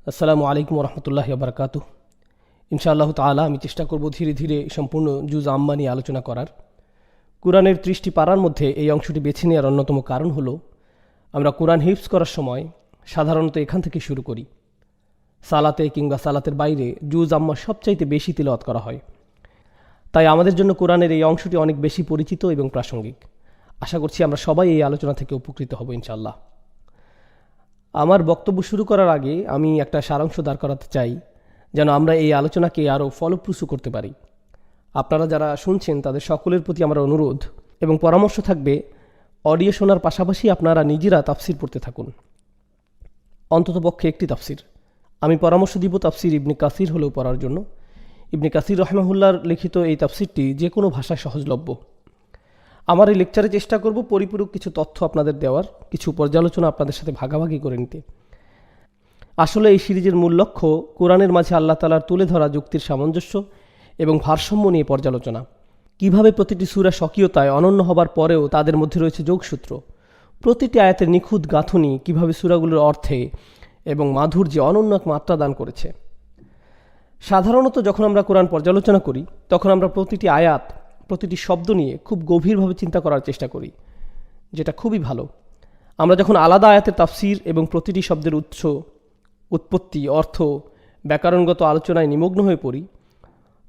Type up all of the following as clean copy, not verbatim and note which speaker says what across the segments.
Speaker 1: আসসালামু আলাইকুম রহমতুল্লাহি বারকাতুহ। ইনশাআল্লাহ তাআলা আমি চেষ্টা করব ধীরে ধীরে সম্পূর্ণ জুজ আম্মা নিয়ে আলোচনা করার। কোরআনের 30টি পারার মধ্যে এই অংশটি বেছে নেওয়ার অন্যতম কারণ হলো আমরা কোরআন হিফজ করার সময় সাধারণত এখান থেকে শুরু করি। সালাতে কিংবা সালাতের বাইরে জুজ আম্মা সবচাইতে বেশি তিলাওয়াত করা হয়, তাই আমাদের জন্য কোরআনের এই অংশটি অনেক বেশি পরিচিত এবং প্রাসঙ্গিক। আশা করছি আমরা সবাই এই আলোচনা থেকে উপকৃত হব ইনশাআল্লাহ। আমার বক্তব্য শুরু করার আগে আমি একটা সারাংশ দাঁড় করাতে চাই, যেন আমরা এই আলোচনাকে আরও ফলপ্রসূ করতে পারি। আপনারা যারা শুনছেন তাদের সকলের প্রতি আমার অনুরোধ এবং পরামর্শ থাকবে, অডিও শোনার পাশাপাশি আপনারা নিজেরা তাফসির পড়তে থাকুন, অন্ততপক্ষে একটি তাফসির। আমি পরামর্শ দিব তাফসির ইবনে কাসির হলেও পড়ার জন্য। ইবনে কাসির রহমাহুল্লাহর লিখিত এই তাফসিরটি যে কোনো ভাষায় সহজলভ্য। আমার এই লেকচারে চেষ্টা করব পরিপূরক কিছু তথ্য আপনাদের দেওয়ার, কিছু পর্যালোচনা আপনাদের সাথে ভাগাভাগি করে নিতে। আসলে এই সিরিজের মূল লক্ষ্য কোরআনের মাঝে আল্লাহ তাআলার তুলে ধরা যুক্তির সামঞ্জস্য এবং ভারসাম্য নিয়ে পর্যালোচনা। কিভাবে প্রতিটি সূরা স্বকীয়তায় অনন্য হবার পরেও তাদের মধ্যে রয়েছে যোগসূত্র, প্রতিটি আয়াতের নিখুঁত গাঁথুনি কিভাবে সূরাগুলোর অর্থে এবং মাধুর্যে অনন্য এক মাত্রা দান করেছে। সাধারণত যখন আমরা কোরআন পর্যালোচনা করি তখন আমরা প্রতিটি আয়াত, প্রতিটি শব্দ নিয়ে খুব গভীরভাবে চিন্তা করার চেষ্টা করি, যেটা খুবই ভালো। আমরা যখন আলাদা আয়াতের তাফসির এবং প্রতিটি শব্দের উৎস, উৎপত্তি, অর্থ, ব্যাকরণগত আলোচনায় নিমগ্ন হয়ে পড়ি,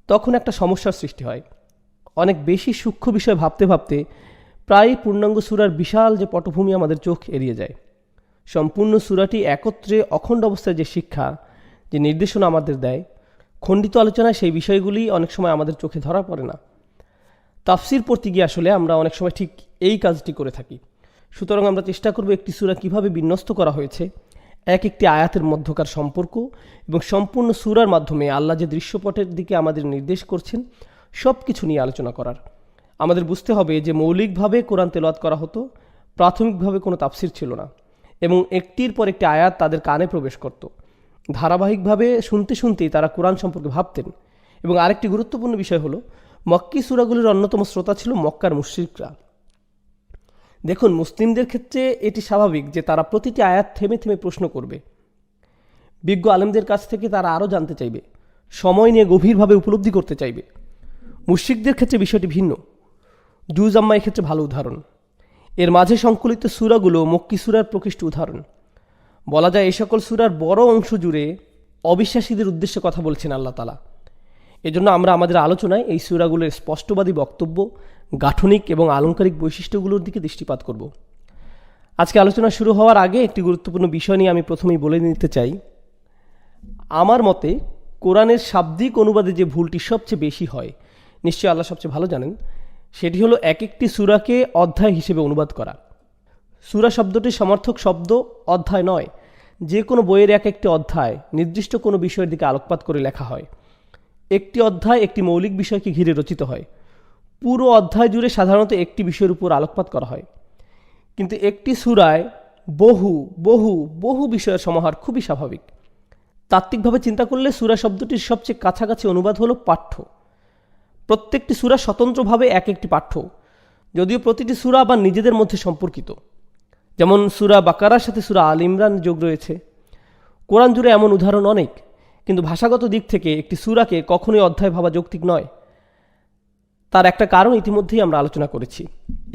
Speaker 1: তখন একটা সমস্যার সৃষ্টি হয়। অনেক বেশি সূক্ষ্ম বিষয় ভাবতে ভাবতে প্রায় পূর্ণাঙ্গ সূরার বিশাল যে পটভূমি আমাদের চোখ এড়িয়ে যায়। সম্পূর্ণ সূরাটি একত্রে অখণ্ড অবস্থায় যে শিক্ষা, যে নির্দেশনা আমাদের দেয়, খণ্ডিত আলোচনায় সেই বিষয়গুলি অনেক সময় আমাদের চোখে ধরা পড়ে না। তাফসির পড়তে গিয়ে আসলে আমরা অনেক সময় ঠিক এই কাজটি করে থাকি। সুতরাং আমরা চেষ্টা করব একটি সূরা কিভাবে বিন্যস্ত করা হয়েছে, এক একটি আয়াতের মধ্যকার সম্পর্ক এবং সম্পূর্ণ সূরার মাধ্যমে আল্লাহ যে দৃশ্যপটের দিকে আমাদের নির্দেশ করছেন সব কিছু নিয়ে আলোচনা করার। আমাদের বুঝতে হবে যে মৌলিকভাবে কোরআন তেলাওয়াত করা হতো, প্রাথমিকভাবে কোনো তাফসির ছিল না এবং একটির পর একটি আয়াত তাদের কানে প্রবেশ করত। ধারাবাহিকভাবে শুনতে শুনতেই তারা কোরআন সম্পর্কে ভাবতেন। এবং আরেকটি গুরুত্বপূর্ণ বিষয় হলো, মক্কি সূরাগুলির অন্যতম শ্রোতা ছিল মক্কার মুশরিকরা। দেখুন, মুসলিমদের ক্ষেত্রে এটি স্বাভাবিক যে তারা প্রতিটি আয়াত থেমে থেমে প্রশ্ন করবে, বিজ্ঞ আলেমদের কাছ থেকে তারা আরও জানতে চাইবে, সময় নিয়ে গভীরভাবে উপলব্ধি করতে চাইবে। মুশরিকদের ক্ষেত্রে বিষয়টি ভিন্ন। জুজ আম্মা এক্ষেত্রে ভালো উদাহরণ। এর মাঝে সংকলিত সূরাগুলো মক্কি সূরার প্রকৃষ্ট উদাহরণ। বলা যায় এই সকল সূরার বড় অংশ জুড়ে অবিশ্বাসীদের উদ্দেশ্যে কথা বলছেন আল্লাহ তাআলা। এজন্য আমরা আমাদের আলোচনায় এই সূরাগুলোর স্পষ্টবাদী বক্তব্য, গাঠনিক এবং আলংকারিক বৈশিষ্ট্যগুলোর দিকে দৃষ্টিপাত করব। আজকে আলোচনা শুরু হওয়ার আগে একটি গুরুত্বপূর্ণ বিষয় নিয়ে আমি প্রথমেই বলে নিতে চাই। আমার মতে কোরআনের শাব্দিক অনুবাদে যে ভুলটি সবচেয়ে বেশি হয়, নিশ্চয়ই আল্লাহ সবচেয়ে ভালো জানেন, সেটি হলো এক একটি সূরাকে অধ্যায় হিসেবে অনুবাদ করা। সূরা শব্দটির সমার্থক শব্দ অধ্যায় নয়। যে কোনো বইয়ের এক একটি অধ্যায় নির্দিষ্ট কোনো বিষয়ের দিকে আলোকপাত করে লেখা হয়। একটি অধ্যায় একটি মৌলিক বিষয়কে ঘিরে রচিত হয়। পুরো অধ্যায় জুড়ে সাধারণত একটি বিষয়ের উপর আলোকপাত করা হয়। কিন্তু একটি সূরায় বহু বহু বহু বিষয়ের সমাহার খুবই স্বাভাবিক। তাত্ত্বিকভাবে চিন্তা করলে সূরা শব্দটির সবচেয়ে কাছাকাছি অনুবাদ হলো পাঠ্য। প্রত্যেকটি সূরা স্বতন্ত্রভাবে এক একটি পাঠ্য, যদিও প্রতিটি সূরা আবার নিজেদের মধ্যে সম্পর্কিত। যেমন সূরা বাকারার সাথে সূরা আল ইমরান যোগ রয়েছে। কোরআন জুড়ে এমন উদাহরণ অনেক, কিন্তু ভাষাগত দিক থেকে একটি সূরাকে কখনোই অধ্যায় ভাবা যৌক্তিক নয়। তার একটা কারণ ইতিমধ্যেই আমরা আলোচনা করেছি।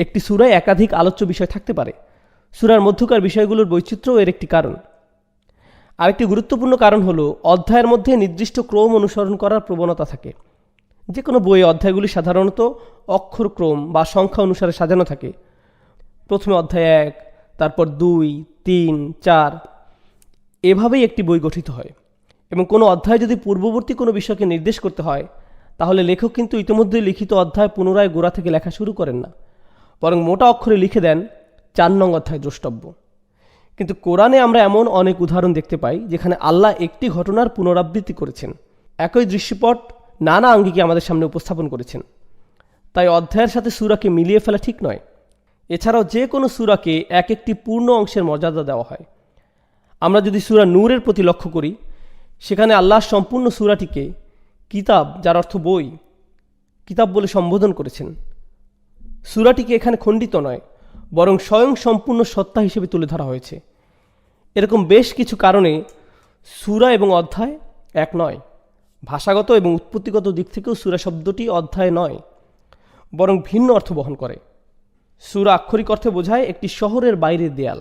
Speaker 1: একটি সূরায় একাধিক আলোচ্য বিষয় থাকতে পারে। সূরার মধ্যকার বিষয়গুলোর বৈচিত্র্যও এর একটি কারণ। আরেকটি গুরুত্বপূর্ণ কারণ হলো অধ্যায়ের মধ্যে নির্দিষ্ট ক্রম অনুসরণ করার প্রবণতা থাকে। যে কোনো বইয়ে অধ্যায়গুলি সাধারণত অক্ষরক্রম বা সংখ্যা অনুসারে সাজানো থাকে। প্রথমে অধ্যায় 1, তারপর 2, 3, 4, এভাবেই একটি বই গঠিত হয়। এবং কোনো অধ্যায় যদি পূর্ববর্তী কোনো বিষয়কে নির্দেশ করতে হয়, তাহলে লেখক কিন্তু ইতিমধ্যে লিখিত অধ্যায় পুনরায় গোড়া থেকে লেখা শুরু করেন না, বরং মোটা অক্ষরে লিখে দেন 4 নং অধ্যায় দ্রষ্টব্য। কিন্তু কোরআনে আমরা এমন অনেক উদাহরণ দেখতে পাই যেখানে আল্লাহ একটি ঘটনার পুনরাবৃত্তি করেছেন, একই দৃশ্যপট নানা আঙ্গিকে আমাদের সামনে উপস্থাপন করেছেন। তাই অধ্যায়ের সাথে সূরাকে মিলিয়ে ফেলা ঠিক নয়। এছাড়াও যে কোনো সূরাকে এক একটি পূর্ণ অংশের মর্যাদা দেওয়া হয়। আমরা যদি সূরা নূরের প্রতি লক্ষ্য করি, সেখানে আল্লাহ সম্পূর্ণ সূরাটিকে কিতাব, যার অর্থ বই, কিতাব বলে সম্বোধন করেছেন। সূরাটিকে এখানে খণ্ডিত নয়, বরং স্বয়ং সম্পূর্ণ সত্তা হিসেবে তুলে ধরা হয়েছে। এরকম বেশ কিছু কারণে সূরা এবং অধ্যায় এক নয়। ভাষাগত এবং উৎপত্তিগত দিক থেকেও সূরা শব্দটি অধ্যায় নয়, বরং ভিন্ন অর্থ বহন করে। সূরা আক্ষরিক অর্থে বোঝায় একটি শহরের বাইরের দেয়াল।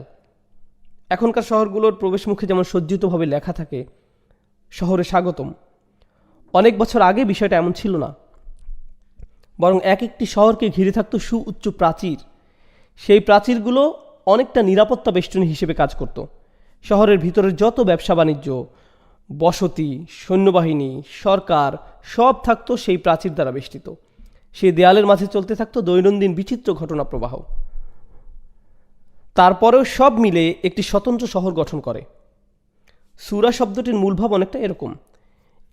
Speaker 1: এখনকার শহরগুলোর প্রবেশমুখে যেমন সজ্জিতভাবে লেখা থাকে শহরে স্বাগতম, অনেক বছর আগে বিষয়টা এমন ছিল না, বরং এক একটি শহরকে ঘিরে থাকত সুউচ্চ প্রাচীর। সেই প্রাচীরগুলো অনেকটা নিরাপত্তা বেষ্টনী হিসেবে কাজ করত। শহরের ভিতরের যত ব্যবসা বাণিজ্য, বসতি, সৈন্যবাহিনী, সরকার সব থাকতো সেই প্রাচীর দ্বারা বেষ্টিত। সেই দেয়ালের মাঝে চলতে থাকতো দৈনন্দিন বিচিত্র ঘটনা প্রবাহ। তারপরেও সব মিলে একটি স্বতন্ত্র শহর গঠন করে। সূরা শব্দটির মূলভাব অনেকটা এরকম।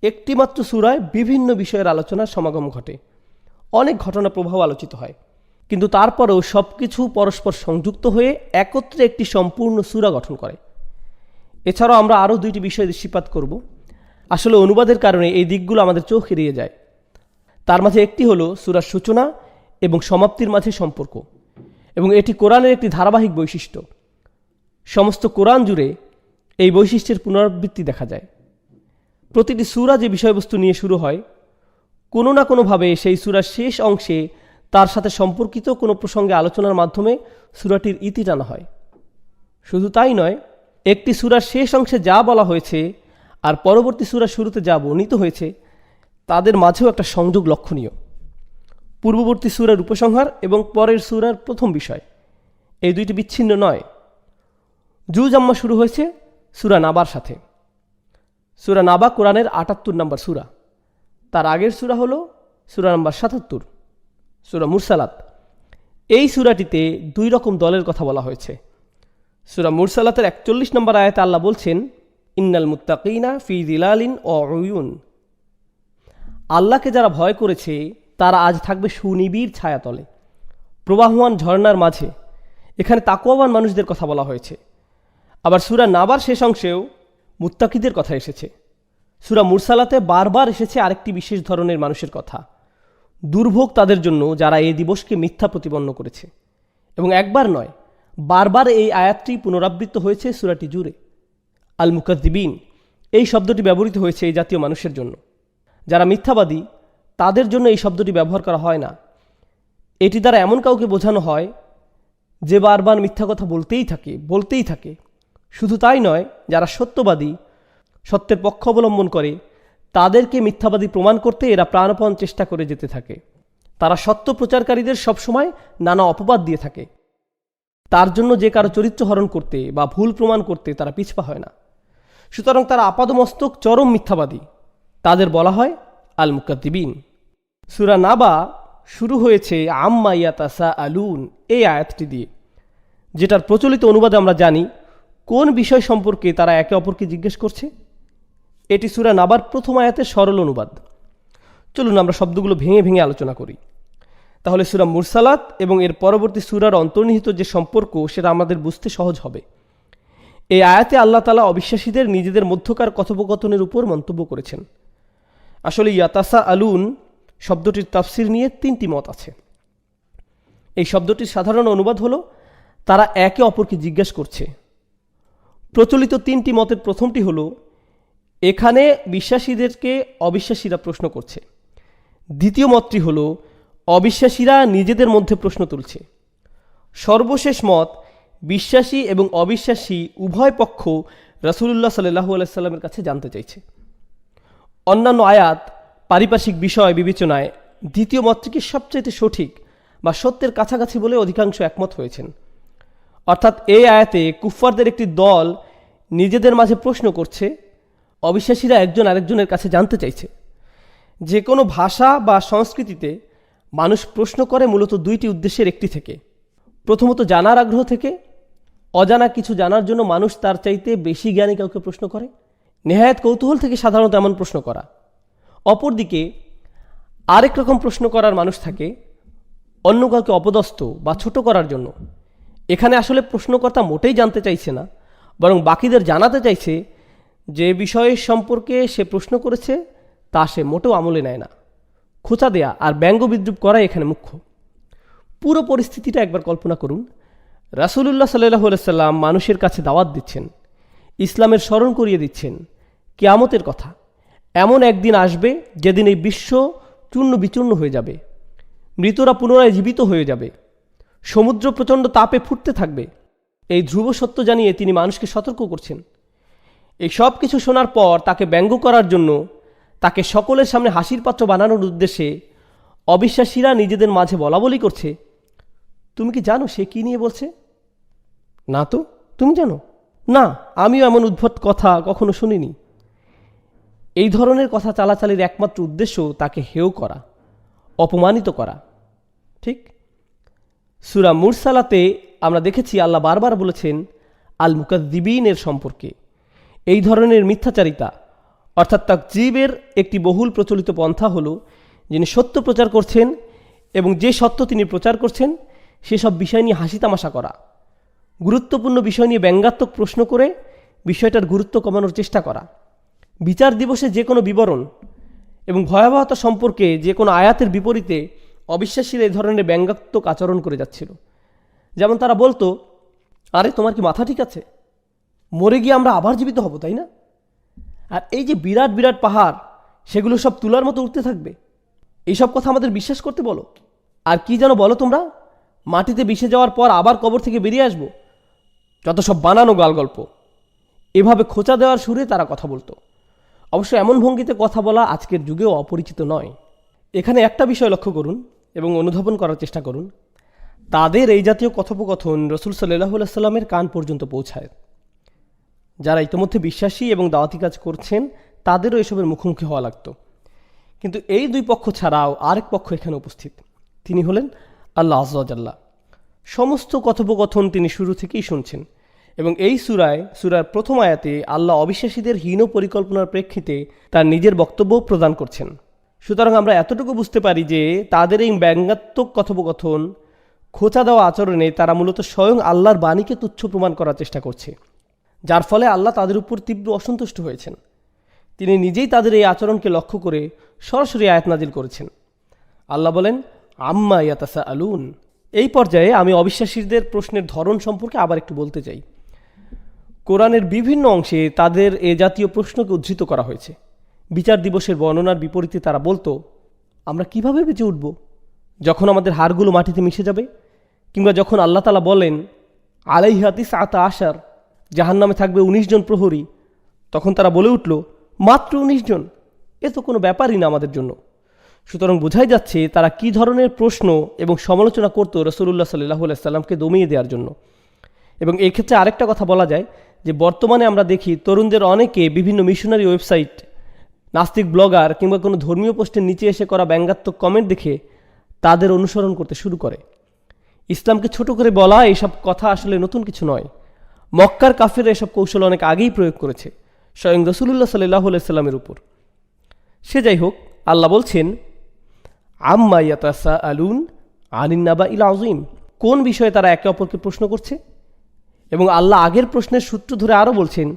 Speaker 1: একটিমাত্র সূরায় বিভিন্ন বিষয়ের আলোচনার সমাগম ঘটে, অনেক ঘটনা প্রবাহ আলোচিত হয়, কিন্তু তারপরেও সব কিছু পরস্পর সংযুক্ত হয়ে একত্রে একটি সম্পূর্ণ সূরা গঠন করে। এছাড়াও আমরা আরও দুইটি বিষয় দৃষ্টিপাত করব। আসলে অনুবাদের কারণে এই দিকগুলো আমাদের চোখ এড়িয়ে যায়। তার মাঝে একটি হলো সূরার সূচনা এবং সমাপ্তির মাঝে সম্পর্ক, এবং এটি কোরআনের একটি ধারাবাহিক বৈশিষ্ট্য। সমস্ত কোরআন জুড়ে এই বৈশিষ্ট্যের পুনরাবৃত্তি দেখা যায়। প্রতিটি সূরা যে বিষয়বস্তু নিয়ে শুরু হয়, কোনো না কোনোভাবে সেই সূরার শেষ অংশে তার সাথে সম্পর্কিত কোনো প্রসঙ্গে আলোচনার মাধ্যমে সূরাটির ইতি টানা হয়। শুধু তাই নয়, একটি সূরার শেষ অংশে যা বলা হয়েছে আর পরবর্তী সূরার শুরুতে যা বর্ণিত হয়েছে তাদের মাঝেও একটা সংযোগ লক্ষণীয়। পূর্ববর্তী সূরার উপসংহার এবং পরের সূরার প্রথম বিষয়, এই দুইটি বিচ্ছিন্ন নয়। জুজ আম্মা শুরু হয়েছে সূরা নাবার সাথে। সূরা নাবা কোরআনের ৭৮ নম্বর সূরা। তার আগের সূরা হলো সূরা নম্বর ৭৭, সূরা মুরসালাত। এই সূরাটিতে দুই রকম দলের কথা বলা হয়েছে। সূরা মুরসালাতের ৪১ নম্বর আয়াতে আল্লাহ বলছেন, ইন্নাল মুত্তাকিনা ফি যিলালিন ওয়া উয়ুন। আল্লাহকে যারা ভয় করেছে তারা আজ থাকবে সুনিবিড় ছায়াতলে, প্রবাহমান ঝর্ণার মাঝে। এখানে তাকওয়াবান মানুষদের কথা বলা হয়েছে। আবার সূরা নাবার শেষ অংশেও মুত্তাকিদের কথা এসেছে। সূরা মুরসালাতে বারবার এসেছে আরেকটি বিশেষ ধরনের মানুষের কথা। দুর্ভোগ তাদের জন্য যারা এই দিবসকে মিথ্যা প্রতিপন্ন করেছে। এবং একবার নয়, বারবার এই আয়াতটি পুনরাবৃত্ত হয়েছে সূরাটি জুড়ে। আল মুকাজ্জিবিন এই শব্দটি ব্যবহৃত হয়েছে এই জাতীয় মানুষের জন্য। যারা মিথ্যাবাদী তাদের জন্য এই শব্দটি ব্যবহার করা হয় না। এটি দ্বারা এমন কাউকে বোঝানো হয় যে বারবার মিথ্যা কথা বলতেই থাকে। শুধু তাই নয়, যারা সত্যবাদী, সত্যের পক্ষ অবলম্বন করে, তাদেরকে মিথ্যাবাদী প্রমাণ করতে এরা প্রাণপণ চেষ্টা করে যেতে থাকে। তারা সত্য প্রচারকারীদের সবসময় নানা অপবাদ দিয়ে থাকে। তার জন্য যে কারো চরিত্র হরণ করতে বা ভুল প্রমাণ করতে তারা পিছপা হয় না। সুতরাং তারা আপাদমস্তক চরম মিথ্যাবাদী। তাদের বলা হয় আল মুকাদ্দিবিন। সূরা নাবা শুরু হয়েছে আম্মা ইয়াতাসাআলুন এই আয়াতটি দিয়ে, যেটার প্রচলিত অনুবাদে আমরা জানি কোন বিষয় সম্পর্কে তারা একে অপরকে জিজ্ঞেস করছে। এটি সূরা নাবার প্রথম আয়াতের সরল অনুবাদ। চলুন আমরা শব্দগুলো ভেঙে ভেঙে আলোচনা করি। তাহলে সূরা মুরসালাত এবং এর পরবর্তী সূরার অন্তর্নিহিত যে সম্পর্ক সেটা আমাদের বুঝতে সহজ হবে। এই আয়াতে আল্লাহ তাআলা অবিশ্বাসীদের নিজেদের মধ্যকার কথোপকথনের উপর মন্তব্য করেছেন। আসলে ইয়াতাসাআলুন শব্দটির তাফসির নিয়ে ৩টি মত আছে। এই শব্দটির সাধারণ অনুবাদ হলো তারা একে অপরকে জিজ্ঞাসা করছে। প্রচলিত ৩টি মতের প্রথমটি হলো এখানে বিশ্বাসীদেরকে অবিশ্বাসীরা প্রশ্ন করছে। দ্বিতীয় মতটি হলো অবিশ্বাসীরা নিজেদের মধ্যে প্রশ্ন তুলছে। সর্বশেষ মত, বিশ্বাসী এবং অবিশ্বাসী উভয় পক্ষ রাসূলুল্লাহ সাল্লাল্লাহু আলাইহি সাল্লামের কাছে জানতে চাইছে। অন্যান্য আয়াত পারিপার্শ্বিক বিষয় বিবেচনায় দ্বিতীয় মতটিকে সবচাইতে সঠিক বা সত্যের কাছাকাছি বলে অধিকাংশ একমত হয়েছেন। অর্থাৎ এই আয়াতে কুফফারদের একটি দল নিজেদের মাঝে প্রশ্ন করছে, অবিশ্বাসীরা একজন আরেকজনের কাছে জানতে চাইছে। যে কোনো ভাষা বা সংস্কৃতিতে মানুষ প্রশ্ন করে মূলত দুইটি উদ্দেশ্যের একটি থেকে। প্রথমত জানার আগ্রহ থেকে। অজানা কিছু জানার জন্য মানুষ তার চাইতে বেশি জ্ঞানী কাউকে প্রশ্ন করে। নেহায়েত কৌতূহল থেকে সাধারণত এমন প্রশ্ন করা। অপরদিকে আরেক রকম প্রশ্ন করার মানুষ থাকে অন্য কাউকে অপদস্থ বা ছোট করার জন্য। এখানে আসলে প্রশ্নকর্তা মোটেই জানতে চাইছে না, বরং বাকিদের জানাতে চাইছে যে বিষয়ের সম্পর্কে সে প্রশ্ন করেছে তা সে মোটেও আমলে নেয় না। খোঁচা দেয়া আর ব্যঙ্গ বিদ্রুপ করাই এখানে মুখ্য। পুরো পরিস্থিতিটা একবার কল্পনা করুন। রাসূলুল্লাহ সাল্লাল্লাহু আলাইহি সাল্লাম মানুষের কাছে দাওয়াত দিচ্ছেন, ইসলামের স্মরণ করিয়ে দিচ্ছেন, কিয়ামতের কথা। এমন একদিন আসবে যেদিন এই বিশ্ব চূর্ণ বিচূর্ণ হয়ে যাবে, মৃতরা পুনরায় জীবিত হয়ে যাবে, সমুদ্র প্রচণ্ড তাপে ফুটতে থাকবে। এই ধ্রুব সত্য জানিয়ে তিনি মানুষকে সতর্ক করছেন। এই সব কিছু শোনার পর তাকে ব্যঙ্গ করার জন্য, তাকে সকলের সামনে হাসির পাত্র বানানোর উদ্দেশ্যে অবিশ্বাসীরা নিজেদের মাঝে বলাবলি করছে, তুমি কি জানো সে কি নিয়ে বলছে? না তো, তুমি জানো? না, আমিও এমন উদ্ভট কথা কখনো শুনিনি। এই ধরনের কথা চালাচালির একমাত্র উদ্দেশ্য তাকে হেয় করা, অপমানিত করা। ঠিক সূরা মুরসালাতে আমরা দেখেছি আল্লাহ বারবার বলেছেন আল মুকাদ্দিবিনের সম্পর্কে। এই ধরনের মিথ্যাচারিতা অর্থাৎ তাকযীবের একটি বহুল প্রচলিত পন্থা হলো যিনি সত্য প্রচার করছেন এবং যে সত্য তিনি প্রচার করছেন সেসব বিষয় নিয়ে হাসি তামাশা করা, গুরুত্বপূর্ণ বিষয় নিয়ে ব্যঙ্গাত্মক প্রশ্ন করে বিষয়টার গুরুত্ব কমানোর চেষ্টা করা, বিচার দিবসে যে কোনো বিবরণ এবং ভয়াবহতা সম্পর্কে যে কোনো আয়াতের বিপরীতে অবিশ্বাসীরা এই ধরনের ব্যঙ্গাত্মক আচরণ করে যাচ্ছিল। যেমন তারা বলতো, আরে তোমার কি মাথা ঠিক আছে? মরে গিয়ে আমরা আবার জীবিত হব, তাই না? আর এই যে বিরাট বিরাট পাহাড়, সেগুলো সব তুলার মতো উঠতে থাকবে, এইসব কথা আমাদের বিশ্বাস করতে বলো? আর কি যেন বলো তোমরা, মাটিতে মিশে যাওয়ার পর আবার কবর থেকে বেরিয়ে আসবো? যত সব বানানো গালগল্প। এভাবে খোঁচা দেওয়ার সুরে তারা কথা বলতো। অবশ্য এমন ভঙ্গিতে কথা বলা আজকের যুগেও অপরিচিত নয়। এখানে একটা বিষয় লক্ষ্য করুন এবং অনুধাবন করার চেষ্টা করুন। তাদের এই জাতীয় কথোপকথন রসুল সাল্লাল্লাহু আলাইহি সাল্লামের কান পর্যন্ত পৌঁছায়। যারা ইতিমধ্যে বিশ্বাসী এবং দাওয়াতি কাজ করছেন তাদেরও এসবের মুখোমুখি হওয়া লাগতো। কিন্তু এই দুই পক্ষ ছাড়াও আরেক পক্ষ এখানে উপস্থিত। তিনি হলেন আল্লাহ আযজা ওয়া জাল্লা। সমস্ত কথোপকথন তিনি শুরু থেকেই শুনছেন এবং এই সূরার প্রথম আয়াতে আল্লাহ অবিশ্বাসীদের হীন পরিকল্পনার প্রেক্ষিতে তার নিজের বক্তব্য প্রদান করছেন। সুতরাং আমরা এতটুকু বুঝতে পারি যে তাদের এই ব্যঙ্গাত্মক কথোপকথন, খোঁচা দেওয়া আচরণে তারা মূলত স্বয়ং আল্লাহর বাণীকে তুচ্ছ প্রমাণ করার চেষ্টা করছে, যার ফলে আল্লাহ তাদের উপর তীব্র অসন্তুষ্ট হয়েছেন। তিনি নিজেই তাদের এই আচরণকে লক্ষ্য করে সরাসরি আয়াত নাজিল করেছেন। আল্লাহ বলেন, আম্মা ইয়াতাসাআলুন। এই পর্যায়ে আমি অবিশ্বাসীদের প্রশ্নের ধরন সম্পর্কে আবার একটু বলতে চাই। কোরআনের বিভিন্ন অংশে তাদের এ জাতীয় প্রশ্নকে উদ্ধৃত করা হয়েছে। বিচার দিবসের বর্ণনার বিপরীতে তারা বলতো, আমরা কিভাবে বেঁচে উঠব যখন আমাদের হাড়গুলো মাটিতে মিশে যাবে? কিংবা যখন আল্লাহ তাআলা বলেন আলাইহা তিসআতা আশার, জাহান্নামে থাকবে 19 জন প্রহরী, তখন তারা বলে উঠল, মাত্র 19 জন, এ তো কোনো ব্যাপারই না আমাদের জন্য। সুতরাং বোঝাই যাচ্ছে তারা কি ধরনের প্রশ্ন এবং সমালোচনা করতো রাসূলুল্লাহ সাল্লাল্লাহু আলাইহি সাল্লামকে দমিয়ে দেওয়ার জন্য। এবং এই ক্ষেত্রে আরেকটা কথা বলা যায় যে বর্তমানে আমরা দেখি তরুণদের অনেকে বিভিন্ন মিশনারি ওয়েবসাইট, নাস্তিক ব্লগার কিংবা কোনো ধর্মীয় পোস্টের নিচে এসে করা ব্যঙ্গাত্মক কমেন্ট দেখে তাদের অনুসরণ করতে শুরু করে। ইসলামকে ছোট করে বলা এইসব কথা আসলে নতুন কিছু নয়। মক্কার কাফেররা এসব কৌশল অনেক আগেই প্রয়োগ করেছে স্বয়ং রাসূলুল্লাহ সাল্লাল্লাহু আলাইহি সাল্লামের উপর। সে যাই হোক, আল্লাহ বলছেন, আম্মা ইয়াতাসাআলুন আনিন নাবাইল আযীম। কোন বিষয়ে তারা একে অপরকে প্রশ্ন করছে? এবং আল্লাহ আগের প্রশ্নের সূত্র ধরে আরও বলছেন,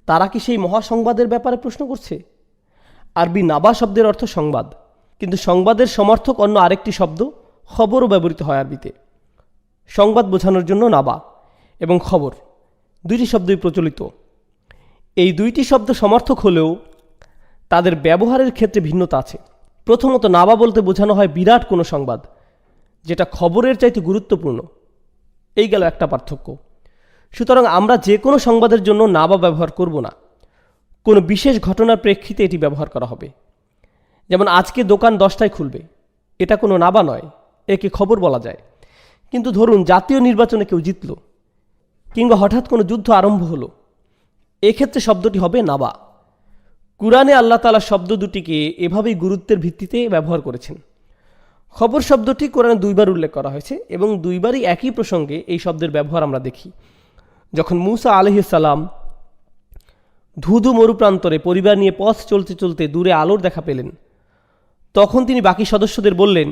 Speaker 1: তারা কি সেই মহাসংবাদের ব্যাপারে প্রশ্ন করছে? আরবি নাবা শব্দের অর্থ সংবাদ, কিন্তু সংবাদের সমর্থক অন্য আরেকটি শব্দ খবরও ব্যবহৃত হয় আরবিতে। সংবাদ বোঝানোর জন্য নাবা এবং খবর দুইটি শব্দই প্রচলিত। এই দুইটি শব্দ সমর্থক হলেও তাদের ব্যবহারের ক্ষেত্রে ভিন্নতা আছে। প্রথমত, নাবা বলতে বোঝানো হয় বিরাট কোনো সংবাদ, যেটা খবরের চাইতে গুরুত্বপূর্ণ। এই গেল একটা পার্থক্য। সুতরাং আমরা যে কোনো সংবাদের জন্য নাবা ব্যবহার করব না, কোনো বিশেষ ঘটনার প্রেক্ষিতে এটি ব্যবহার করা হবে। যেমন আজকে দোকান 10টায় খুলবে, এটা কোনো নাবা নয়, একে খবর বলা যায়। কিন্তু ধরুন জাতীয় নির্বাচনে কেউ জিতল কিংবা হঠাৎ কোনো যুদ্ধ আরম্ভ হলো, এক্ষেত্রে শব্দটি হবে নাবা। কুরআনে আল্লাহ তাআলা শব্দ দুটিকে এভাবেই গুরুত্বের ভিত্তিতে ব্যবহার করেছেন। খবর শব্দটি কোরআনে 2বার উল্লেখ করা হয়েছে এবং 2বারই একই প্রসঙ্গে এই শব্দের ব্যবহার আমরা দেখি। যখন মূসা আলাইহিস সালাম ধুধু মরুপ্রান্তরে পরিবার নিয়ে পথ চলতে চলতে দূরে আলোর দেখা পেলেন, তখন তিনি বাকি সদস্যদের বললেন,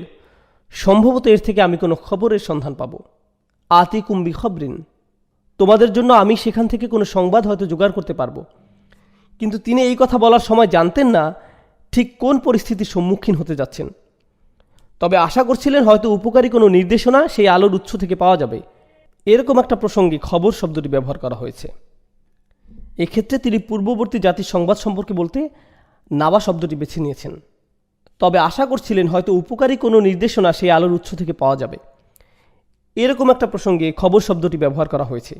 Speaker 1: সম্ভবত এর থেকে আমি কোনো খবরের সন্ধান পাব। আতিকুম বিখবরিন, তোমাদের জন্য আমি সেখান থেকে কোনো সংবাদ হয়তো জোগাড় করতে পারবো। কিন্তু তিনি এই কথা বলার সময় জানতেন না ঠিক কোন পরিস্থিতির সম্মুখীন হতে যাচ্ছেন। তবে আশা করছিলেন হয়তো উপকারী কোনো নির্দেশনা সেই আলোর উৎস থেকে পাওয়া যাবে। এরকম একটা প্রসঙ্গে খবর শব্দটি ব্যবহার করা হয়েছে। এক্ষেত্রে তিনি পূর্ববর্তী জাতির সংবাদ সম্পর্কে বলতে নাবা শব্দটি বেছে নিয়েছেন। তবে আশা করছিলেন হয়তো উপকারী কোনো নির্দেশনা সেই আলোর উৎস থেকে পাওয়া যাবে। এরকম একটা প্রসঙ্গে খবর শব্দটি ব্যবহার করা হয়েছে।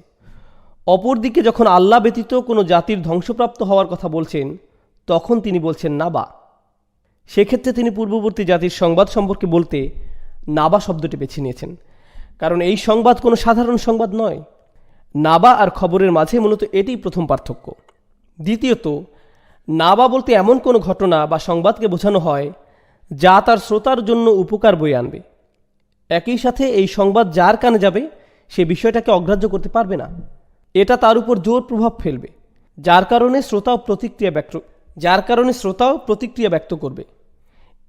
Speaker 1: অপরদিকে যখন আল্লাহ ব্যতীত কোনো জাতির ধ্বংসপ্রাপ্ত হওয়ার কথা বলছেন, তখন তিনি বলছেন নাবা। সেক্ষেত্রে তিনি পূর্ববর্তী জাতির সংবাদ সম্পর্কে বলতে নাবা শব্দটি বেছে নিয়েছেন, কারণ এই সংবাদ কোনো সাধারণ সংবাদ নয়। নাবা আর খবরের মাঝে মূলত এটাই প্রথম পার্থক্য। দ্বিতীয়ত, নাবা বলতে এমন কোনো ঘটনা বা সংবাদকে বোঝানো হয় যা তার শ্রোতার জন্য উপকার বয়ে আনবে। একই সাথে এই সংবাদ যার কানে যাবে সে বিষয়টাকে অগ্রাহ্য করতে পারবে না, এটা তার উপর জোর প্রভাব ফেলবে, যার কারণে শ্রোতাও প্রতিক্রিয়া ব্যক্ত করবে।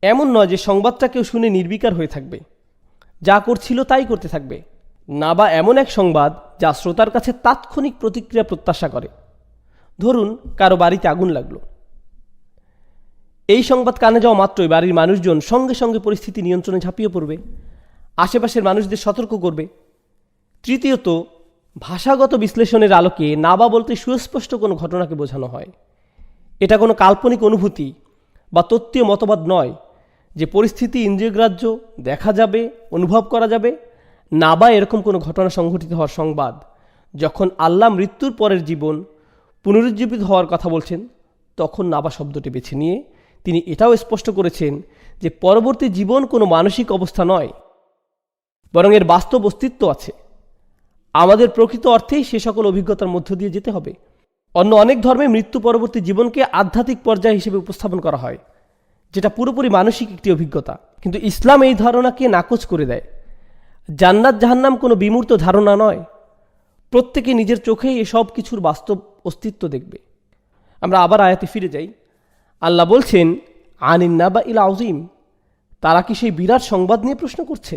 Speaker 1: এমন নয় যে সংবাদটা কেউ শুনে নির্বিকার হয়ে থাকবে, যা করছিল তাই করতে থাকবে। নাবা এমন এক সংবাদ যা শ্রোতার কাছে তাৎক্ষণিক প্রতিক্রিয়া প্রত্যাশা করে। ধরুন কারো বাড়িতে আগুন লাগলো, এই সংবাদ কানে যাওয়া মাত্রই বাড়ির মানুষজন সঙ্গে সঙ্গে পরিস্থিতি নিয়ন্ত্রণে ঝাঁপিয়ে পড়বে, আশেপাশের মানুষদের সতর্ক করবে। তৃতীয়ত, ভাষাগত বিশ্লেষণের আলোকে নাবা বলতে সুস্পষ্ট কোনো ঘটনাকে বোঝানো হয়। এটা কোনো কাল্পনিক অনুভূতি বা তত্ত্বীয় মতবাদ নয় যে পরিস্থিতি ইন্দ্রিয়গ্রাহ্য, দেখা যাবে, অনুভব করা যাবে। নাবা এরকম কোনো ঘটনা সংঘটিত হওয়ার সংবাদ যখন আল্লাহ মৃত্যুর পরের জীবন পুনরুজ্জীবিত হওয়ার কথা বলছেন, তখন নাবা শব্দটি বেছে নিয়ে তিনি এটাও স্পষ্ট করেছেন যে পরবর্তী জীবন কোনো মানসিক অবস্থা নয়, বরং এর বাস্তব অস্তিত্ব আছে। আমাদের প্রকৃত অর্থেই সে সকল অভিজ্ঞতার মধ্য দিয়ে যেতে হবে। অন্য অনেক ধর্মে মৃত্যু পরবর্তী জীবনকে আধ্যাত্মিক পর্যায় হিসেবে উপস্থাপন করা হয়, যেটা পুরোপুরি মানসিক একটি অভিজ্ঞতা। কিন্তু ইসলাম এই ধারণাকে নাকচ করে দেয়। জান্নাত জাহান্নাম কোনো বিমূর্ত ধারণা নয়, প্রত্যেকে নিজের চোখেই এসব কিছুর বাস্তব অস্তিত্ব দেখবে। আমরা আবার আয়াতে ফিরে যাই। আল্লাহ বলছেন আনিন নাবা ইল আযীম, তারা কি সেই বিরাট সংবাদ নিয়ে প্রশ্ন করছে?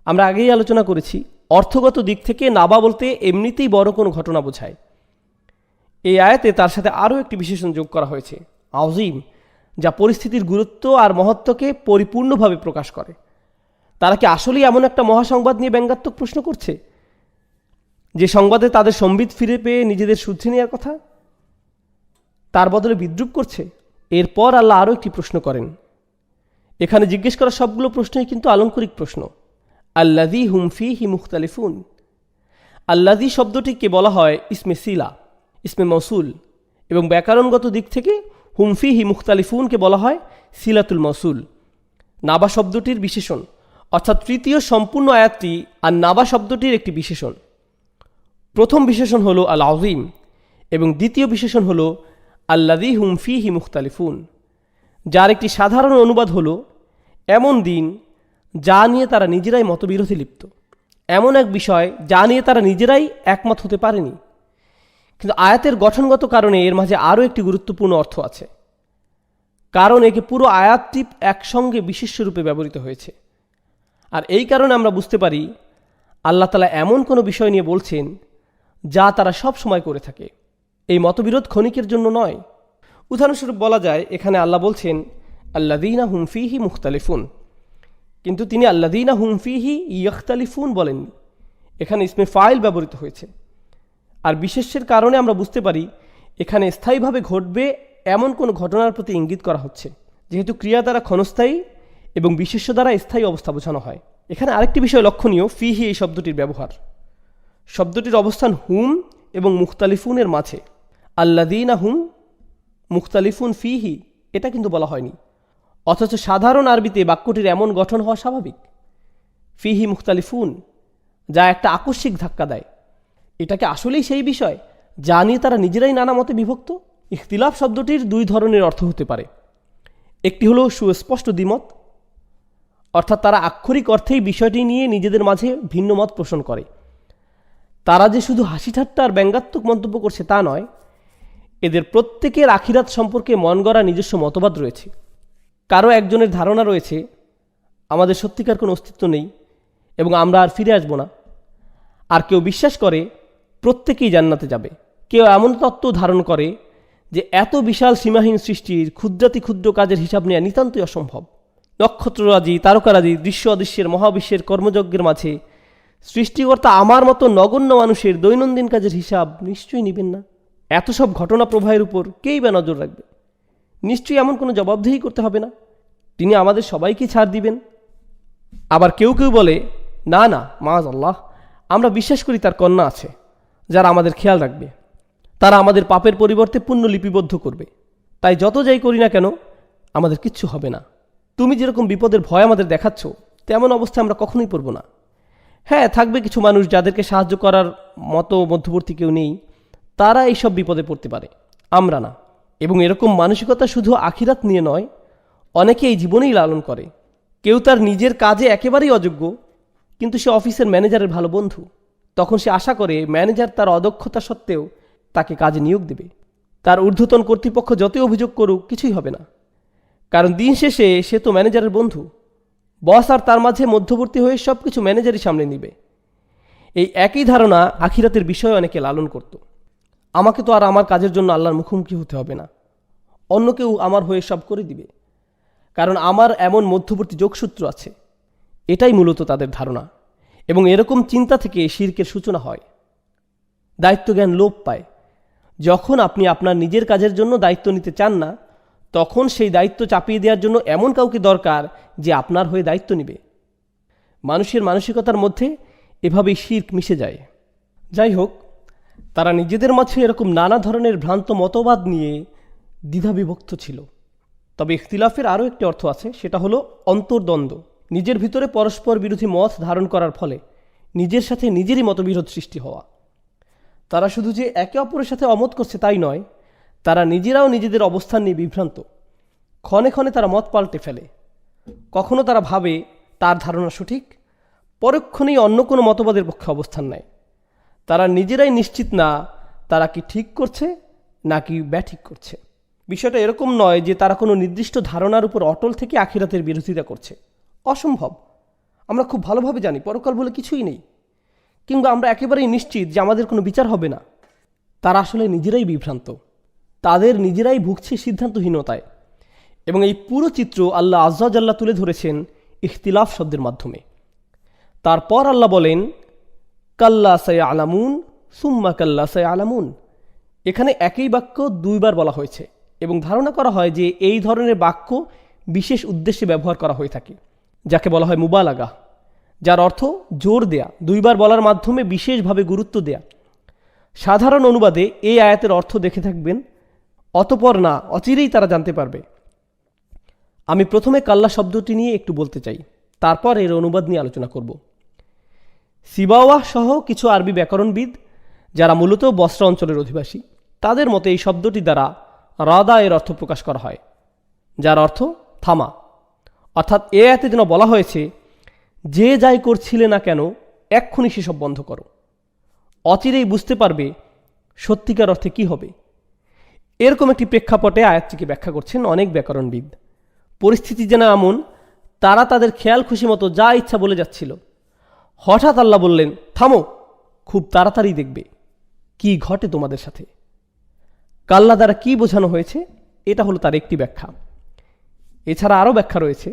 Speaker 1: আমরা আগেই আলোচনা করেছি, অর্থগত দিক থেকে নাবা বলতে এমনিতেই বড় কোনো ঘটনা বোঝায়। এই আয়াতে তার সাথে আরও একটি বিশেষণ যোগ করা হয়েছে, আযীম, যা পরিস্থিতির গুরুত্ব আর মহত্বকে পরিপূর্ণভাবে প্রকাশ করে। তারা কি আসলেই এমন একটা মহাসংবাদ নিয়ে ব্যঙ্গাত্মক প্রশ্ন করছে যে সংবাদে তাদের সম্বিত ফিরে পেয়ে নিজেদের শুদ্ধি নেওয়ার কথা, তার বদলে বিদ্রূপ করছে? এরপর আল্লাহ আরও একটি প্রশ্ন করেন। এখানে জিজ্ঞেস করা সবগুলো প্রশ্নই কিন্তু আলংকরিক প্রশ্ন। আল্লাযী হুম ফীহি মুখতালিফুন। আল্লাযী শব্দটিকে বলা হয় ইসমে সিলা, ইসমে মৌসুল, এবং ব্যাকরণগত দিক থেকে হুম ফীহি মুখতালিফুনকে বলা হয় সিলাতুল মৌসুল, নাবা শব্দটির বিশেষণ। অর্থাৎ তৃতীয় সম্পূর্ণ আয়াতটি আর নাবা শব্দটির একটি বিশেষণ। প্রথম বিশেষণ হলো আল আযীম এবং দ্বিতীয় বিশেষণ হলো আল্লাযী হুম ফীহি মুখতালিফুন, যার একটি সাধারণ অনুবাদ হলো এমন দিন যা নিয়ে তারা নিজেরাই মতবিরোধে লিপ্ত, এমন এক বিষয় যা নিয়ে তারা নিজেরাই একমত হতে পারেনি। কিন্তু আয়াতের গঠনগত কারণে এর মাঝে আরও একটি গুরুত্বপূর্ণ অর্থ আছে, কারণ একে পুরো আয়াতটি একসঙ্গে বিশেষ্য রূপে ব্যবহৃত হয়েছে। আর এই কারণে আমরা বুঝতে পারি আল্লাহ তাআলা এমন কোনো বিষয় নিয়ে বলছেন যা তারা সব সময় করে থাকে। এই মতবিরোধ ক্ষণিকের জন্য নয়। উদাহরণস্বরূপ বলা যায়, এখানে আল্লাহ বলছেন আল্লাযীনা হুম ফীহি মুখতালিফুন, কিন্তু তিনি আল্লাযীনা হুম ফীহি ইয়াখতালিফুন বলেননি। এখানে ইসমে ফাইল ব্যবহৃত হয়েছে। আর বিশেষ্যের কারণে আমরা বুঝতে পারি এখানে স্থায়ীভাবে ঘটবে এমন কোনো ঘটনার প্রতি ইঙ্গিত করা হচ্ছে, যেহেতু ক্রিয়া দ্বারা ক্ষণস্থায়ী এবং বিশেষ্য দ্বারা স্থায়ী অবস্থা বোঝানো হয়। এখানে আরেকটি বিষয় লক্ষণীয়, ফীহি এই শব্দটির ব্যবহার। শব্দটির অবস্থান হুম এবং মুখতালিফুনের মাঝে। আল্লাযীনা হুম মুখতালিফুন ফীহি এটা কিন্তু বলা হয়নি, অথচ সাধারণ আরবিতে বাক্যটির এমন গঠন হওয়া স্বাভাবিক। ফীহি মুখতালিফুন, যা একটা আকস্মিক ধাক্কা দেয়। এটাকে আসলেই সেই বিষয় যা নিয়ে তারা নিজেরাই নানা মতে বিভক্ত। ইখতিলাফ শব্দটির দুই ধরনের অর্থ হতে পারে। একটি হলো সুস্পষ্ট দ্বিমত, অর্থাৎ তারা আক্ষরিক অর্থেই বিষয়টি নিয়ে নিজেদের মাঝে ভিন্ন মত পোষণ করে। তারা যে শুধু হাসি ঠাট্টা আর ব্যঙ্গাত্মক মন্তব্য করছে তা নয়, এদের প্রত্যেকের আখিরাত সম্পর্কে মন গড়া নিজস্ব মতবাদ রয়েছে। কারো একজনের ধারণা রয়েছে আমাদের সত্যিকার কোনো অস্তিত্ব নেই এবং আমরা আর ফিরে আসব না, আর কেউ বিশ্বাস করে প্রত্যেকেই জান্নাতে যাবে। কেউ এমন তত্ত্ব ধারণ করে যে এত বিশাল সীমাহীন সৃষ্টির ক্ষুদ্রাতি ক্ষুদ্র কাজের হিসাব নেওয়া নিতান্তই অসম্ভব। নক্ষত্ররাজি, তারকারাজি, দৃশ্য অদৃশ্যের মহাবিশ্বের কর্মযজ্ঞের মাঝে সৃষ্টিকর্তা আমার মতো নগণ্য মানুষের দৈনন্দিন কাজের হিসাব নিশ্চয়ই নেবেন না। এত সব ঘটনা প্রবাহের উপর কেই বা নজর রাখবে? নিশ্চয়ই এমন কোনো জবাবদিহি করতে হবে না। তিনি আমাদের সবাইকে ছাড় দিবেন। আবার কেউ কেউ বলে, না না, মাআযাল্লাহ, আমরা বিশ্বাস করি তার কন্যা আছে যারা আমাদের খেয়াল রাখবে। তারা আমাদের পাপের পরিবর্তে পুণ্য লিপিবদ্ধ করবে। তাই যত যাই করি না কেন আমাদের কিচ্ছু হবে না। তুমি যেরকম বিপদের ভয় আমাদের দেখাচ্ছ, তেমন অবস্থায় আমরা কখনোই পড়ব না। হ্যাঁ, থাকবে কিছু মানুষ যাদেরকে সাহায্য করার মতো মধ্যবর্তী কেউ নেই, তারা এইসব বিপদে পড়তে পারে, আমরা না। এবং এরকম মানসিকতা শুধু আখিরাত নিয়ে নয়, অনেকে এই জীবনেই লালন করে। কেউ তার নিজের কাজে একেবারেই অযোগ্য, কিন্তু সে অফিসের ম্যানেজারের ভালো বন্ধু। তখন সে আশা করে ম্যানেজার তার অদক্ষতা সত্ত্বেও তাকে কাজে নিয়োগ দেবে। তার ঊর্ধ্বতন কর্তৃপক্ষ যতই অভিযোগ করুক কিছুই হবে না, কারণ দিন শেষে সে তো ম্যানেজারের বন্ধু। বস আর তার মাঝে মধ্যবর্তী হয়ে সব কিছু ম্যানেজারই সামলে নিবে। এই একই ধারণা আখিরাতের বিষয়ে অনেকে লালন করত। আমাকে তো আর আমার কাজের জন্য আল্লাহর মুখোমুখি হতে হবে না, অন্য কেউ আমার হয়ে সব করে দিবে, কারণ আমার এমন মধ্যবর্তী যোগসূত্র আছে। এটাই মূলত তাদের ধারণা, এবং এরকম চিন্তা থেকে শিরকের সূচনা হয়। দায়িত্বজ্ঞান লোপ পায়। যখন আপনি আপনার নিজের কাজের জন্য দায়িত্ব নিতে চান না, তখন সেই দায়িত্ব চাপিয়ে দেওয়ার জন্য এমন কাউকে দরকার যে আপনার হয়ে দায়িত্ব নেবে। মানুষের মানসিকতার মধ্যে এভাবেই শিরক মিশে যায়। যাই হোক, তারা নিজেদের মাঝে এরকম নানা ধরনের ভ্রান্ত মতবাদ নিয়ে দ্বিধাবিভক্ত ছিল। তবে ইখতিলাফের আরও একটি অর্থ আছে, সেটা হলো অন্তর্দ্বন্দ্ব। নিজের ভিতরে পরস্পর বিরোধী মত ধারণ করার ফলে নিজের সাথে নিজেরই মতবিরোধ সৃষ্টি হওয়া। তারা শুধু যে একে অপরের সাথে অমত করছে তাই নয়, তারা নিজেরাও নিজেদের অবস্থান নিয়ে বিভ্রান্ত। ক্ষণে ক্ষণে তারা মত পাল্টে ফেলে। কখনো তারা ভাবে তার ধারণা সঠিক, পরক্ষণেই অন্য কোনো মতবাদের পক্ষে অবস্থান নেয়। তারা নিজেরাই নিশ্চিত না তারা কি ঠিক করছে নাকি ব্যাঠিক করছে। বিষয়টা এরকম নয় যে তারা কোনো নির্দিষ্ট ধারণার উপর অটল থেকে আখিরাতের বিরোধিতা করছে। অসম্ভব। আমরা খুব ভালোভাবে জানি পরকাল বলে কিছুই নেই, কিংবা আমরা একেবারেই নিশ্চিত যে আমাদের কোনো বিচার হবে না। তারা আসলে নিজেরাই বিভ্রান্ত, তাদের নিজেরাই ভুগছে সিদ্ধান্তহীনতায়। এবং এই পুরো চিত্র আল্লাহ আজ্জা জাল্লা তুলে ধরেছেন ইখতিলাফ শব্দের মাধ্যমে। তারপর আল্লাহ বলেন, কাল্লা সায়ালামুন সুম্মা কাল্লা সায়ালামুন। এখানে একই বাক্য দুইবার বলা হয়েছে, এবং ধারণা করা হয় যে এই ধরনের বাক্য বিশেষ উদ্দেশ্যে ব্যবহার করা হয়ে থাকে, যাকে বলা হয় মুবালাগা, যার অর্থ জোর দেয়া, দুইবার বলার মাধ্যমে বিশেষভাবে গুরুত্ব দেয়া। সাধারণ অনুবাদে এই আয়াতের অর্থ দেখে থাকবেন, অতপর না, অচিরেই তারা জানতে পারবে। আমি প্রথমে কাল্লা শব্দটি নিয়ে একটু বলতে চাই, তারপর এর অনুবাদ নিয়ে আলোচনা করব। সিবাওয়াহ সহ কিছু আরবি ব্যাকরণবিদ যারা মূলত বসরা অঞ্চলের অধিবাসী, তাদের মতে এই শব্দটি দ্বারা রাদা এর অর্থ প্রকাশ করা হয়, যার অর্থ থামা। অর্থাৎ এ আয়াতে যেন বলা হয়েছে, যে যাই করছিলে না কেন এক্ষুনি সেসব বন্ধ করো, অচিরেই বুঝতে পারবে সত্যিকার অর্থে কি হবে। এরকম একটি প্রেক্ষাপটে আয়াতটিকে ব্যাখ্যা করছেন অনেক ব্যাকরণবিদ। পরিস্থিতি যেন এমন, তারা তাদের খেয়াল খুশি মতো যা ইচ্ছা বলে যাচ্ছিল। হঠাৎ আল্লাহ বললেন, থামো, খুব তাড়াতাড়ি দেখবে কি ঘটে তোমাদের সাথে। কাল্লা দ্বারা কি বোঝানো হয়েছে, এটা হলো তার একটি ব্যাখ্যা। এছাড়া আরও ব্যাখ্যা রয়েছে।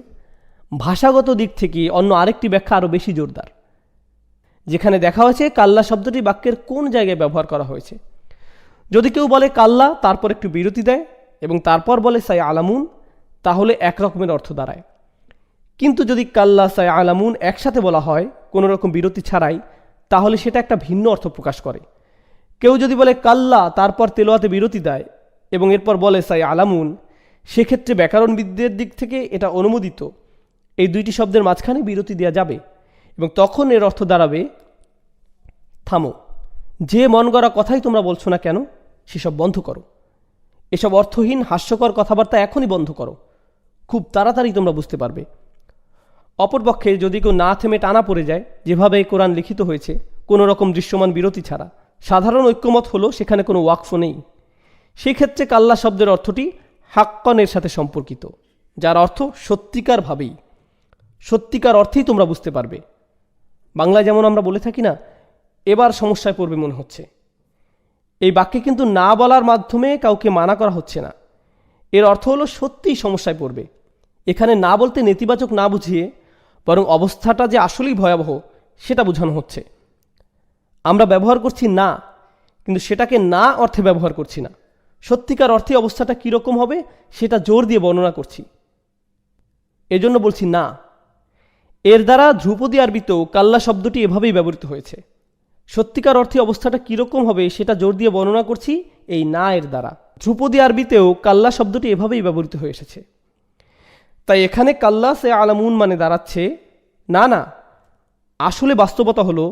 Speaker 1: ভাষাগত দিক থেকে অন্য আরেকটি ব্যাখ্যা আরও বেশি জোরদার, যেখানে দেখা হয়েছে কাল্লা শব্দটি বাক্যের কোন জায়গায় ব্যবহার করা হয়েছে। যদি কেউ বলে কাল্লা, তারপর একটু বিরতি দেয় এবং তারপর বলে সাই আলামুন, তাহলে একরকমের অর্থ দাঁড়ায়। কিন্তু যদি কাল্লা সাই আলামুন একসাথে বলা হয় কোনো রকম বিরতি ছাড়াই, তাহলে সেটা একটা ভিন্ন অর্থ প্রকাশ করে। কেউ যদি বলে কাল্লা, তারপর তেলোয়াতে বিরতি দেয় এবং এরপর বলে সাই আলামুন, সেক্ষেত্রে ব্যাকরণবিদদের দিক থেকে এটা অনুমোদিত। এই দুইটি শব্দের মাঝখানে বিরতি দেওয়া যাবে এবং তখন এর অর্থ দাঁড়াবে, থামো, যে মন গড়া কথাই তোমরা বলছো না কেন সেসব বন্ধ করো। এসব অর্থহীন হাস্যকর কথাবার্তা এখনই বন্ধ করো, খুব তাড়াতাড়ি তোমরা বুঝতে পারবে। অপরপক্ষে যদি কেউ না থেমে টানা পড়ে যায়, যেভাবে এই কোরআন লিখিত হয়েছে, কোনো রকম দৃশ্যমান বিরতি ছাড়া, সাধারণ ঐক্যমত হলো সেখানে কোনো ওয়াকফ নেই। সেই ক্ষেত্রে কাল্লা শব্দের অর্থটি হাক্কনের সাথে সম্পর্কিত, যার অর্থ সত্যিকারভাবেই, সত্যিকার অর্থেই তোমরা বুঝতে পারবে। বাংলায় যেমন আমরা বলে থাকি না, এবার সমস্যায় পড়বে মনে হচ্ছে। এই বাক্যে কিন্তু না বলার মাধ্যমে কাউকে মানা করা হচ্ছে না, এর অর্থ হলো সত্যিই সমস্যায় পড়বে। এখানে না বলতে নেতিবাচক না বুঝিয়ে বরং অবস্থাটা যে আসলেই ভয়াবহ সেটা বোঝানো হচ্ছে। আমরা ব্যবহার করছি না, কিন্তু সেটাকে না অর্থে ব্যবহার করছি না। সত্যিকার অর্থে অবস্থাটা কীরকম হবে সেটা জোর দিয়ে বর্ণনা করছি। এজন্য বলছি না। এর দ্বারা ধ্রুপদী আরবিতেও কাল্লা শব্দটি এভাবেই ব্যবহৃত হয়েছে। সত্যিকার অর্থে অবস্থাটা কীরকম হবে সেটা জোর দিয়ে বর্ণনা করছি এই না এর দ্বারা। ধ্রুপদী আরবিতেও কাল্লা শব্দটি এভাবেই ব্যবহৃত হয়ে এসেছে। তাই এখানে কাল্লা সে আলামুন মানে দাঁড়াচ্ছে না না, আসলে বাস্তবতা হলো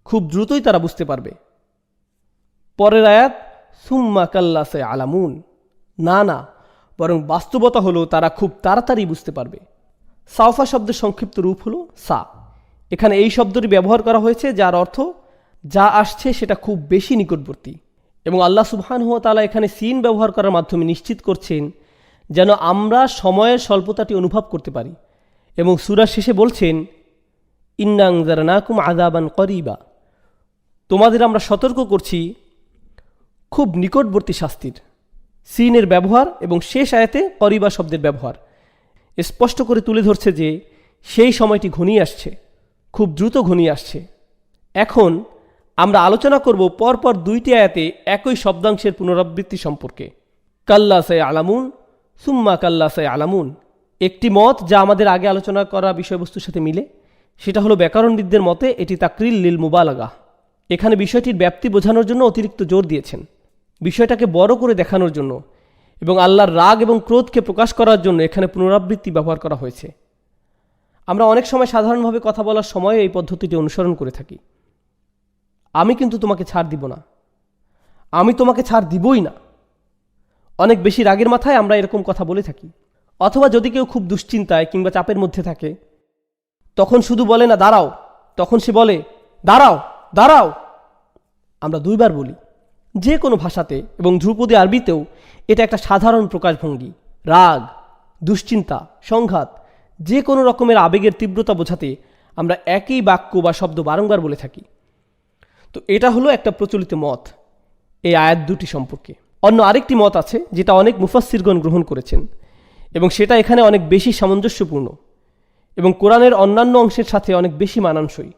Speaker 1: খুব দ্রুতই তারা বুঝতে পারবে। পরের আয়াত সুম্মা কাল্লা সে আলামুন, না না, বরং বাস্তবতা হলো তারা খুব তাড়াতাড়ি বুঝতে পারবে। সাওফা শব্দের সংক্ষিপ্ত রূপ হলো সা। এখানে এই শব্দটি ব্যবহার করা হয়েছে যার অর্থ যা আসছে সেটা খুব বেশি নিকটবর্তী, এবং আল্লাহ সুবহানাহু ওয়া তাআলা এখানে সিন ব্যবহার করার মাধ্যমে নিশ্চিত করছেন যেন আমরা সময়ের স্বল্পতাটি অনুভব করতে পারি। এবং সূরার শেষে বলছেন ইন্না আনজারনাকুম আযাবান করিবা, তোমাদের আমরা সতর্ক করছি খুব নিকটবর্তী শাস্তির। সিনের ব্যবহার এবং শেষ আয়াতে করিবা শব্দের ব্যবহার স্পষ্ট করে তুলে ধরছে যে সেই সময়টি ঘনিয়ে আসছে, খুব দ্রুত ঘনিয়ে আসছে। এখন আমরা আলোচনা করব পরপর দুইটি আয়াতে একই শব্দাংশের পুনরাবৃত্তি সম্পর্কে। কাল্লা সে আলামুন, সুম্মা কাল্লা সে আলামুন। একটি মত যা আমাদের আগে আলোচনা করা বিষয়বস্তুর সাথে মিলে, সেটা হলো ব্যাকরণবিদদের মতে এটি তাকরির লিল মুবালাগা। এখানে বিষয়টির ব্যাপ্তি বোঝানোর জন্য অতিরিক্ত জোর দিয়েছেন, বিষয়টাকে বড় করে দেখানোর জন্য, এবং আল্লাহর রাগ এবং ক্রোধকে প্রকাশ করার জন্য এখানে পুনরাবৃত্তি ব্যবহার করা হয়েছে। আমরা অনেক সময় সাধারণভাবে কথা বলার সময় এই পদ্ধতিটি অনুসরণ করে থাকি। আমি কিন্তু তোমাকে ছাড় দিব না, আমি তোমাকে ছাড় দিবই না। অনেক বেশি রাগের মাথায় আমরা এরকম কথা বলে থাকি। অথবা যদি কেউ খুব দুশ্চিন্তায় কিংবা চাপের মধ্যে থাকে, তখন শুধু বলে না দাঁড়াও, তখন সে বলে দাঁড়াও দাঁড়াও। আমরা দুইবার বলি যে কোনো ভাষাতে, এবং ধ্রুপদী আরবিতেও এটা একটা সাধারণ প্রকাশভঙ্গি। রাগ, দুশ্চিন্তা, সংঘাত, যে কোনো রকমের আবেগের তীব্রতা বোঝাতে আমরা একই বাক্য বা শব্দ বারংবার বলে থাকি। তো এটা হলো একটা প্রচলিত মত এই আয়াত দুটি সম্পর্কে। অন্য আরেকটি মত আছে যেটা অনেক মুফাসসিরগণ গ্রহণ করেছেন, এবং সেটা এখানে অনেক বেশি সামঞ্জস্যপূর্ণ এবং কোরআনের অন্যান্য অংশের সাথে অনেক বেশি মানানসই।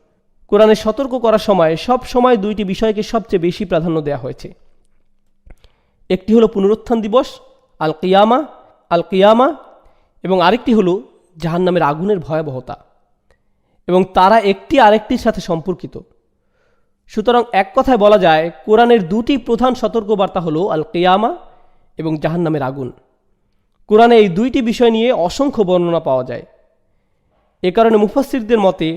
Speaker 1: কোরআনে সতর্ক করার সময় সব সময় দুইটি বিষয়কে সবচেয়ে বেশি প্রাধান্য দেওয়া হয়েছে। একটি হলো পুনরুত্থান দিবস আল কিয়ামা, এবং আরেকটি হলো জাহান্নামের আগুনের ভয়াবহতা, এবং তারা একটি আরেকটির সাথে সম্পর্কিত। সুতরাং এক কথায় বলা যায় কোরআনের দুটি প্রধান সতর্কবার্তা হলো আল কিয়ামা এবং জাহান্নামের আগুন। কোরআনে এই দুইটি বিষয় নিয়ে অসংখ্য বর্ণনা পাওয়া যায়। এ কারণে মুফাসসিরদের মতে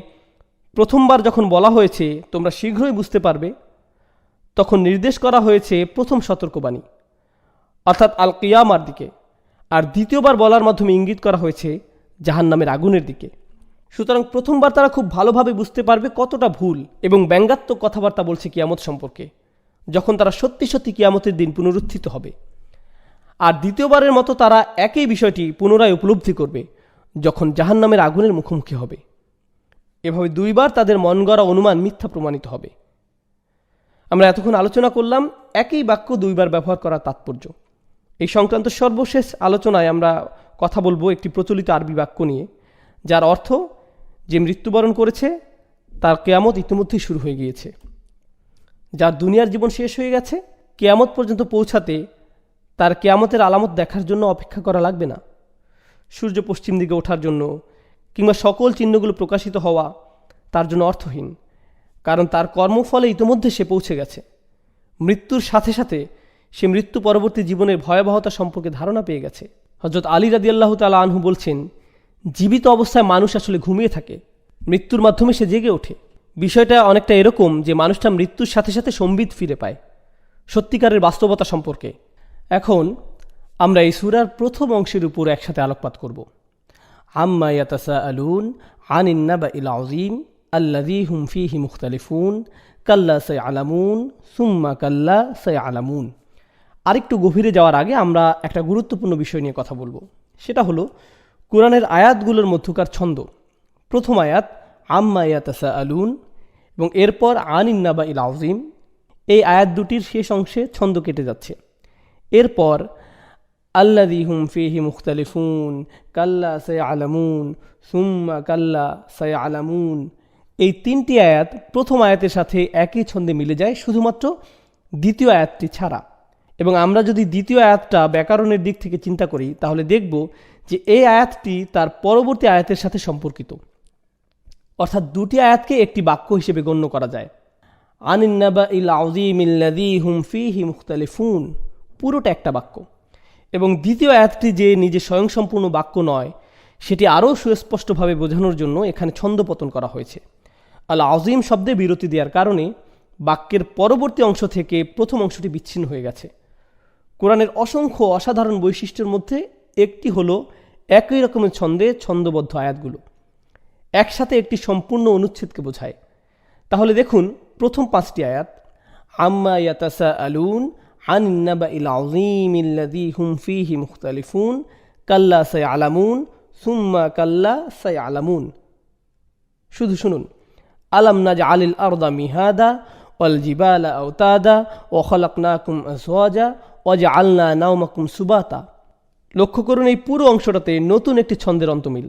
Speaker 1: প্রথমবার যখন বলা হয়েছে তোমরা শীঘ্রই বুঝতে পারবে, তখন নির্দেশ করা হয়েছে প্রথম সতর্কবাণী অর্থাৎ আল কিয়ামার দিকে, আর দ্বিতীয়বার বলার মাধ্যমে ইঙ্গিত করা হয়েছে জাহান্নামের আগুনের দিকে। সুতরাং প্রথমবার তারা খুব ভালোভাবে বুঝতে পারবে কতটা ভুল এবং ব্যঙ্গাত্মক কথাবার্তা বলছে কিয়ামত সম্পর্কে, যখন তারা সত্যি সত্যি কিয়ামতের দিন পুনরুত্থিত হবে। আর দ্বিতীয়বারের মতো তারা একই বিষয়টি পুনরায় উপলব্ধি করবে যখন জাহান্নামের আগুনের মুখোমুখি হবে। এভাবে দুইবার তাদের মন গড়া অনুমান মিথ্যা প্রমাণিত হবে। আমরা এতক্ষণ আলোচনা করলাম একই বাক্য দুইবার ব্যবহার করার তাৎপর্য। এই সংক্রান্ত সর্বশেষ আলোচনায় আমরা কথা বলবো একটি প্রচলিত আরবি বাক্য নিয়ে, যার অর্থ যে মৃত্যুবরণ করেছে তার কেয়ামত ইতিমধ্যেই শুরু হয়ে গিয়েছে। যার দুনিয়ার জীবন শেষ হয়ে গেছে, কেয়ামত পর্যন্ত পৌঁছাতে তার কেয়ামতের আলামত দেখার জন্য অপেক্ষা করা লাগবে না। সূর্য পশ্চিম দিকে ওঠার জন্য কিংবা সকল চিহ্নগুলো প্রকাশিত হওয়া তার জন্য অর্থহীন, কারণ তার কর্মফলে ইতিমধ্যে সে পৌঁছে গেছে। মৃত্যুর সাথে সাথে সে মৃত্যু পরবর্তী জীবনের ভয়াবহতা সম্পর্কে ধারণা পেয়ে গেছে। হযরত আলী রাদিয়াল্লাহু তাআলা আনহু বলছেন, জীবিত অবস্থায় মানুষ আসলে ঘুমিয়ে থাকে, মৃত্যুর মাধ্যমে সে জেগে ওঠে। বিষয়টা অনেকটা এরকম যে মানুষটা মৃত্যুর সাথে সাথে সম্বিত ফিরে পায় সত্যিকারের বাস্তবতা সম্পর্কে। এখন আমরা এই সূরার প্রথম অংশের উপর একসাথে আলোকপাত করব। আম্মা ইয়াতাসাআলুন আনিন নাবাইল আযীম আল্লাযী হুম ফীহি মুখতালিফুন কাল্লা সায়ালামুন সুম্মা কাল্লা সায়ালামুন। আরেকটু গভীরে যাওয়ার আগে আমরা একটা গুরুত্বপূর্ণ বিষয় নিয়ে কথা বলবো। সেটা হলো কোরআনের আয়াতগুলোর মধ্যকার ছন্দ। প্রথম আয়াত আম্মা ইয়াতাসাআলুন এবং এরপর আনিন নাবাইল আযীম, এই আয়াত দুটির শেষ অংশে ছন্দ কেটে যাচ্ছে। এরপর আল্লাযী হুম ফীহি মুখতালিফুন কাল্লা সায়ালামুন সুম্মা কাল্লা সায়ালামুন, এই 3টি আয়াত প্রথম আয়াতের সাথে একই ছন্দে মিলে যায় শুধুমাত্র দ্বিতীয় আয়াতটি ছাড়া। এবং আমরা যদি দ্বিতীয় আয়াতটা ব্যাকরণের দিক থেকে চিন্তা করি তাহলে দেখব যে এই আয়াতটি তার পরবর্তী আয়াতের সাথে সম্পর্কিত, অর্থাৎ দুটি আয়াতকে একটি বাক্য হিসেবে গণ্য করা যায়। আনিন নাবাইল আযীমিল্লাযী হুম ফীহি মুখতালিফুন, পুরোটা একটা বাক্য। এবং দ্বিতীয় আয়াতটি যে নিজে স্বয়ংসম্পূর্ণ বাক্য নয় সেটি আরও সুস্পষ্টভাবে বোঝানোর জন্য এখানে ছন্দপতন করা হয়েছে। আল আযীম শব্দে বিরতি দেওয়ার কারণে বাক্যের পরবর্তী অংশ থেকে প্রথম অংশটি বিচ্ছিন্ন হয়ে গেছে। কোরআনের অসংখ্য অসাধারণ বৈশিষ্ট্যের মধ্যে একটি হলো একই রকমের ছন্দে ছন্দবদ্ধ আয়াতগুলো একসাথে একটি সম্পূর্ণ অনুচ্ছেদকে বোঝায়। তাহলে দেখুন প্রথম 5টি আয়াত, আম্মা ইয়াতাসাআলুন আনিন নাবাইল আযীমিল্লাযী হুম ফীহি মুখতালিফুন কাল্লা সায়ালামুন সুম্মা কাল্লা সায়ালামুন। শুধু শুনুন, আলাম নাজআলিল আরদা মিহাদা ওয়াল জিবালা আওতাদা ওয়া খালাকনাকুম আজওয়াজা ওয়া জাআলনা নাওমাকুম সুবাতা। লক্ষ্য করুন এই পুরো অংশটাতে নতুন একটি ছন্দের অন্তমিল।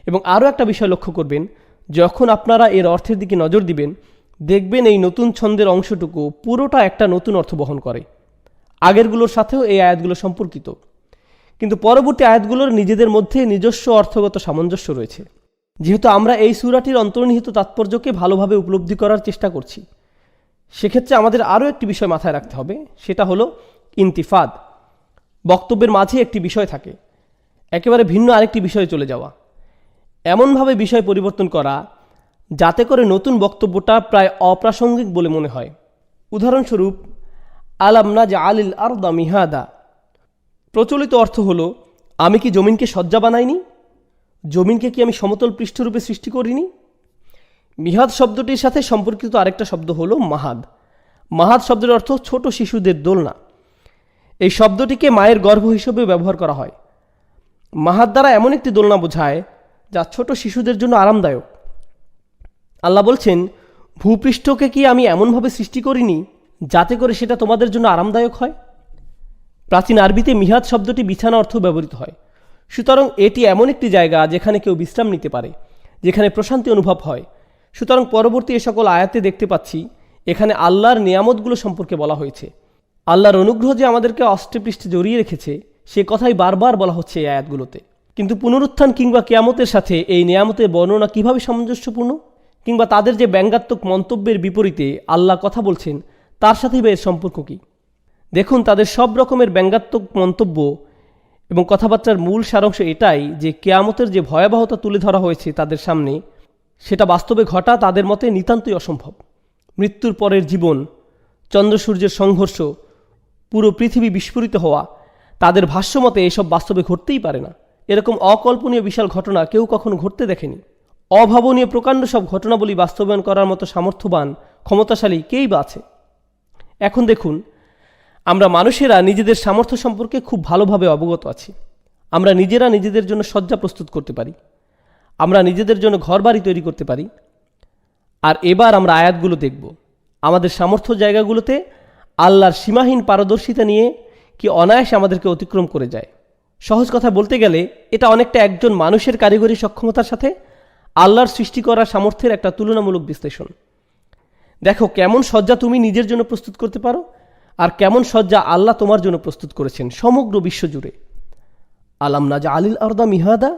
Speaker 1: এবং আরও একটা বিষয় লক্ষ্য করবেন, যখন আপনারা এর অর্থের দিকে নজর দিবেন দেখবেন এই নতুন ছন্দের অংশটুকু পুরোটা একটা নতুন অর্থ বহন করে। আগেরগুলোর সাথেও এই আয়াতগুলো সম্পর্কিত, কিন্তু পরবর্তী আয়াতগুলোর নিজেদের মধ্যে নিজস্ব অর্থগত সামঞ্জস্য রয়েছে। যেহেতু আমরা এই সূরাটির অন্তর্নিহিত তাৎপর্যকে ভালোভাবে উপলব্ধি করার চেষ্টা করছি, সেক্ষেত্রে আমাদের আরও একটি বিষয় মাথায় রাখতে হবে, সেটা হলো ইন্তিফাদ। বক্তব্যের মাঝে একটি বিষয় থাকে, একেবারে ভিন্ন আরেকটি বিষয়ে চলে যাওয়া, এমনভাবে বিষয় পরিবর্তন করা যাতে করে নতুন বক্তব্যটা প্রায় অপ্রাসঙ্গিক বলে মনে হয়। উদাহরণস্বরূপ, আলাম নাজআলিল আরদা মিহাদা, প্রচলিত অর্থ হলো আমি কি জমিনকে শয্যা বানাইনি, জমিনকে কি আমি সমতল পৃষ্ঠরূপে সৃষ্টি করিনি। মিহাদ শব্দটির সাথে সম্পর্কিত আরেকটা শব্দ হলো মাহাদ। মাহাদ শব্দের অর্থ ছোট শিশুদের দোলনা। এই শব্দটিকে মায়ের গর্ভ হিসেবে ব্যবহার করা হয়। মাহাদ দ্বারা এমন একটি দোলনা বোঝায় যা ছোট শিশুদের জন্য আরামদায়ক। আল্লাহ বলছেন, ভূপৃষ্ঠকে কি আমি এমনভাবে সৃষ্টি করিনি যাতে করে সেটা তোমাদের জন্য আরামদায়ক হয়। প্রাচীন আরবিতে মিহাদ শব্দটি বিছানা অর্থ ব্যবহৃত হয়। সুতরাং এটি এমন একটি জায়গা যেখানে কেউ বিশ্রাম নিতে পারে, যেখানে প্রশান্তি অনুভব হয়। সুতরাং পরবর্তী এ সকল আয়াতে দেখতে পাচ্ছি এখানে আল্লাহর নিয়ামতগুলো সম্পর্কে বলা হয়েছে। আল্লাহর অনুগ্রহ যে আমাদেরকে অষ্টপৃষ্ঠে জড়িয়ে রেখেছে সে কথাই বারবার বলা হচ্ছে এই আয়াতগুলোতে। কিন্তু পুনরুত্থান কিংবা কিয়ামতের সাথে এই নিয়ামতের বর্ণনা কিভাবে সামঞ্জস্যপূর্ণ, কিংবা তাদের যে ব্যঙ্গাত্মক মন্তব্যের বিপরীতে আল্লাহ কথা বলছেন তার সাথেই বা এর সম্পর্ক কী? দেখুন, তাদের সব রকমের ব্যঙ্গাত্মক মন্তব্য এবং কথাবার্তার মূল সারাংশ এটাই যে কিয়ামতের যে ভয়াবহতা তুলে ধরা হয়েছে তাদের সামনে, সেটা বাস্তবে ঘটা তাদের মতে নিতান্তই অসম্ভব। মৃত্যুর পরের জীবন, চন্দ্র সূর্যের সংঘর্ষ, পুরো পৃথিবী বিস্ফোরিত হওয়া, তাদের ভাষ্যমতে এসব বাস্তবে ঘটতেই পারে না। এরকম অকল্পনীয় বিশাল ঘটনা কেউ কখনো ঘটতে দেখেনি। অভাবনীয় প্রকাণ্ড সব ঘটনাবলী বাস্তবায়ন করার মতো সামর্থ্যবান, ক্ষমতাশালী কেই বা আছে? এখন দেখুন, আমরা মানুষেরা নিজেদের সামর্থ্য সম্পর্কে খুব ভালোভাবে অবগত আছি। আমরা নিজেরা নিজেদের জন্য শয্যা প্রস্তুত করতে পারি, আমরা নিজেদের জন্য ঘরবাড়ি তৈরি করতে পারি। আর এবার আমরা আয়াতগুলো দেখব, আমাদের সামর্থ্য জায়গাগুলোতে আল্লাহর সীমাহীন পারদর্শিতা নিয়ে কি অনায়াসে আমাদেরকে অতিক্রম করে যায়। সহজ কথা বলতে গেলে এটা অনেকটা একজন মানুষের কারিগরি সক্ষমতার সাথে আল্লাহর সৃষ্টি করার সামর্থ্যের একটা তুলনামূলক বিশ্লেষণ। দেখো কেমন শয্যা তুমি নিজের জন্য প্রস্তুত করতে পারো, আর কেমন শয্যা আল্লাহ তোমার জন্য প্রস্তুত করেছেন সমগ্র বিশ্ব জুড়ে। আলাম নাজআলিল আরদা মিহাদা,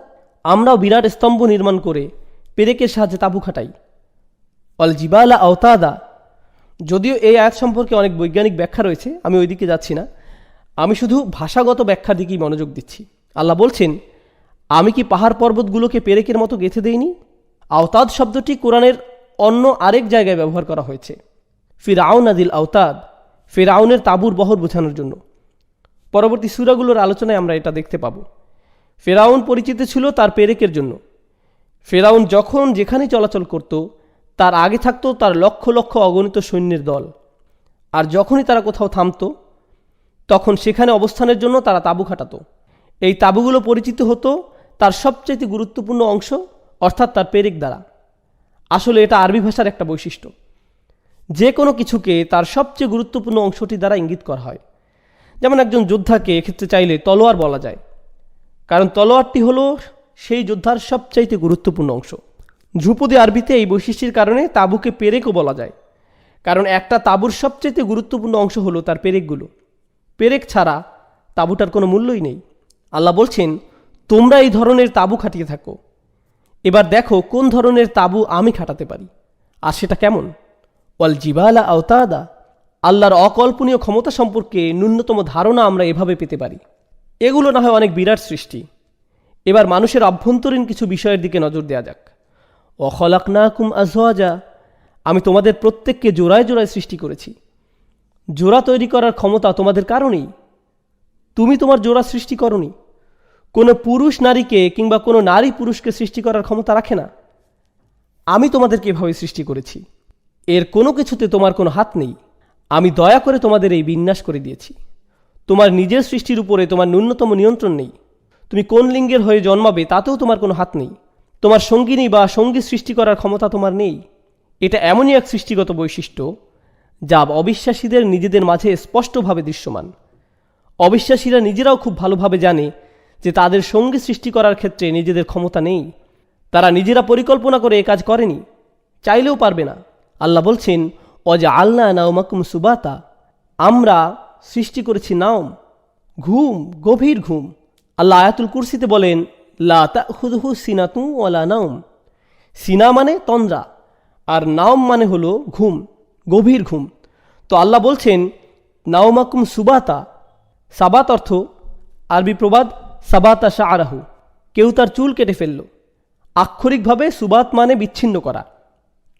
Speaker 1: আমরাও বিরাট স্তম্ভ নির্মাণ করে পেরেকের সাহায্যে তাঁবু খাটাই। ওয়াল জিবালা আওতাদা, যদিও এই আয়াত সম্পর্কে অনেক বৈজ্ঞানিক ব্যাখ্যা রয়েছে, আমি ওই দিকে যাচ্ছি না, আমি শুধু ভাষাগত ব্যাখ্যার দিকেই মনোযোগ দিচ্ছি। আল্লাহ বলছেন, আমি কি পাহাড় পর্বতগুলোকে পেরেকের মতো গেঁথে দেইনি? আওতাদ শব্দটি কোরআনের অন্য আরেক জায়গায় ব্যবহার করা হয়েছে, ফিরআউন আদিল আওতাদ, ফিরআউনের তাঁবুর বহর বোঝানোর জন্য। পরবর্তী সূরাগুলোর আলোচনায় আমরা এটা দেখতে পাব। ফিরআউন পরিচিত ছিল তার পেরেকের জন্য। ফিরআউন যখন যেখানে চলাচল করত তার আগে থাকত তার লক্ষ লক্ষ অগণিত সৈন্যের দল, আর যখনই তারা কোথাও থামত তখন সেখানে অবস্থানের জন্য তারা তাঁবু খাটাত। এই তাঁবুগুলো পরিচিত হতো তার সবচেয়ে গুরুত্বপূর্ণ অংশ অর্থাৎ তার পেরেক দ্বারা। আসলে এটা আরবি ভাষার একটা বৈশিষ্ট্য, যে কোনো কিছুকে তার সবচেয়ে গুরুত্বপূর্ণ অংশটি দ্বারা ইঙ্গিত করা হয়। যেমন একজন যোদ্ধাকে এক্ষেত্রে চাইলে তলোয়ার বলা যায়, কারণ তলোয়ারটি হলো সেই যোদ্ধার সবচাইতে গুরুত্বপূর্ণ অংশ। ধ্রুপদী আরবিতে এই বৈশিষ্ট্যের কারণে তাঁবুকে পেরেকও বলা যায়, কারণ একটা তাঁবুর সবচেয়ে গুরুত্বপূর্ণ অংশ হলো তার পেরেকগুলো। পেরেক ছাড়া তাঁবুটার কোনো মূল্যই নেই। আল্লাহ বলছেন, তোমরা এই ধরনের তাঁবু খাটিয়ে থাকো, এবার দেখো কোন ধরনের তাঁবু আমি খাটাতে পারি, আর সেটা কেমন। ওয়াল জিবালা আওতাদা, আল্লাহর অকল্পনীয় ক্ষমতা সম্পর্কে ন্যূনতম ধারণা আমরা এভাবে পেতে পারি। এগুলো না হয় অনেক বিরাট সৃষ্টি। এবার মানুষের অভ্যন্তরীণ কিছু বিষয়ের দিকে নজর দেওয়া যাক। ওয়াখলাকনাকুম আজওয়াজা, আমি তোমাদের প্রত্যেককে জোড়ায় জোড়ায় সৃষ্টি করেছি। জোড়া তৈরি করার ক্ষমতা তোমাদের কারণেই। তুমি তোমার জোড়া সৃষ্টি করনি। কোনো পুরুষ নারীকে কিংবা কোনো নারী পুরুষকে সৃষ্টি করার ক্ষমতা রাখে না। আমি তোমাদেরকে এভাবে সৃষ্টি করেছি, এর কোনো কিছুতে তোমার কোনো হাত নেই। আমি দয়া করে তোমাদের এই বিন্যাস করে দিয়েছি। তোমার নিজের সৃষ্টির উপরে তোমার ন্যূনতম নিয়ন্ত্রণ নেই। তুমি কোন লিঙ্গের হয়ে জন্মাবে তাতেও তোমার কোনো হাত নেই। তোমার সঙ্গিনী বা সঙ্গী সৃষ্টি করার ক্ষমতা তোমার নেই। এটা এমনই এক সৃষ্টিগত বৈশিষ্ট্য যা অবিশ্বাসীদের নিজেদের মাঝে স্পষ্টভাবে দৃশ্যমান। অবিশ্বাসীরা নিজেরাও খুব ভালোভাবে জানে যে তাদের সঙ্গী সৃষ্টি করার ক্ষেত্রে নিজেদের ক্ষমতা নেই। তারা নিজেরা পরিকল্পনা করে এ কাজ করেনি, চাইলেও পারবে না। আল্লাহ বলছেন, ওয়াজআলনা নাওমাকুম সুবাতা, আমরা সৃষ্টি করেছি নাওম, ঘুম, গভীর ঘুম। আল্লাহ আয়াতুল কুরসিতে বলেন, লা তাখুযুহু সিনাতুন ওয়ালা নাওম। সিনা মানে তন্দ্রা, আর নাওম মানে হলো ঘুম, গভীর ঘুম। তো আল্লাহ বলছেন নাওমাকুম সুবাতা। সাবাত অর্থ আরবি প্রবাদ সাবাতা শাআরাহু, কেউ তার চুল কেটে ফেলল। আক্ষরিকভাবে সুবাত মানে বিচ্ছিন্ন করা,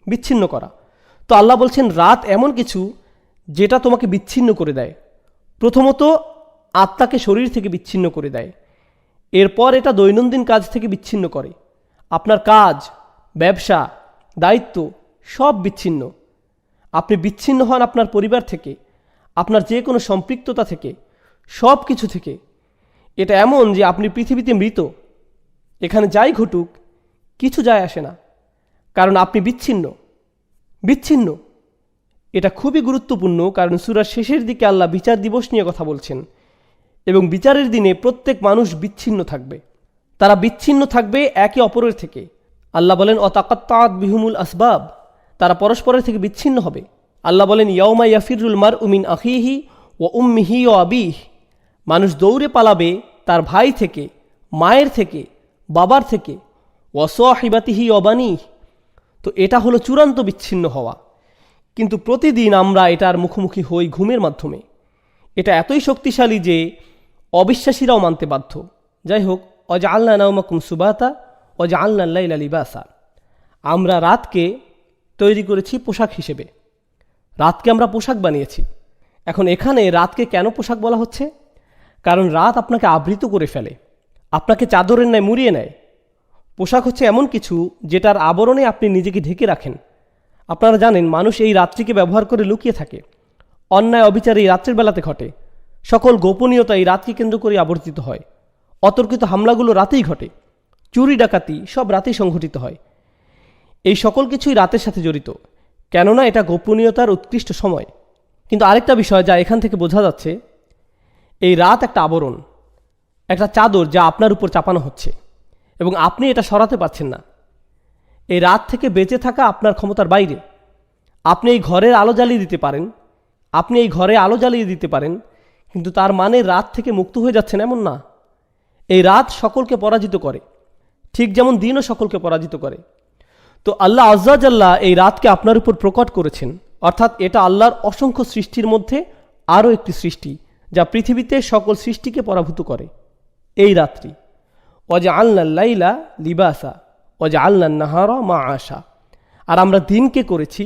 Speaker 1: বিচ্ছিন্ন করা। তো আল্লাহ বলছেন রাত এমন কিছু যেটা তোমাকে বিচ্ছিন্ন করে দেয়। প্রথমত আত্মাকে শরীর থেকে বিচ্ছিন্ন করে দেয়, এরপর এটা দৈনন্দিন কাজ থেকে বিচ্ছিন্ন করে। আপনার কাজ, ব্যবসা, দায়িত্ব সব বিচ্ছিন্ন। আপনি বিচ্ছিন্ন হন আপনার পরিবার থেকে, আপনার যে কোনো সম্পৃক্ততা থেকে, সব কিছু থেকে। এটা এমন যে আপনি পৃথিবীতে মৃত। এখানে যাই ঘটুক কিছু যায় আসে না, কারণ আপনি বিচ্ছিন্ন। বিচ্ছিন্ন এটা খুবই গুরুত্বপূর্ণ, কারণ সূরার শেষের দিকে আল্লাহ বিচার দিবস নিয়ে কথা বলছেন, এবং বিচারের দিনে প্রত্যেক মানুষ বিচ্ছিন্ন থাকবে। তারা বিচ্ছিন্ন থাকবে একে অপরের থেকে। আল্লাহ বলেন অতাকাত্তাআত বিহুমুল আসবাব, তারা পরস্পরের থেকে বিচ্ছিন্ন হবে। আল্লাহ বলেন ইয়াউমা ইয়াফিরুল মারউ মিন আখিহি ওয়া উম্মিহি ওয়া আবিহি, মানুষ দৌড়ে পালাবে তার ভাই থেকে, মায়ের থেকে, বাবার থেকে। ওয়া সাহিবাতিহি ওয়া বানিহি, তো এটা হলো চূড়ান্ত বিচ্ছিন্ন হওয়া। কিন্তু প্রতিদিন আমরা এটার মুখোমুখি হই ঘুমের মাধ্যমে। এটা এতই শক্তিশালী যে অবিশ্বাসীরাও মানতে বাধ্য। যাই হোক, ওয়াজআলনা নাওমাকুম সুবাতা ওয়াজআলনা আল-লাইলা লিবাসা, আমরা রাতকে তৈরি করেছি পোশাক হিসেবে। রাতকে আমরা পোশাক বানিয়েছি। এখন এখানে রাতকে কেন পোশাক বলা হচ্ছে? কারণ রাত আপনাকে আবৃত করে ফেলে, আপনাকে চাদরের ন্যায় মুড়িয়ে নেয়। পোশাক হচ্ছে এমন কিছু যেটার আবরণে আপনি নিজেকে ঢেকে রাখেন। আপনারা জানেন মানুষ এই রাত্রিকে ব্যবহার করে লুকিয়ে থাকে। অন্যায় অবিচার এই রাত্রের বেলাতে ঘটে। সকল গোপনীয়তা এই রাতকে কেন্দ্র করে আবর্তিত হয়। অতর্কিত হামলাগুলো রাতেই ঘটে। চুরি ডাকাতি সব রাতেই সংঘটিত হয়। এই সকল কিছুই রাতের সাথে জড়িত, কেননা এটা গোপনীয়তার উৎকৃষ্ট সময়। কিন্তু আরেকটা বিষয় যা এখান থেকে বোঝা যাচ্ছে, এই রাত একটা আবরণ, একটা চাদর যা আপনার উপর চাপানো হচ্ছে, এবং আপনি এটা সরাতে পারছেন না। এই রাত থেকে বেঁচে থাকা আপনার ক্ষমতার বাইরে। আপনি এই ঘরের আলো জ্বালিয়ে দিতে পারেন, আপনি এই ঘরে আলো জ্বালিয়ে দিতে পারেন, কিন্তু তার মানে রাত থেকে মুক্ত হয়ে যাচ্ছেন এমন না। এই রাত সকলকে পরাজিত করে, ঠিক যেমন দিনও সকলকে পরাজিত করে। তো আল্লাহ আজ্জা জাল্লা এই রাতকে আপনার উপর প্রকট করেছেন, অর্থাৎ এটা আল্লাহর অসংখ্য সৃষ্টির মধ্যে আরও একটি সৃষ্টি যা পৃথিবীতে সকল সৃষ্টিকে পরাভূত করে। এই রাত্রি ওয়াজআলনা আল-লাইলা লিবাসা ওয়াজআলনা আন-নাহারা মাআশা, আর আমরা দিনকে করেছি।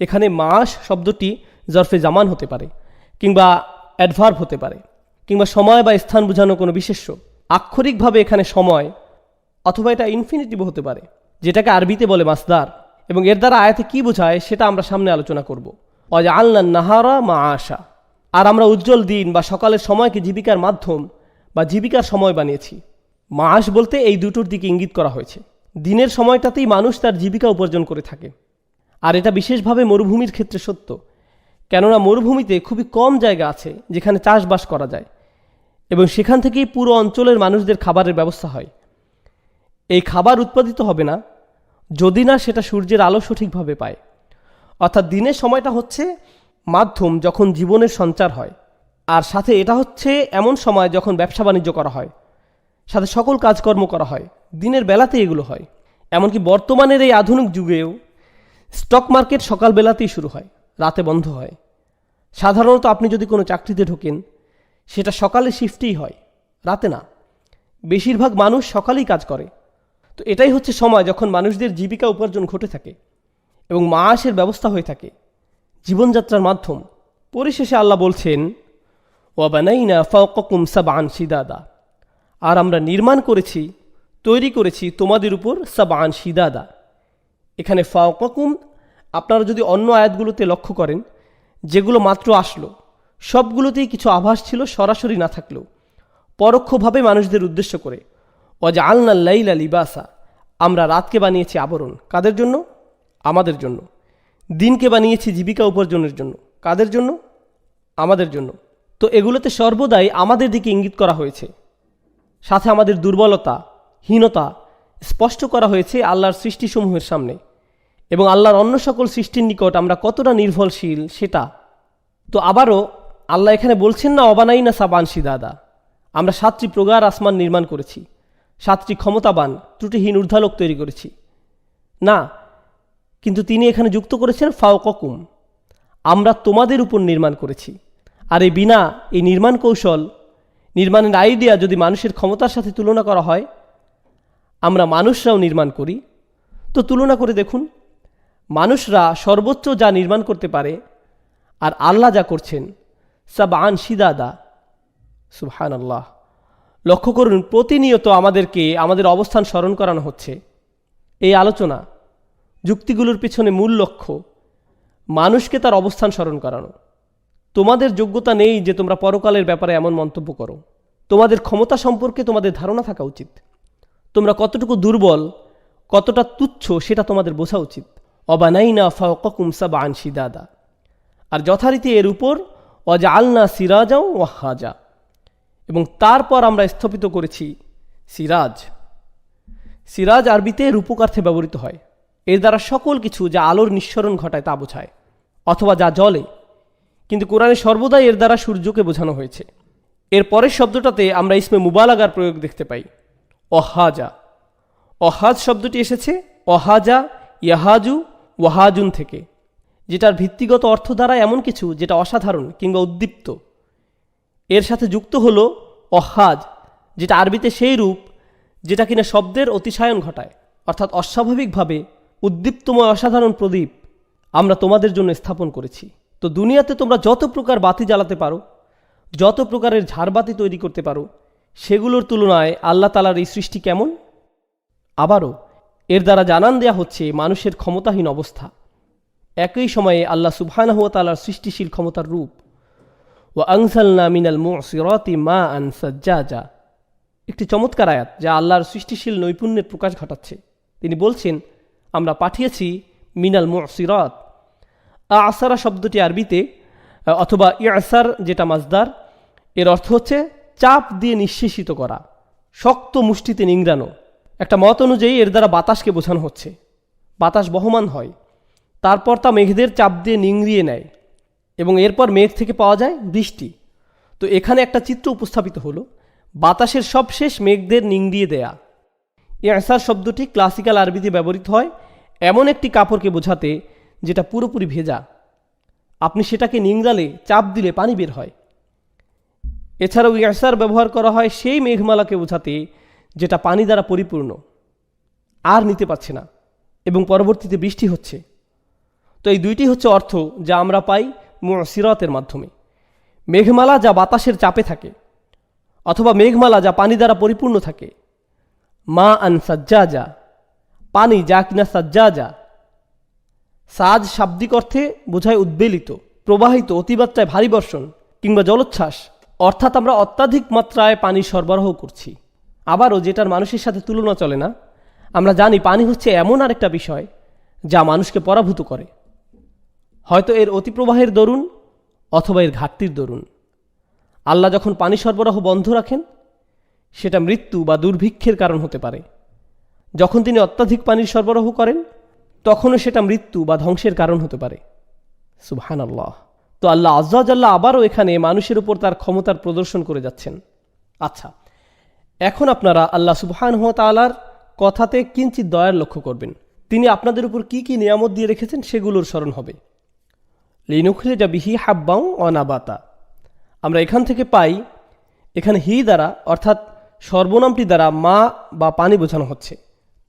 Speaker 1: এখানে মাস শব্দটি জরফে জামান হতে পারে, কিংবা অ্যাডভার্ব হতে পারে, কিংবা সময় বা স্থান বোঝানো কোনো বিশেষ্য। আক্ষরিকভাবে এখানে সময়, অথবা এটা ইনফিনিটিভ হতে পারে, যেটাকে আরবিতে বলে মাসদার। এবং এর দ্বারা আয়াতে কি বোঝায় সেটা আমরা সামনে আলোচনা করব। ওয়াজআলনা আন-নাহারা মাআশা, আর আমরা উজ্জ্বল দিন বা সকালের সময়কে জীবিকার মাধ্যম বা জীবিকার সময় বানিয়েছি। মাস বলতে এই দুটোর দিকে ইঙ্গিত করা হয়েছে। দিনের সময়টাতেই মানুষ তার জীবিকা উপার্জন করে থাকে, আর এটা বিশেষভাবে মরুভূমির ক্ষেত্রে সত্য, কেননা মরুভূমিতে খুবই কম জায়গা আছে যেখানে চাষবাস করা যায়, এবং সেখান থেকেই পুরো অঞ্চলের মানুষদের খাবারের ব্যবস্থা হয়। এই খাবার উৎপাদিত হবে না, যদি না সেটা সূর্যের আলো সঠিকভাবে পায়। অর্থাৎ দিনের সময়টা হচ্ছে মাধ্যম যখন জীবনের সঞ্চার হয়, আর সাথে এটা হচ্ছে এমন সময় যখন ব্যবসা বাণিজ্য করা হয়, সাথে সকল কাজকর্ম করা হয়, দিনের বেলাতেই এগুলো হয়। এমনকি বর্তমানের এই আধুনিক যুগেও স্টক মার্কেট সকালবেলাতেই শুরু হয়, রাতে বন্ধ হয়। সাধারণত আপনি যদি কোনো চাকরিতে ঢোকেন, সেটা সকালে শিফটেই হয়, রাতে না। বেশিরভাগ মানুষ সকালেই কাজ করে। তো এটাই হচ্ছে সময় যখন মানুষদের জীবিকা উপার্জন ঘটে থাকে এবং মাসের ব্যবস্থা হয়ে থাকে, জীবনযাত্রার মাধ্যম। পরিশেষে আল্লাহ বলছেন, ওয়াবানাইনা ফাওকাকুম সাবআন শিদাদা, আর আমরা নির্মাণ করেছি, তৈরি করেছি তোমাদের উপর সাবআন শিদাদা। এখানে ফাওকাকুম আপনারা যদি অন্য আয়াতগুলোতে লক্ষ্য করেন, যেগুলো মাত্র আসলো, সবগুলোতেই কিছু আভাস ছিল সরাসরি না থাকলেও পরোক্ষভাবে মানুষদের উদ্দেশ্য করে। ওয়াজআলনাল লাইলা লিবাসা, আমরা রাতকে বানিয়েছি আবরণ। কাদের জন্য? আমাদের জন্য। দিনকে বানিয়েছি জীবিকা উপার্জনের জন্য। কাদের জন্য? আমাদের জন্য। তো এগুলোতে সর্বদাই আমাদের দিকে ইঙ্গিত করা হয়েছে, সাথে আমাদের দুর্বলতা, হীনতা স্পষ্ট করা হয়েছে আল্লাহর সৃষ্টিসমূহের সামনে, এবং আল্লাহর অন্য সকল সৃষ্টির নিকট আমরা কতটা নির্ভরশীল সেটা। তো আবারও আল্লাহ এখানে বলছেন না অবানাইনা সাবান শিদাদা, আমরা 7টি প্রগাঢ় আসমান নির্মাণ করেছি, 7টি ক্ষমতাবান ত্রুটিহীন ঊর্ধ্বালোক তৈরি করেছি, না। কিন্তু তিনি এখানে যুক্ত করেছেন ফাওকাকুম, আমরা তোমাদের উপর নির্মাণ করেছি। আর এই নির্মাণ কৌশল, নির্মাণের আইডিয়া যদি মানুষের ক্ষমতার সাথে তুলনা করা হয়, আমরা মানুষরাও নির্মাণ করি, তো তুলনা করে দেখুন, মানুষরা সর্বোচ্চ যা নির্মাণ করতে পারে আর আল্লাহ যা করছেন সাবআন শিদাদা। সুবহানাল্লাহ। লক্ষ্য করুন, প্রতিনিয়ত আমাদেরকে আমাদের অবস্থান স্মরণ করানো হচ্ছে। এই আলোচনা যুক্তিগুলোর পিছনে মূল লক্ষ্য মানুষকে তার অবস্থান স্মরণ করানো। তোমাদের যোগ্যতা নেই যে তোমরা পরকালের ব্যাপারে এমন মন্তব্য করো। তোমাদের ক্ষমতা সম্পর্কে তোমাদের ধারণা থাকা উচিত। তোমরা কতটুকু দুর্বল, কতটা তুচ্ছ সেটা তোমাদের বোঝা উচিত। অবানাইনা ফাওকাকুম সাবআন শিদাদা, আর যথারীতি এর উপর ওয়াজআলনা সিরাজা ওয়াহাজা, এবং তারপর আমরা স্থাপিত করেছি সিরাজ। সিরাজ আরবিতে রূপকার্থে ব্যবহৃত হয়। এর দ্বারা সকল কিছু যা আলোর নিঃসরণ ঘটায় তা বোঝায়, অথবা যা জ্বলে। কিন্তু কোরআনে সর্বদাই এর দ্বারা সূর্যকে বোঝানো হয়েছে। এর পরের শব্দটাতে আমরা ইসমে মুবালাগার প্রয়োগ দেখতে পাই, অহাজা। অহাজ শব্দটি এসেছে অহাজা ইয়াহাজু ওয়াহাজুন থেকে, যেটার ভিত্তিগত অর্থ দ্বারা এমন কিছু যেটা অসাধারণ কিংবা উদ্দীপ্ত। এর সাথে যুক্ত হলো অহাজ, যেটা আরবিতে সেই রূপ যেটা কিনা শব্দের অতিশায়ন ঘটায়, অর্থাৎ অস্বাভাবিকভাবে উদ্দীপ্তময় অসাধারণ প্রদীপ আমরা তোমাদের জন্য স্থাপন করেছি। তো দুনিয়াতে তোমরা যত প্রকার বাতি জ্বালাতে পারো, যত প্রকারের ঝাড়বাতি তৈরি করতে পারো, সেগুলোর তুলনায় আল্লাহ তাআলার এই সৃষ্টি কেমন? আবারও এর দ্বারা জানান দেয়া হচ্ছে মানুষের ক্ষমতাহীন অবস্থা। একই সময়ে আল্লাহ সুবহানাহু ওয়া তাআলার সৃষ্টিশীল ক্ষমতার রূপ। ওয়া আনজালনা মিনাল মুসিরাতি মাআন সাজ্জাজা, একটি চমৎকার আয়াত যা আল্লাহর সৃষ্টিশীল নৈপুণ্যের প্রকাশ ঘটাচ্ছে। তিনি বলছেন, আমরা পাঠিয়েছি মিনাল মুসিরাত। আসারা শব্দটি আরবিতে, অথবা ইয়াসার যেটা মাজদার, এর অর্থ হচ্ছে চাপ দিয়ে নিঃশেষিত করা, শক্ত মুষ্টিতে নিংড়ানো। একটা মত অনুযায়ী এর দ্বারা বাতাসকে বোঝানো হচ্ছে। বাতাস বহমান হয়, তারপর তা মেঘদের চাপ দিয়ে নিংড়িয়ে নেয়, এবং এরপর মেঘ থেকে পাওয়া যায় বৃষ্টি। তো এখানে একটা চিত্র উপস্থাপিত হলো, বাতাসের সবশেষ মেঘদের নিংড়িয়ে দেয়া। ইয়াসার শব্দটি ক্লাসিক্যাল আরবিতে ব্যবহৃত হয় এমন একটি কাপড়কে বোঝাতে যেটা পুরোপুরি ভেজা। আপনি সেটাকে নিংড়ালে, চাপ দিলে পানি বের হয়। এছাড়াও ইয়াসার ব্যবহার করা হয় সেই মেঘমালাকে বোঝাতে যেটা পানি দ্বারা পরিপূর্ণ, আর নিতে পারছে না, এবং পরবর্তীতে বৃষ্টি হচ্ছে। তো এই দুইটি হচ্ছে অর্থ যা আমরা পাই মুসিরাতের মাধ্যমে। মেঘমালা যা বাতাসের চাপে থাকে, অথবা মেঘমালা যা পানি দ্বারা পরিপূর্ণ থাকে। মা আন সাজ্জাজা, পানি যা কিনা সাজ্জাজা। সাজ শাব্দিক অর্থে বোঝায় উদ্বেলিত, প্রবাহিত, অতিমাত্রায় ভারী বর্ষণ কিংবা জলোচ্ছ্বাস, অর্থাৎ আমরা অত্যাধিক মাত্রায় পানি সরবরাহ করছি। আবারও যেটার মানুষের সাথে তুলনা চলে না, আমরা জানি পানি হচ্ছে এমন আরেকটা বিষয় যা মানুষকে পরাভূত করে, হয়তো এর অতিপ্রবাহের দরুন অথবা এর ঘাটতির দরুন। আল্লাহ যখন পানি সরবরাহ বন্ধ রাখেন, সেটা মৃত্যু বা দুর্ভিক্ষের কারণ হতে পারে, যখন তিনি অত্যাধিক পানির সরবরাহ করেন তখনও সেটা মৃত্যু বা ধ্বংসের কারণ হতে পারে। সুবহানাল্লাহ। তো আল্লাহ আজ্জা ওয়া জাল্লা আবারও এখানে মানুষের উপর তার ক্ষমতার প্রদর্শন করে যাচ্ছেন। আচ্ছা, এখন আপনারা আল্লাহ সুবহানাহু ওয়া তাআলার কথাতে কিঞ্চিৎ দয়ার লক্ষ্য করবেন। তিনি আপনাদের উপর কি কি নিয়ামত দিয়ে রেখেছেন সেগুলোর স্মরণ হবে। লিনুখরিজা বিহি হাব্বাও ওয়া নাবাতা। আমরা এখান থেকে পাই, এখানে হি দ্বারা অর্থাৎ সর্বনামটি দ্বারা মা বা পানি বোঝানো হচ্ছে।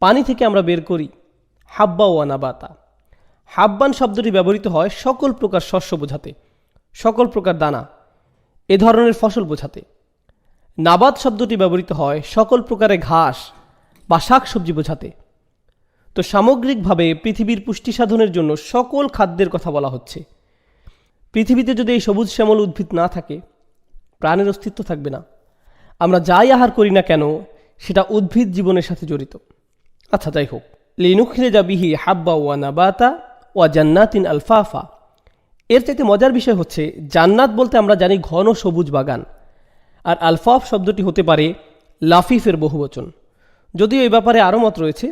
Speaker 1: পানি থেকে আমরা বের করি হাব্বা ওয়া নাবাতা। হাব্বান শব্দটি ব্যবহৃত হয় সকল প্রকার শস্য বোঝাতে, সকল প্রকার দানা, এ ধরনের ফসল বোঝাতে। নাবাত শব্দটি ব্যবহৃত হয় সকল প্রকারের ঘাস বা শাক সবজি বোঝাতে। তো সামগ্রিকভাবে পৃথিবীর পুষ্টি সাধনের জন্য সকল খাদ্যের কথা বলা হচ্ছে। পৃথিবীতে যদি এই সবুজ শ্যামল উদ্ভিদ না থাকে, প্রাণের অস্তিত্ব থাকবে না। আমরা যাই আহার করি না কেন সেটা উদ্ভিদ জীবনের সাথে জড়িত। আচ্ছা, যাই হোক, লিনুখরিজা বিহি হাব্বা ওয়া নাবাতা ওয়া জান্নাতিন আলফাফা। এর চাইতে মজার বিষয় হচ্ছে, জান্নাত বলতে আমরা জানি ঘন সবুজ বাগান, আর আলফাফ শব্দটি হতে পারে লাফিফের বহুবচন। যদিও এই ব্যাপারে আরও মত রয়েছে।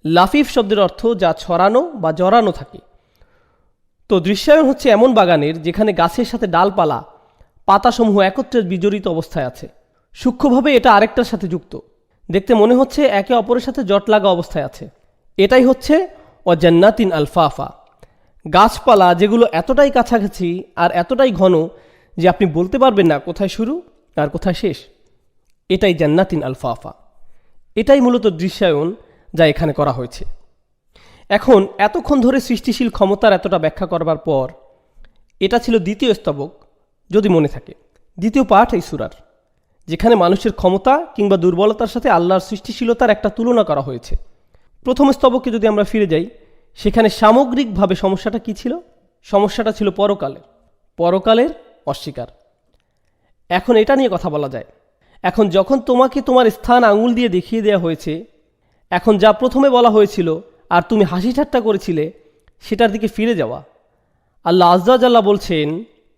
Speaker 1: লাফিফ শব্দের অর্থ যা ছড়ানো বা জড়ানো থাকে। তো দৃশ্যায়ন হচ্ছে এমন বাগানের যেখানে গাছের সাথে ডালপালা, পাতাসমূহ একত্রে বিজড়িত অবস্থায় আছে। সূক্ষ্মভাবে এটা আরেকটার সাথে যুক্ত, দেখতে মনে হচ্ছে একে অপরের সাথে জট লাগা অবস্থায় আছে। এটাই হচ্ছে ওয়া জান্নাতিন আলফাফা। গাছপালা যেগুলো এতটাই কাছাকাছি আর এতটাই ঘন যে আপনি বলতে পারবেন না কোথায় শুরু আর কোথায় শেষ, এটাই জান্নাতিন আলফাফা। এটাই মূলত দৃশ্যায়ন যা এখানে করা হয়েছে। এখন এতক্ষণ ধরে সৃষ্টিশীল ক্ষমতার এতটা ব্যাখ্যা করবার পর, এটা ছিল দ্বিতীয় স্তবক, যদি মনে থাকে, দ্বিতীয় পাঠ এই সূরার, যেখানে মানুষের ক্ষমতা কিংবা দুর্বলতার সাথে আল্লাহর সৃষ্টিশীলতার একটা তুলনা করা হয়েছে। প্রথম স্তবকে যদি আমরা ফিরে যাই, সেখানে সামগ্রিকভাবে সমস্যাটা কি ছিল? সমস্যাটা ছিল পরকালের অস্বীকার। এখন এটা নিয়ে কথা বলা যায়। এখন যখন তোমাকে তোমার স্থান আঙুল দিয়ে দেখিয়ে দেওয়া হয়েছে, এখন যা প্রথমে বলা হয়েছিল আর তুমি হাসি ঠাট্টা করেছিলে সেটার দিকে ফিরে যাওয়া। আল্লাহ আজ্জা ওয়া জাল্লা বলছেন,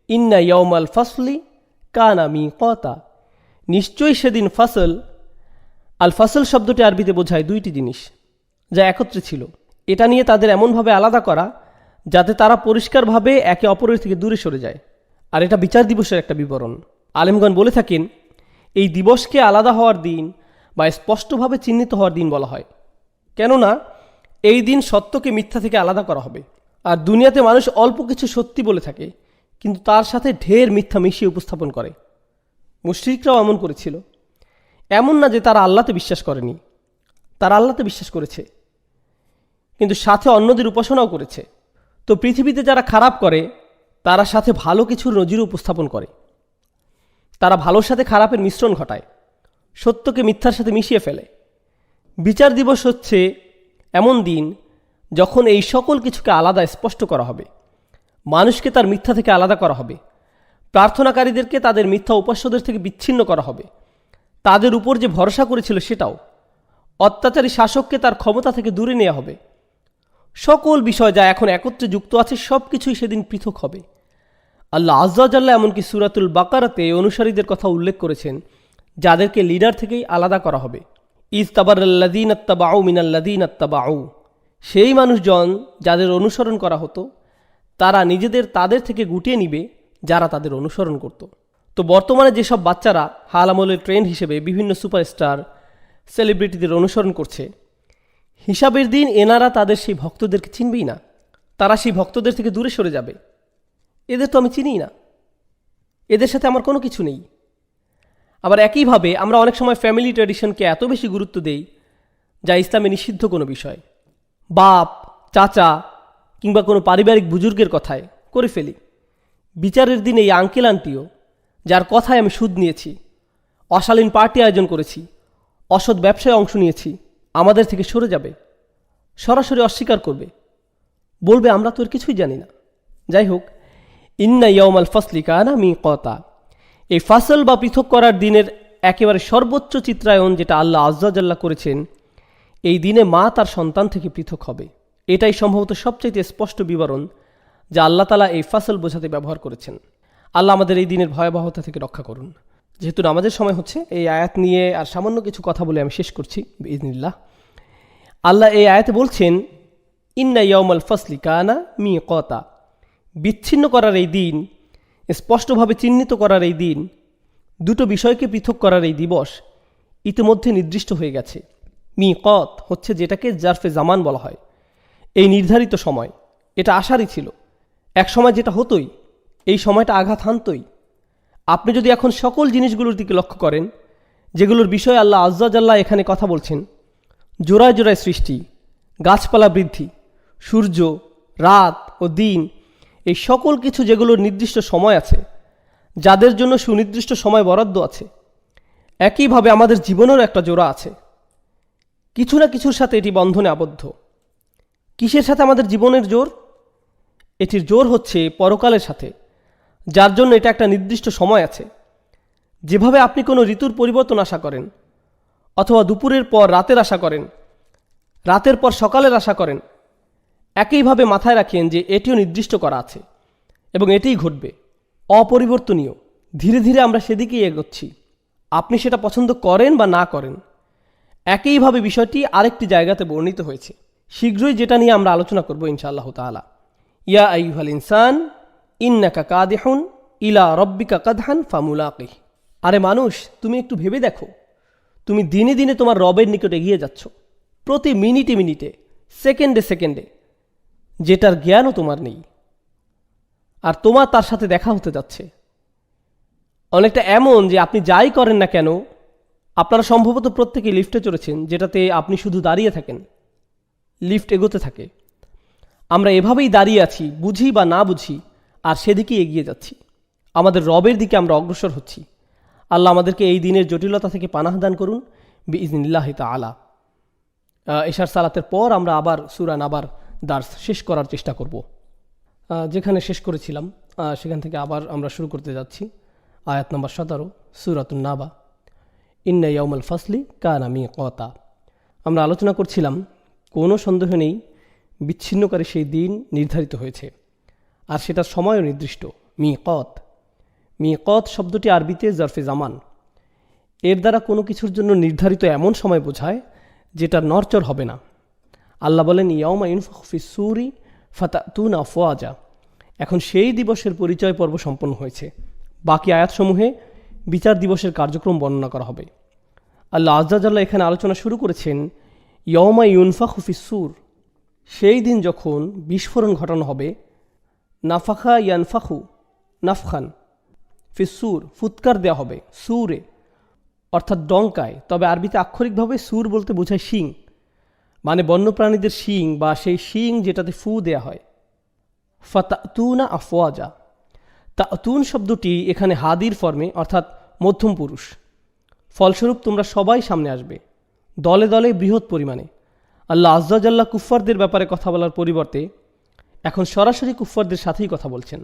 Speaker 1: ইন্না ইয়াউমাল ফাসলি কানা মিকাতা। নিশ্চয়ই সেদিন ফাসল, আল ফাসল শব্দটি আরবিতে বোঝায় দুইটি জিনিস যা একত্রে ছিল। এটা নিয়ে তাদের এমনভাবে আলাদা করা যাতে তারা পরিষ্কারভাবে একে অপরের থেকে দূরে সরে যায়। আর এটা বিচার দিবসের একটা বিবরণ। আলেমগণ বলে থাকেন, এই দিবসকে আলাদা হওয়ার দিন বা স্পষ্টভাবে চিহ্নিত হওয়ার দিন বলা হয়, কেননা এই দিন সত্যকে মিথ্যা থেকে আলাদা করা হবে। আর দুনিয়াতে মানুষ অল্প কিছু সত্যি বলে থাকে, কিন্তু তার সাথে ঢের মিথ্যা মিশিয়ে উপস্থাপন করে। মুশরিকরাও এমন করেছিল। এমন না যে তারা আল্লাহতে বিশ্বাস করেনি, তারা আল্লাহতে বিশ্বাস করেছে, কিন্তু সাথে অন্যদের উপাসনাও করেছে। তো পৃথিবীতে যারা খারাপ করে তারা সাথে ভালো কিছুর নজির উপস্থাপন করে। তারা ভালোর সাথে খারাপের মিশ্রণ ঘটায়, সত্যকে মিথ্যার সাথে মিশিয়ে ফেলে। বিচার দিবস হচ্ছে এমন দিন যখন এই সকল কিছুকে আলাদা স্পষ্ট করা হবে। মানুষকে তার মিথ্যা থেকে আলাদা করা হবে, প্রার্থনাকারীদেরকে তাদের মিথ্যা উপাস্যদের থেকে বিচ্ছিন্ন করা হবে, তাদের উপর যে ভরসা করেছিল সেটাও। অত্যাচারী শাসককে তার ক্ষমতা থেকে দূরে নেওয়া হবে। সকল বিষয় যা এখন একত্রে যুক্ত আছে সব কিছুই সেদিন পৃথক হবে। আল্লাহ আজ্জা ওয়া জাল্লা এমনকি সূরাতুল বাকারাতে অনুসারীদের কথা উল্লেখ করেছেন যাদেরকে লিডার থেকেই আলাদা করা হবে। ইজ তাবারাল্লাযীনা ইত্তাবাউ মিনাল্লাযীনা ইত্তাবাউ। সেই মানুষজন যাদের অনুসরণ করা হতো তারা নিজেদের তাদের থেকে গুটিয়ে নিবে যারা তাদের অনুসরণ করত। তো বর্তমানে যেসব বাচ্চারা হাল আমলের ট্রেন্ড হিসেবে বিভিন্ন সুপারস্টার সেলিব্রিটিদের অনুসরণ করছে, হিসাবের দিন এনারা তাদের সেই ভক্তদেরকে চিনবেই না। তারা সেই ভক্তদের থেকে দূরে সরে যাবে। এদের তো আমি চিনিই না, এদের সাথে আমার কোনো কিছু নেই। আবার একইভাবে আমরা অনেক সময় ফ্যামিলি ট্র্যাডিশনকে এত বেশি গুরুত্ব দেই যা ইসলামে নিষিদ্ধ কোনো বিষয়। বাপ, চাচা কিংবা কোনো পারিবারিক বুজুর্গের কথায় করে ফেলি। বিচারের দিন এই আঙ্কেল আন্টিও যার কথায় আমি সুদ নিয়েছি, অশালীন পার্টি আয়োজন করেছি, অসৎ ব্যবসায় অংশ নিয়েছি, আমাদের থেকে সরে যাবে, সরাসরি অস্বীকার করবে, বলবে আমরা তোর কিছুই জানি না। যাই হোক, ইন্না ইয়াউমাল ফাসলি কানা মিকাতা। এই ফাসল বা পৃথক করার দিনের একেবারে সর্বোচ্চ চিত্রায়ন যেটা আল্লাহ আজ্জা ওয়া জাল্লা করেছেন, এই দিনে মা তার সন্তান থেকে পৃথক হবে। এটাই সম্ভবত সবচাইতে স্পষ্ট বিবরণ যা আল্লাহ তাআলা এই ফাসল বোঝাতে ব্যবহার করেছেন। আল্লাহ আমাদের এই দিনের ভয়াবহতা থেকে রক্ষা করুন। যেহেতু নামাজের সময় হচ্ছে, এই আয়াত নিয়ে আর সামান্য কিছু কথা বলে আমি শেষ করছি বিইজনিল্লাহ। আল্লাহ এই আয়াতে বলছেন, ইন্না ইয়াউমাল ফাসলি কানা মিকাতা, বিচ্ছিন্ন করার এই দিন, স্পষ্টভাবে চিহ্নিত করার এই দিন, দুটো বিষয়কে পৃথক করার এই দিবস ইতিমধ্যে নির্দিষ্ট হয়ে গেছে। মিকাত হচ্ছে যেটাকে জারফে জামান বলা হয়, এই নির্ধারিত সময়। এটা আশারই ছিল, এক সময় যেটা হতোই, এই সময়টা আঘাত হানতই। আপনি যদি এখন সকল জিনিসগুলোর দিকে লক্ষ্য করেন, যেগুলোর বিষয়ে আল্লাহ আজ্জা জাল্লা এখানে কথা বলছেন, জোড়ায় জোড়ায় সৃষ্টি, গাছপালা বৃদ্ধি, সূর্য, রাত ও দিন, এই সকল কিছু যেগুলোর নির্দিষ্ট সময় আছে, যাদের জন্য সুনির্দিষ্ট সময় বরাদ্দ আছে, একইভাবে আমাদের জীবনেরও একটা জোড়া আছে। কিছু না কিছুর সাথে এটি বন্ধনে আবদ্ধ। কিসের সাথে আমাদের জীবনের জোর? এটির জোর হচ্ছে পরকালের সাথে, যার জন্য এটা একটা নির্দিষ্ট সময় আছে। যেভাবে আপনি কোনো ঋতুর পরিবর্তন আশা করেন, অথবা দুপুরের পর রাতের আশা করেন, রাতের পর সকালের আশা করেন, একইভাবে মাথায় রাখেন যে এটিও নির্দিষ্ট করা আছে এবং এটিই ঘটবে, অপরিবর্তনীয়। ধীরে ধীরে আমরা সেদিকেই এগোচ্ছি, আপনি সেটা পছন্দ করেন বা না করেন। একইভাবে বিষয়টি আরেকটি জায়গাতে বর্ণিত হয়েছে, শীঘ্রই যেটা নিয়ে আমরা আলোচনা করব ইনশাআল্লাহ তাআলা। ইয়া আইয়ুহাল ইনসান ইন্নাকা কাদিহুন ইলা রব্বিকা কাদহান ফামুলাকিহ। আরে মানুষ, তুমি একটু ভেবে দেখো, তুমি দিনে দিনে তোমার রবের নিকট এগিয়ে যাচ্ছ, প্রতি মিনিটে মিনিটে, সেকেন্ডে সেকেন্ডে, যেটার জ্ঞানও তোমার নেই, আর তোমার তার সাথে দেখা হতে যাচ্ছে। অনেকটা এমন যে আপনি যাই করেন না কেন, আপনারা সম্ভবত প্রত্যেকেই লিফটে চড়েছেন, যেটাতে আপনি শুধু দাঁড়িয়ে থাকেন, লিফট এগোতে থাকে। আমরা এভাবেই দাঁড়িয়ে আছি, বুঝি বা না বুঝি, আর সেদিকেই এগিয়ে যাচ্ছি, আমাদের রবের দিকে আমরা অগ্রসর হচ্ছি। আল্লাহ আমাদেরকে এই দিনের জটিলতা থেকে পানাহ দান করুন বিইজনিল্লাহি তাআলা। এশার সালাতের পর আমরা আবার সূরা নাবার দার্স শেষ করার চেষ্টা করব। যেখানে শেষ করেছিলাম সেখান থেকে আবার আমরা শুরু করতে যাচ্ছি। আয়াত নম্বর 17, সূরাতুন নাবা। ইন্না ইয়াউমাল ফাসলি কানা মিকাতা। আমরা আলোচনা করছিলাম, কোনো সন্দেহ নেই বিচ্ছিন্নকারী সেই দিন নির্ধারিত হয়েছে, আর সেটার সময়ও নির্দিষ্ট। মিকাত, মিকাত শব্দটি আরবিতে জারফে জামান। এর দ্বারা কোনো কিছুর জন্য নির্ধারিত এমন সময় বোঝায় যেটা নড়চড় হবে না। আল্লাহ বলেন, ইয়াউমা ইউনফাখু ফিস-সূরি ফাতাতুনা আফওয়াজা। এখন সেই দিবসের পরিচয় পর্ব সম্পন্ন হয়েছে। বাকি আয়াতসমূহে বিচার দিবসের কার্যক্রম বর্ণনা করা হবে। আল্লাহ আজ্জা জাল্লা এখানে আলোচনা শুরু করেছেন ইয়াউমা ইউনফাখু ফিস-সূর, সেই দিন যখন বিস্ফোরণ ঘটানো হবে। নাফাখা ইয়ানফাখু নাফখান, ফিস-সূর ফুৎকার দেওয়া হবে, সূরে অর্থাৎ ডঙ্কায়। তবে আরবিতে আক্ষরিকভাবে সূর বলতে বোঝায় শিং, মানে বন্যপ্রাণীদের শিং বা সেই শিং যেটাতে ফু দেয়া হয়। ফাতাতুনা আফওয়াজা, তাতুন শব্দটি এখানে হাদির ফর্মে, অর্থাৎ মধ্যম পুরুষ। ফলস্বরূপ তোমরা সবাই সামনে আসবে, দলে দলে, বৃহৎ পরিমাণে। আল্লাহ আজ্জা জাল্লা কুফফারদের ব্যাপারে কথা বলার পরিবর্তে এখন সরাসরি কুফফারদের সাথেই কথা বলছেন।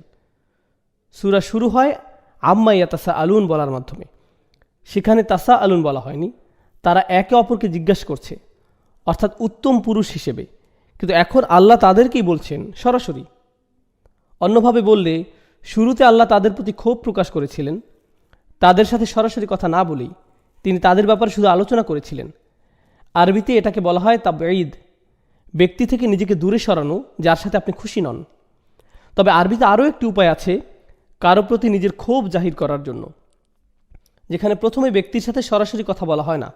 Speaker 1: সূরা শুরু হয় আম্মা ইয়াতাসা আলুন বলার মাধ্যমে। সেখানে তাসা আলুন বলা হয়নি, তারা একে অপরকে জিজ্ঞাসা করছে, অর্থাৎ উত্তম পুরুষ হিসেবে। কিন্তু এখন আল্লাহ তাদেরকেই বলছেন সরাসরি। অন্যভাবে বললে, শুরুতে আল্লাহ তাদের প্রতি ক্ষোভ প্রকাশ করেছিলেন, তাদের সাথে সরাসরি কথা না বলেই তিনি তাদের ব্যাপারে শুধু আলোচনা করেছিলেন। আরবিতে এটাকে বলা হয় তাবঈদ, ব্যক্তি থেকে নিজেকে দূরে সরানো, যার সাথে আপনি খুশি নন। তবে আরবিতে আরও একটি উপায় আছে কারো প্রতি নিজের ক্ষোভ জাহির করার জন্য, যেখানে প্রথমে ব্যক্তির সাথে সরাসরি কথা বলা হয় না,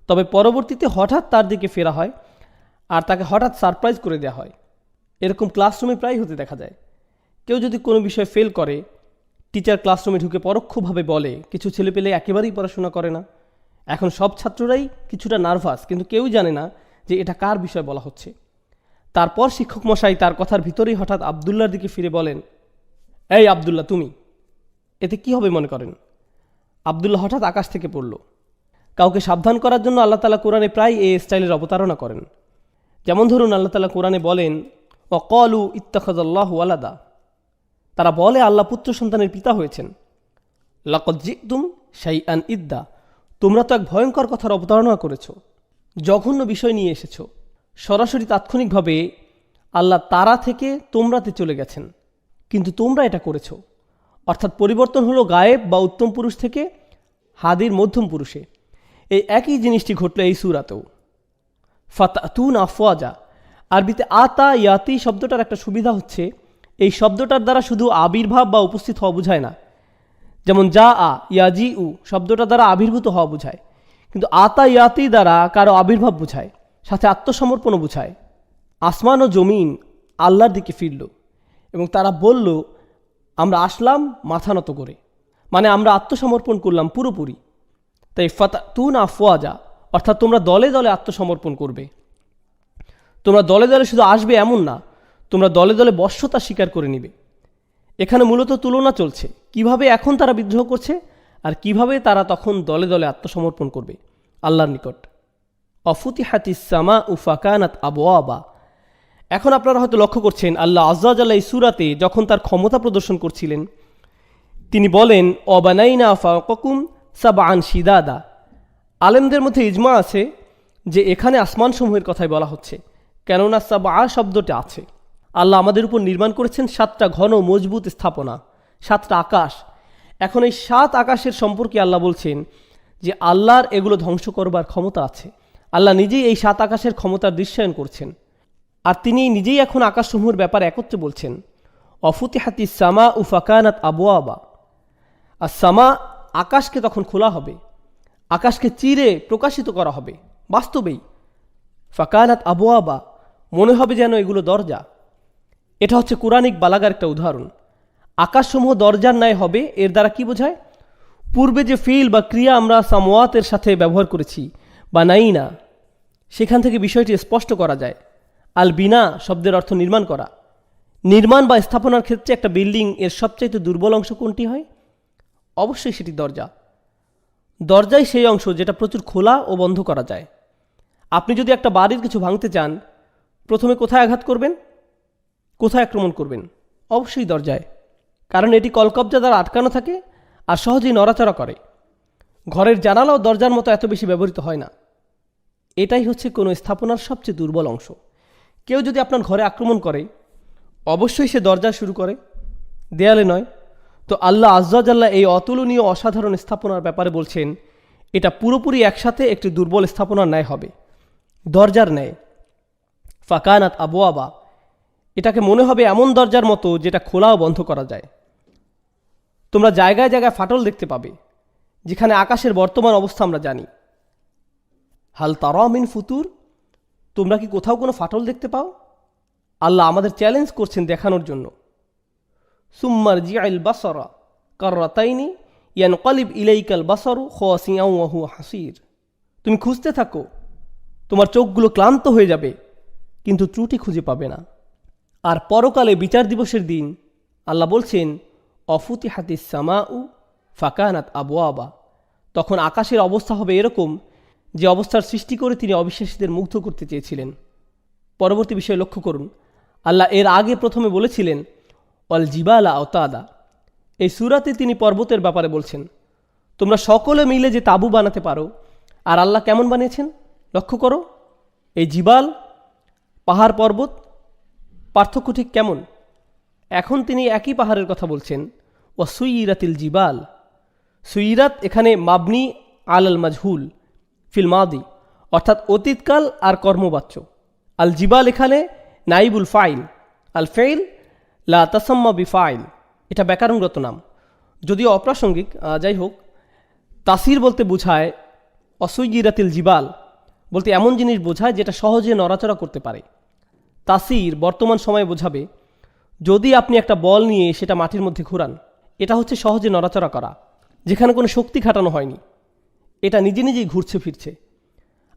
Speaker 1: তবে পরবর্তীতে হঠাৎ তার দিকে ফেরা হয় আর তাকে হঠাৎ সারপ্রাইজ করে দেওয়া হয়। এরকম ক্লাসরুমে প্রায় হতে দেখা যায়। কেউ যদি কোনো বিষয়ে ফেল করে, টিচার ক্লাসরুমে ঢুকে পরোক্ষভাবে বলে, কিছু ছেলেপেলে একেবারেই পড়াশোনা করে না। এখন সব ছাত্ররাই কিছুটা নার্ভাস, কিন্তু কেউই জানে না যে এটা কার বিষয় বলা হচ্ছে। তারপর শিক্ষক মশাই তার কথার ভিতরেই হঠাৎ আবদুল্লার দিকে ফিরে বলেন, এই আবদুল্লাহ তুমি। এতে কি হবে মনে করেন? আবদুল্লাহ হঠাৎ আকাশ থেকে পড়ল। কাউকে সাবধান করার জন্য আল্লাহ তাআলা কোরআনে প্রায় এই স্টাইলের অবতারণা করেন। যেমন ধরুন, আল্লাহ তাআলা কোরআনে বলেন, ওয়াকালু ইত্তাখাযাল্লাহু ওয়ালাদা, তারা বলে আল্লাহ পুত্র সন্তানের পিতা হয়েছেন। লাকাদ জিতুম শাইআন ইদ্দা, তোমরা তো এক ভয়ঙ্কর কথার অবতারণা করেছ, জঘন্য বিষয় নিয়ে এসেছ। সরাসরি তাৎক্ষণিকভাবে আল্লাহ তারা থেকে তোমরাতে চলে গেছেন, কিন্তু তোমরা এটা করেছ। অর্থাৎ পরিবর্তন হলো গায়েব বা উত্তম পুরুষ থেকে হাদির মধ্যম পুরুষে। এই একই জিনিসটি ঘটল এই সূরাতেও। ফাতাতুন আফওয়াজা। আরবিতে আতা ইয়াতি শব্দটার একটা সুবিধা হচ্ছে এই শব্দটার দ্বারা শুধু আবির্ভাব বা উপস্থিত হওয়া বোঝায় না। যেমন যা আ ইয়াজি উ শব্দটার দ্বারা আবির্ভূত হওয়া বোঝায়, কিন্তু আতা ইয়াতি দ্বারা কারো আবির্ভাব বোঝায়, সাথে আত্মসমর্পণও বোঝায়। আসমান ও জমিন আল্লাহর দিকে ফিরল এবং তারা বলল, আমরা আসলাম মাথা নত করে, মানে আমরা আত্মসমর্পণ করলাম পুরোপুরি। তাই ফাতাতুন আফওয়াজা অর্থাৎ তোমরা দলে দলে আত্মসমর্পণ করবে। তোমরা দলে দলে শুধু আসবে এমন না, তোমরা দলে দলে বশ্যতা স্বীকার করে নিবে। এখানে মূলত তুলনা চলছে কিভাবে এখন তারা বিদ্রোহ করছে আর কিভাবে তারা তখন দলে দলে আত্মসমর্পণ করবে আল্লাহর নিকট। অফুতিহাতিস সামা উ ফাকানাত আবওয়াবা। এখন আপনারা হয়তো লক্ষ্য করছেন আল্লাহ আজ্জা ওয়া জাল্লা এই সূরাতে যখন তার ক্ষমতা প্রদর্শন করছিলেন তিনি বলেন অবানাইনা ফাওকাকুম সাবআন শিদাদা। আলেমদের মধ্যে ইজমা আছে যে এখানে আসমানসমূহের কথাই বলা হচ্ছে, কেননা সাবআ শব্দটা আছে। আল্লাহ আমাদের উপর নির্মাণ করেছেন 7টা ঘন মজবুত স্থাপনা, 7টা আকাশ। এখন এই 7 আকাশের সম্পর্কে আল্লাহ বলছেন যে আল্লাহর এগুলো ধ্বংস করবার ক্ষমতা আছে। আল্লাহ নিজেই এই 7 আকাশের ক্ষমতার দৃশ্যায়ন করছেন, আর তিনি নিজেই এখন আকাশসমূহের ব্যাপারে একত্রে বলছেন অফুতিহাতিস সামা উ ফাকানাত আবওয়াবা। আর সামা আকাশকে তখন খোলা হবে, আকাশকে চিরে প্রকাশিত করা হবে বাস্তবেই। ফাকানাত আবওয়াবা মনে হবে যেন এগুলো দরজা। এটা হচ্ছে কুরআনিক বালাগার একটা উদাহরণ। আকাশসমূহ দরজার ন্যায় হবে, এর দ্বারা কি বোঝায়? পূর্বে যে ফিল বা ক্রিয়া আমরা সামওয়াতের সাথে ব্যবহার করেছি বা নাই না, সেখান থেকে বিষয়টি স্পষ্ট করা যায়। আল বিনা শব্দের অর্থ নির্মাণ করা। নির্মাণ বা স্থাপনার ক্ষেত্রে একটা বিল্ডিং এর সবচাইতে দুর্বল অংশ কোনটি হয়? অবশ্যই সেটি দরজা। দরজাই সেই অংশ যেটা প্রচুর খোলা ও বন্ধ করা যায়। আপনি যদি একটা বাড়ির কিছু ভাঙতে চান, প্রথমে কোথায় আঘাত করবেন, কোথায় আক্রমণ করবেন? অবশ্যই দরজায়, কারণ এটি কলকব্জা দ্বারা আটকানো থাকে আর সহজেই নড়াচড়া করে। ঘরের জানালাও দরজার মতো এত বেশি ব্যবহৃত হয় না। এটাই হচ্ছে কোনো স্থাপনার সবচেয়ে দুর্বল অংশ। কেউ যদি আপনার ঘরে আক্রমণ করে, অবশ্যই সে দরজা শুরু করে, দেয়ালে নয়। তো আল্লাহ আজ্জা ওয়া জাল্লা এই অতুলনীয় অসাধারণ স্থাপনার ব্যাপারে বলছেন এটা পুরোপুরি একসাথে একটি দুর্বল স্থাপনার ন্যায় হবে, দরজার ন্যায়। ফাকানাত আবওয়াবা, এটাকে মনে হবে এমন দরজার মতো যেটা খোলা ও বন্ধ করা যায়। তোমরা জায়গায় জায়গায় ফাটল দেখতে পাবে, যেখানে আকাশের বর্তমান অবস্থা আমরা জানি। হাল তারা মিন ফুতুর, তোমরা কি কোথাও কোনো ফাটল দেখতে পাও? আল্লাহ আমাদের চ্যালেঞ্জ করছেন দেখানোর জন্য। সুম্মার জিআইল বাসরা কাররাতাইনি ইয়ানকালিব ইলাইকাল বাসারু খাসিয়াও ওয়া হুয়া হাসির। তুমি খুঁজতে থাকো, তোমার চোখগুলো ক্লান্ত হয়ে যাবে কিন্তু ত্রুটি খুঁজে পাবে না। আর পরকালে বিচার দিবসের দিন আল্লাহ বলছেন অফুতিহাতিস সামাউ ফাকানাত আবওয়াবা। তখন আকাশের অবস্থা হবে এরকম যে অবস্থার সৃষ্টি করে তিনি অবিশ্বাসীদের মুগ্ধ করতে চেয়েছিলেন। পরবর্তী বিষয়ে লক্ষ্য করুন, আল্লাহ এর আগে প্রথমে বলেছিলেন অল জিবালা আওতাদা। এই সূরাতে তিনি পর্বতের ব্যাপারে বলছেন তোমরা সকলে মিলে যে তাঁবু বানাতে পারো। আর আল্লাহ কেমন বানিয়েছেন লক্ষ্য করো। এই জিবাল, পাহাড় পর্বত, পার্থক্য ঠিক কেমন? এখন তিনি একই পাহাড়ের কথা বলছেন ও সুইরাতিল জিবাল। সুইরাত এখানে মাবনি আলাল মাজহুল ফিল মাদি, অর্থাৎ অতীতকাল আর কর্মবাচ্য। আল জিবাল এখানে নাইবুল ফাইল, আল ফেইল লা তাসাম্মা বিফাইল, এটা ব্যাকরণগত নাম, যদিও অপ্রাসঙ্গিক। যাই হোক, তাসির বলতে বোঝায় অসুইরাতিল জিবাল বলতে এমন জিনিস বোঝায় যেটা সহজে নড়াচড়া করতে পারে। তাসির বর্তমান সময়ে বোঝাবে যদি আপনি একটা বল নিয়ে সেটা মাটির মধ্যে ঘোরান, এটা হচ্ছে সহজে নড়াচড়া করা, যেখানে কোনো শক্তি খাটানো হয়নি, এটা নিজে নিজেই ঘুরছে ফিরছে।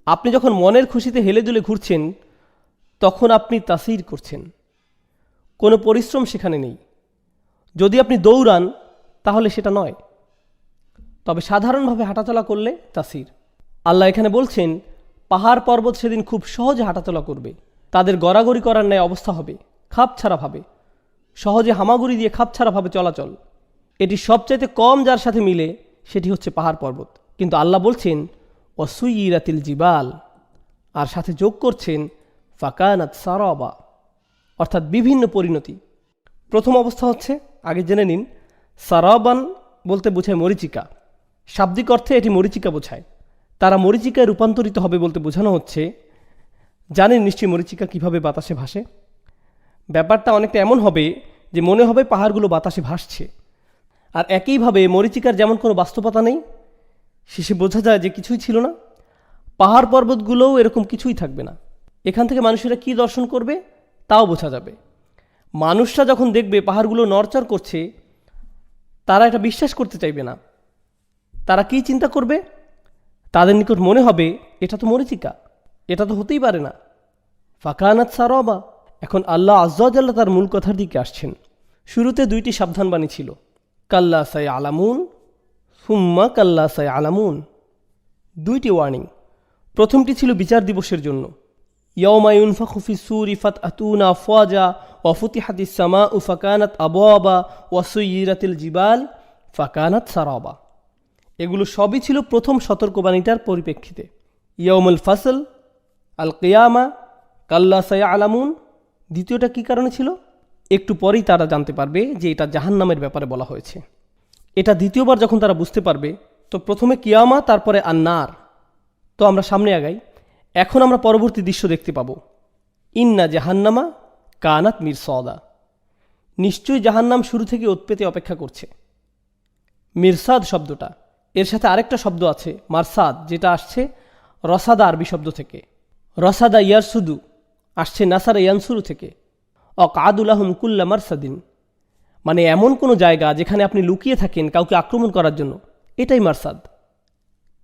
Speaker 1: আপনি যখন মনের খুশিতে হেলে দুলে ঘুরছেন তখন আপনি তাসির করছেন, কোনো পরিশ্রম সেখানে নেই। যদি আপনি দৌড়ান তাহলে সেটা নয়, তবে সাধারণভাবে হাঁটাচলা করলে তাসির। আল্লাহ এখানে বলছেন পাহাড় পর্বত সেদিন খুব সহজে হাঁটাচলা করবে, তাদের গড়াগড়ি করার ন্যায় অবস্থা হবে, খাপ ছাড়াভাবে, সহজে হামাগুড়ি দিয়ে খাপ ছাড়াভাবে চলাচল। এটি সবচাইতে কম যার সাথে মিলে সেটি হচ্ছে পাহাড় পর্বত। কিন্তু আল্লাহ বলছেন অসুইরাতিল জিবাল, আর সাথে যোগ করছেন ফাকানাত সারাবা, অর্থাৎ বিভিন্ন পরিণতি। প্রথম অবস্থা হচ্ছে, আগে জেনে নিন, সারাবান বলতে বোঝায় মরিচিকা। শাব্দিক অর্থে এটি মরিচিকা বোঝায়। তারা মরিচিকায় রূপান্তরিত হবে বলতে বোঝানো হচ্ছে জানেন নিশ্চয়ই মরীচিকা কিভাবে বাতাসে ভাসে? ব্যাপারটা অনেকটা এমন হবে যে মনে হবে পাহাড়গুলো বাতাসে ভাসছে। আর একইভাবে মরীচিকার যেমন কোনো বাস্তবতা নেই, শেষে বোঝা যায় যে কিছুই ছিল না। পাহাড় পর্বতগুলোও এরকম কিছুই থাকবে না। এখান থেকে মানুষেরা কি দর্শন করবে তাও বোঝা যাবে। মানুষরা যখন দেখবে পাহাড়গুলো নড়চড় করছে, তারা এটা বিশ্বাস করতে চাইবে না। তারা কি চিন্তা করবে? তাদের নিকট মনে হবে এটা তো মরীচিকা, এটা তো হতেই পারে না। ফাকানাত সারাবা। এখন আল্লাহ আজ্জা ওয়া জাল্লা তার মূল কথার দিকে আসছেন। শুরুতে দুইটি সাবধানবাণী ছিল, কাল্লা সাই আলামুন, সুম্মা কাল্লা সাই আলামুন। দুইটি ওয়ার্নিং। প্রথমটি ছিল বিচার দিবসের জন্য, ইয়াউমা ইউনফাখু ফিস-সূরি ফাতআতুনা আফওয়াজা ওয়া ফুতিহাতিস সামাউ ফাকানাত আবওয়াবা ওয়া সুয়িরাতিল জিবাল ফাকানাত সারাবা। এগুলো সবই ছিল প্রথম সতর্কবাণীটার পরিপ্রেক্ষিতে। ইয়াউমুল ফাসল, আল কিয়ামা, কাল্লা সায়ালামুন। দ্বিতীয়টা কি কারণে ছিল? একটু পরেই তারা জানতে পারবে যে এটা জাহান্নামের ব্যাপারে বলা হয়েছে। এটা দ্বিতীয়বার যখন তারা বুঝতে পারবে, তো প্রথমে কিয়ামা, তারপরে আন্নার। তো আমরা সামনে আগাই। এখন আমরা পরবর্তী দৃশ্য দেখতে পাবো। ইন্না জাহান্নামা কানাত মিরসাদা। নিশ্চয়ই জাহান্নাম শুরু থেকে উৎপেতে অপেক্ষা করছে। মিরসাদ শব্দটা, এর সাথে আরেকটা শব্দ আছে মারসাদ, যেটা আসছে রসাদা আরবি শব্দ থেকে। রসাদা ইয়ারসুদু আসছে নাসারা ইয়ানসুরু থেকে। অকাদুলাহুম কুল্লা মারসাদিন, মানে এমন কোনো জায়গা যেখানে আপনি লুকিয়ে থাকেন কাউকে আক্রমণ করার জন্য, এটাই মারসাদ।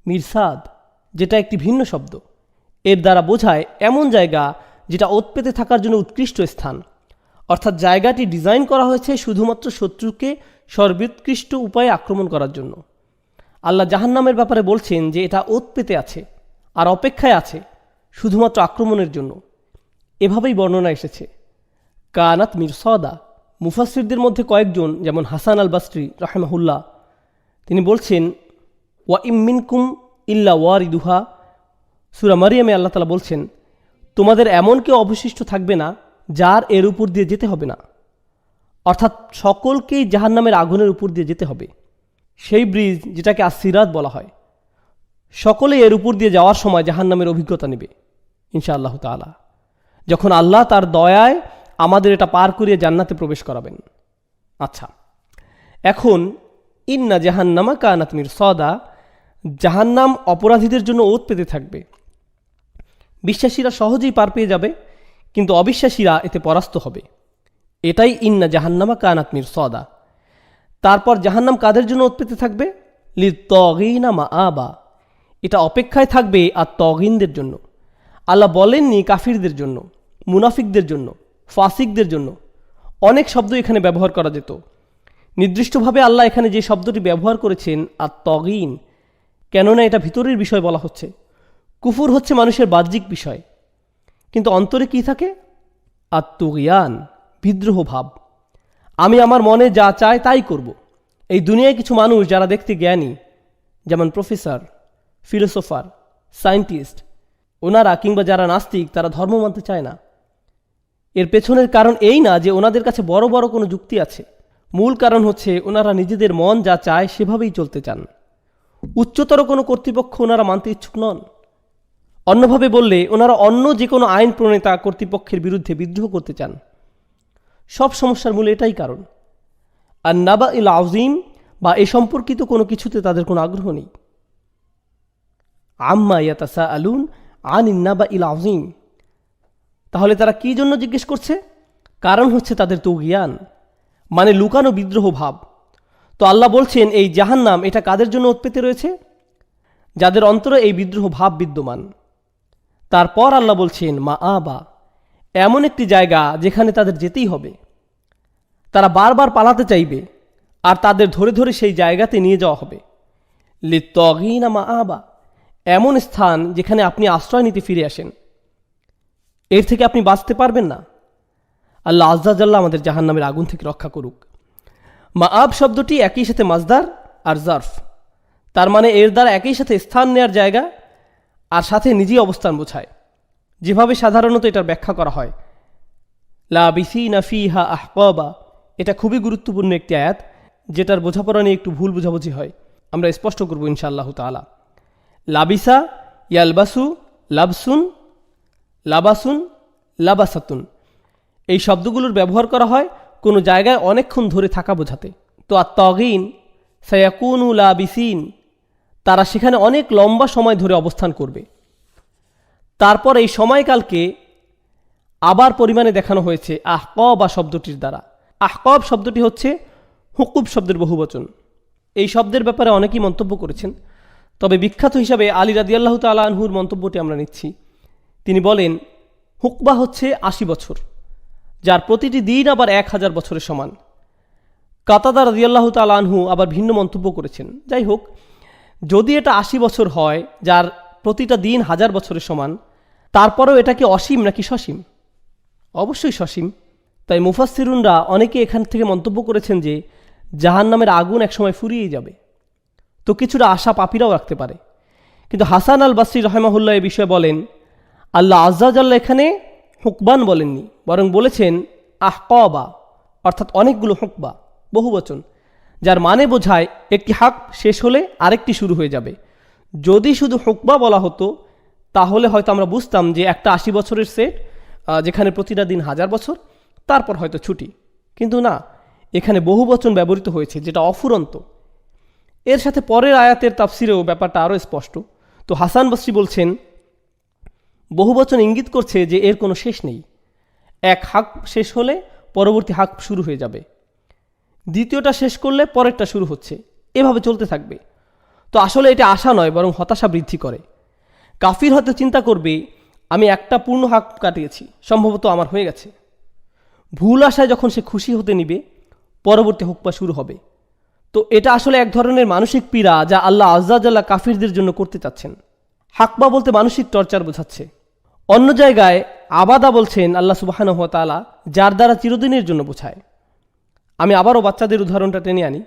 Speaker 1: মিরসাদ যেটা একটি ভিন্ন শব্দ, এর দ্বারা বোঝায় এমন জায়গা যেটা ওৎপেতে থাকার জন্য উৎকৃষ্ট স্থান। অর্থাৎ জায়গাটি ডিজাইন করা হয়েছে শুধুমাত্র শত্রুকে সর্বোৎকৃষ্ট উপায়ে আক্রমণ করার জন্য। আল্লাহ জাহান্নামের ব্যাপারে বলছেন যে এটা ওৎপেতে আছে আর অপেক্ষায় আছে শুধুমাত্র আক্রমণের জন্য। এভাবেই বর্ণনা এসেছে, কানাত মিরসাদা। মুফাসসিরদের মধ্যে কয়েকজন, যেমন হাসান আল বাসরি রাহিমাহুল্লাহ, তিনি বলছেন ওয়া ইমিনকুম ইল্লা ওয়ারিদুহা। সূরা মারিয়ামে আল্লাহ তাআলা বলছেন, তোমাদের এমন কেউ অবশিষ্ট থাকবে না যার এর উপর দিয়ে যেতে হবে না। অর্থাৎ সকলকেই জাহান্নামের আগুনের উপর দিয়ে যেতে হবে। সেই ব্রিজ যেটাকে আসসিরাত বলা হয়, সকলে এর উপর দিয়ে যাওয়ার সময় জাহান্নামের অভিজ্ঞতা নেবে ইনশাআল্লাহ তাআলা, যখন আল্লাহ তার দয়ায় আমাদের এটা পার করিয়ে জান্নাতে প্রবেশ করাবেন। আচ্ছা, এখন ইন্না জাহান্নামা কানাত মিরসাদা, জাহান্নাম অপরাধীদের জন্য ওত পেতে থাকবে। বিশ্বাসীরা সহজেই পার পেয়ে যাবে, কিন্তু অবিশ্বাসীরা এতে পরাস্ত হবে। এটাই ইন্না জাহান্নামা কানাত মিরসাদা। তারপর জাহান্নাম কাদের জন্য ওত পেতে থাকবে? লিত্তাগিনা মাআবা, এটা অপেক্ষায় থাকবে আর তগিনদের জন্য। আল্লাহ বলেননি কাফিরদের জন্য, মুনাফিকদের জন্য, ফাসিকদের জন্য। অনেক শব্দ এখানে ব্যবহার করা যেত। নির্দিষ্টভাবে আল্লাহ এখানে যে শব্দটি ব্যবহার করেছেন আর তগিন, কেননা এটা ভিতরের বিষয় বলা হচ্ছে। কুফুর হচ্ছে মানুষের বাহ্যিক বিষয়, কিন্তু অন্তরে কি থাকে? আত্মজ্ঞান, বিদ্রোহ ভাব। আমি আমার মনে যা চাই তাই করব। এই দুনিয়ায় কিছু মানুষ যারা দেখতে জ্ঞানী, যেমন প্রফেসর, ফিলোসোফার, সায়েন্টিস্ট, ওনারা কিংবা যারা নাস্তিক, তারা ধর্ম মানতে চায় না। এর পেছনের কারণ এই না যে ওনাদের কাছে বড় বড় কোনো যুক্তি আছে। মূল কারণ হচ্ছে ওনারা নিজেদের মন যা চায় সেভাবেই চলতে চান। উচ্চতর কোনো কর্তৃপক্ষ ওনারা মানতে ইচ্ছুক নন। অন্যভাবে বললে, ওনারা অন্য যে কোনো আইন প্রণেতা কর্তৃপক্ষের বিরুদ্ধে বিদ্রোহ করতে চান। সব সমস্যার মূলে এটাই কারণ। আর নাবা ইল আযীম, বা এ সম্পর্কিত কোনো কিছুতে তাদের কোনো আগ্রহ নেই। আম্মা ইয়াতাসাআলুন আনিন নাবা ইল আযীম। তাহলে তারা কি জন্য জিজ্ঞেস করছে? কারণ হচ্ছে তাদের তুগয়ান, মানে লুকানো বিদ্রোহ ভাব। তো আল্লাহ বলছেন এই জাহান্নাম এটা কাদের জন্য উৎপেতে রয়েছে? যাদের অন্তরে এই বিদ্রোহ ভাব বিদ্যমান। তারপর আল্লাহ বলছেন মাআবা, এমন একটি জায়গা যেখানে তাদের যেতেই হবে। তারা বারবার পালাতে চাইবে, আর তাদের ধরে ধরে সেই জায়গাতে নিয়ে যাওয়া হবে। লিত্তাগিনা মাআবা, এমন স্থান যেখানে আপনি আশ্রয় নিতে ফিরে আসেন। এর থেকে আপনি বাঁচতে পারবেন না। আল্লাহ আজ্জা জাল্লা আমাদের জাহান্নামের আগুন থেকে রক্ষা করুক। মাআব শব্দটি একই সাথে মাজদার আর জারফ, তার মানে এর দ্বারা একই সাথে স্থান নেয়ার জায়গা আর সাথে নিজেই অবস্থান বোঝায়। যেভাবে সাধারণত এটার ব্যাখ্যা করা হয়, লাবিসিনা ফিহা আহকাবা, এটা খুবই গুরুত্বপূর্ণ একটি আয়াত, যেটার বোঝাপড়া নিয়ে একটু ভুল বোঝাবুঝি হয়। আমরা স্পষ্ট করব ইনশাআল্লাহ তাআলা। লাবিসা ইয়ালবাসু লাবসুন, লাবাসুন, লাবাসাতুন, এই শব্দগুলোর ব্যবহার করা হয় কোনো জায়গায় অনেকক্ষণ ধরে থাকা বোঝাতে। তো আত-তাগিন সায়াকুনু লাবিসিন, তারা সেখানে অনেক লম্বা সময় ধরে অবস্থান করবে। তারপর এই সময়কালকে আবার পরিমাণে দেখানো হয়েছে আহকবা শব্দটির দ্বারা। আহকব শব্দটি হচ্ছে হুকুব শব্দের বহুবচন। এই শব্দের ব্যাপারে অনেকেই মন্তব্য করেছেন, তবে বিখ্যাত হিসাবে আলী রাদিয়াল্লাহু তাআলা আনহুর মন্তব্যটি আমরা নিচ্ছি। তিনি বলেন, হুকবা হচ্ছে ৮০ বছর, যার প্রতিটি দিন আবার ১,০০০ বছরের সমান। কাতাদা রাদিয়াল্লাহু তাআলা আনহু আবার ভিন্ন মন্তব্য করেছেন। যাই হোক, যদি এটা ৮০ বছর হয়, যার প্রতিটা দিন ১,০০০ বছরের সমান, তারপরেও এটা কি অসীম নাকি সসীম? অবশ্যই সসীম। তাই মুফাসসিরুনরা অনেকে এখান থেকে মন্তব্য করেছেন যে জাহান্নামের আগুন একসময় ফুরিয়ে যাবে, তো কিছুটা আশা পাপীরাও রাখতে পারে। কিন্তু হাসান আল বাসরি রাহিমাহুল্লাহ এ বিষয়ে বলেন, আল্লাহ আজ্জা ওয়া জাল্লা এখানে হুকবান বলেননি, বরং বলেছেন আহকবা, অর্থাৎ অনেকগুলো হুকবা, বহুবচন, যার মানে বোঝায় একটি হাক শেষ হলে আরেকটি শুরু হয়ে যাবে। যদি শুধু হুকবা বলা হতো তাহলে হয়তো আমরা বুঝতাম যে একটা ৮০ বছরের সেট, যেখানে প্রতিটা দিন ১,০০০ বছর, তারপর হয়তো ছুটি। কিন্তু না, এখানে বহুবচন ব্যবহৃত হয়েছে, যেটা অফুরন্ত। এর সাথে পরের আয়াতের তাফসিরেও ব্যাপারটা আরও স্পষ্ট। তো হাসান বসরি বলছেন, বহুবচন ইঙ্গিত করছে যে এর কোনো শেষ নেই। এক হাক শেষ হলে পরবর্তী হাক শুরু হয়ে যাবে, দ্বিতীয়টা শেষ করলে পরেরটা শুরু হচ্ছে, এভাবে চলতে থাকবে। তো আসলে এটা আশা নয়, বরং হতাশা বৃদ্ধি করে। কাফির হয়তো চিন্তা করবে, আমি একটা পূর্ণ হাক কাটিয়েছি, সম্ভবত আমার হয়ে গেছে। ভুল আশায় যখন সে খুশি হতে নিবে, পরবর্তী হুকবা শুরু হবে। তো এটা আসলে এক ধরনের মানসিক পীড়া, যা আল্লাহ আজ্জা ওয়া জাল্লা কাফিরদের জন্য করতে চাচ্ছেন। হাকবা বলতে মানসিক টর্চার বোঝাচ্ছে। অন্য জায়গায় আবাদা বলছেন আল্লাহ সুবহানাহু ওয়া তাআলা, যার দ্বারা চিরদিনের জন্য বোঝায়। আমি আবারও বাচ্চাদের উদাহরণটা টেনে আনি।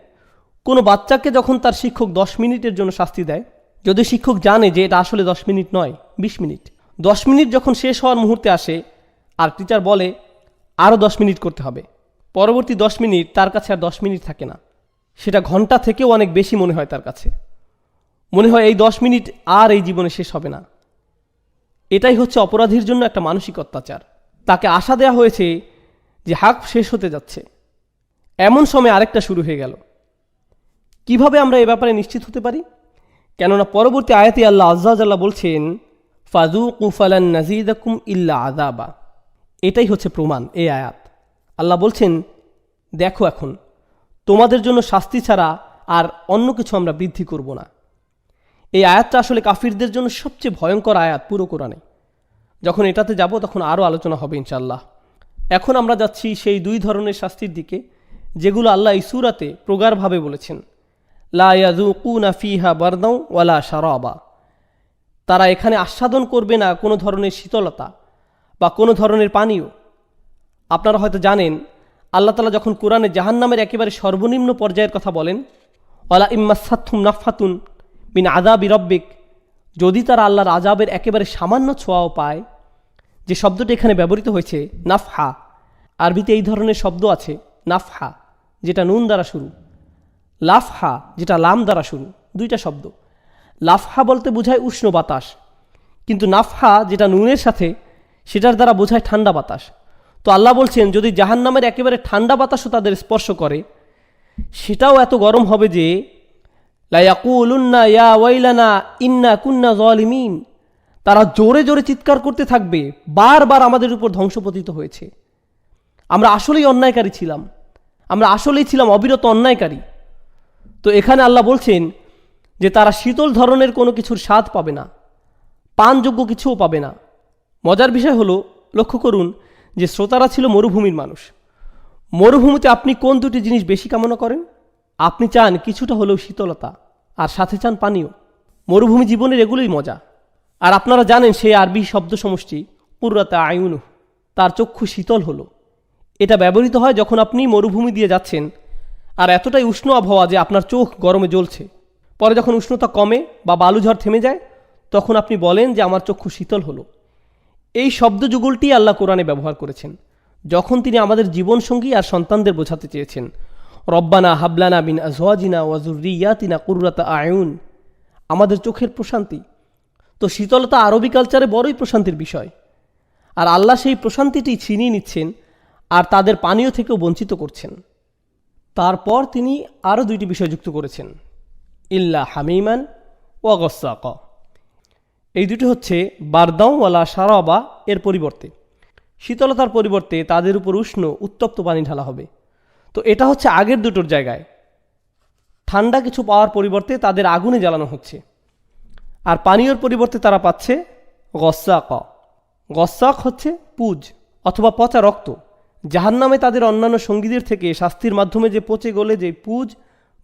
Speaker 1: কোনো বাচ্চাকে যখন তার শিক্ষক 10 মিনিটের জন্য শাস্তি দেয়, যদি শিক্ষক জানে যে এটা আসলে 10 মিনিট নয়, 20 মিনিট, 10 মিনিট যখন শেষ হওয়ার মুহূর্তে আসে আর টিচার বলে আরও 10 মিনিট করতে হবে, পরবর্তী 10 মিনিট তার কাছে আর 10 মিনিট থাকে না, সেটা ঘন্টা থেকেও অনেক বেশি মনে হয় তার কাছে। মনে হয় এই 10 মিনিট আর এই জীবনে শেষ হবে না। এটাই হচ্ছে অপরাধীর জন্য একটা মানসিক অত্যাচার। তাকে আশা দেওয়া হয়েছে যে হাক শেষ হতে যাচ্ছে, এমন সময় আরেকটা শুরু হয়ে গেল। কিভাবে আমরা এ ব্যাপারে নিশ্চিত হতে পারি? কেননা পরবর্তী আয়াতে আল্লাহ আজ্জা ওয়া জাল্লা বলছেন, ফাযুকু ফালান নাযীদাকুম ইল্লা আযাবা। এটাই হচ্ছে প্রমাণ, এই আয়াত। আল্লাহ বলছেন, দেখো এখন তোমাদের জন্য শাস্তি ছাড়া আর অন্য কিছু আমরা বৃদ্ধি করব না। এই আয়াতটা আসলে কাফিরদের জন্য সবচেয়ে ভয়ঙ্কর আয়াত পুরো কোরআনে। যখন এটাতে যাব তখন আরও আলোচনা হবে ইনশাআল্লাহ। এখন আমরা যাচ্ছি সেই 2 ধরনের শাস্তির দিকে, যেগুলো আল্লাহ এই সূরাতে প্রগাঢ়ভাবে বলেছেন। লা ইয়াযুকুনা ফিহা বারদাও ওয়ালা শারাবা, তারা এখানে আস্বাদন করবে না কোনো ধরনের শীতলতা বা কোনো ধরনের পানীয়। আপনারা হয়তো জানেন, আল্লাহ তাআলা যখন কোরআনে জাহান্নামের একেবারে সর্বনিম্ন পর্যায়ের কথা বলেন, ওয়ালা ইম্মাসাতহুম নাফাতুন মিন আযাবি রাব্বিক, যদি তারা আল্লাহর আযাবের একেবারে সামান্য ছোঁয়াও পায়, যে শব্দটি এখানে ব্যবহৃত হয়েছে নাফহা, আরবিতে এই ধরনের শব্দ আছে, নাফহা যেটা নুন দ্বারা শুরু, লাফহা যেটা লাম দ্বারা শুরু, 2টা শব্দ। লাফহা বলতে বোঝায় উষ্ণ বাতাস, কিন্তু নাফহা যেটা নুনের সাথে, সেটার দ্বারা বোঝায় ঠান্ডা বাতাস। তো আল্লাহ বলছেন, যদি জাহান্নামের একেবারে ঠান্ডা বাতাসও তাদের স্পর্শ করে, সেটাও এত গরম হবে যে লা ইয়াকুলুন্না ইয়া ওয়াইলানা ইন্না কুন্না যালিমিন, তারা জোরে জোরে চিৎকার করতে থাকবে, বারবার আমাদের উপর ধ্বংসপতিত হয়েছে, আমরা আসলেই অন্যায়কারী ছিলাম, আমরা আসলেই ছিলাম অবিরত অন্যায়কারী। তো এখানে আল্লাহ বলছেন যে তারা শীতল ধরনের কোনো কিছুর স্বাদ পাবে না, পানযোগ্য কিছুও পাবে না। মজার বিষয় হলো, লক্ষ্য করুন যে শ্রোতারা ছিল মরুভূমির মানুষ। মরুভূমিতে আপনি কোন 2টি জিনিস বেশি কামনা করেন? আপনি চান কিছুটা হলেও শীতলতা, আর সাথে চান পানীয়। মরুভূমি জীবনের এগুলোই মজা। আর আপনারা জানেন সেই আরবি শব্দ সমষ্টি কুররাতা আয়ুনু, তার চক্ষু শীতল হলো। এটা ব্যবহৃত হয় যখন আপনি মরুভূমি দিয়ে যাচ্ছেন আর এতটাই উষ্ণ আবহাওয়া যে আপনার চোখ গরমে জ্বলছে। পরে যখন উষ্ণতা কমে বা বালুঝড় থেমে যায়, তখন আপনি বলেন যে আমার চক্ষু শীতল হলো। এই শব্দ যুগলটি আল্লাহ কোরআনে ব্যবহার করেছেন যখন তিনি আমাদের জীবনসঙ্গী আর সন্তানদের বোঝাতে চেয়েছেন, রব্বানা হাবলানা বিন আজওয়াজিনা ওয়া যুররিয়াতিনা কুররাতা আয়ুন, আমাদের চোখের প্রশান্তি। তো শীতলতা আরবি কালচারে বড়ই প্রশান্তির বিষয়। আর আল্লাহ সেই প্রশান্তিটি ছিনিয়ে নিচ্ছেন আর তাদের পানীয় থেকেও বঞ্চিত করছেন। তারপর তিনি আরও দুইটি বিষয় যুক্ত করেছেন, ইল্লা হামিমান ওয়া গসাক। এই দুটি হচ্ছে বারদাও ওয়ালা শারাবা, এর পরিবর্তে শীতলতার পরিবর্তে তাদের উপর উষ্ণ উত্তপ্ত পানি ঢালা হবে। তো এটা হচ্ছে আগের দুটোর জায়গায় ঠান্ডা কিছু পাওয়ার পরিবর্তে তাদের আগুনে জ্বালানো হচ্ছে, আর পানীয়র পরিবর্তে তারা পাচ্ছে গসাক। গসাক হচ্ছে পুজ অথবা পচা রক্ত। জাহান্নামে তাদের অন্যান্য সঙ্গীদের থেকে শাস্তির মাধ্যমে যে পচে গলে যে পুজ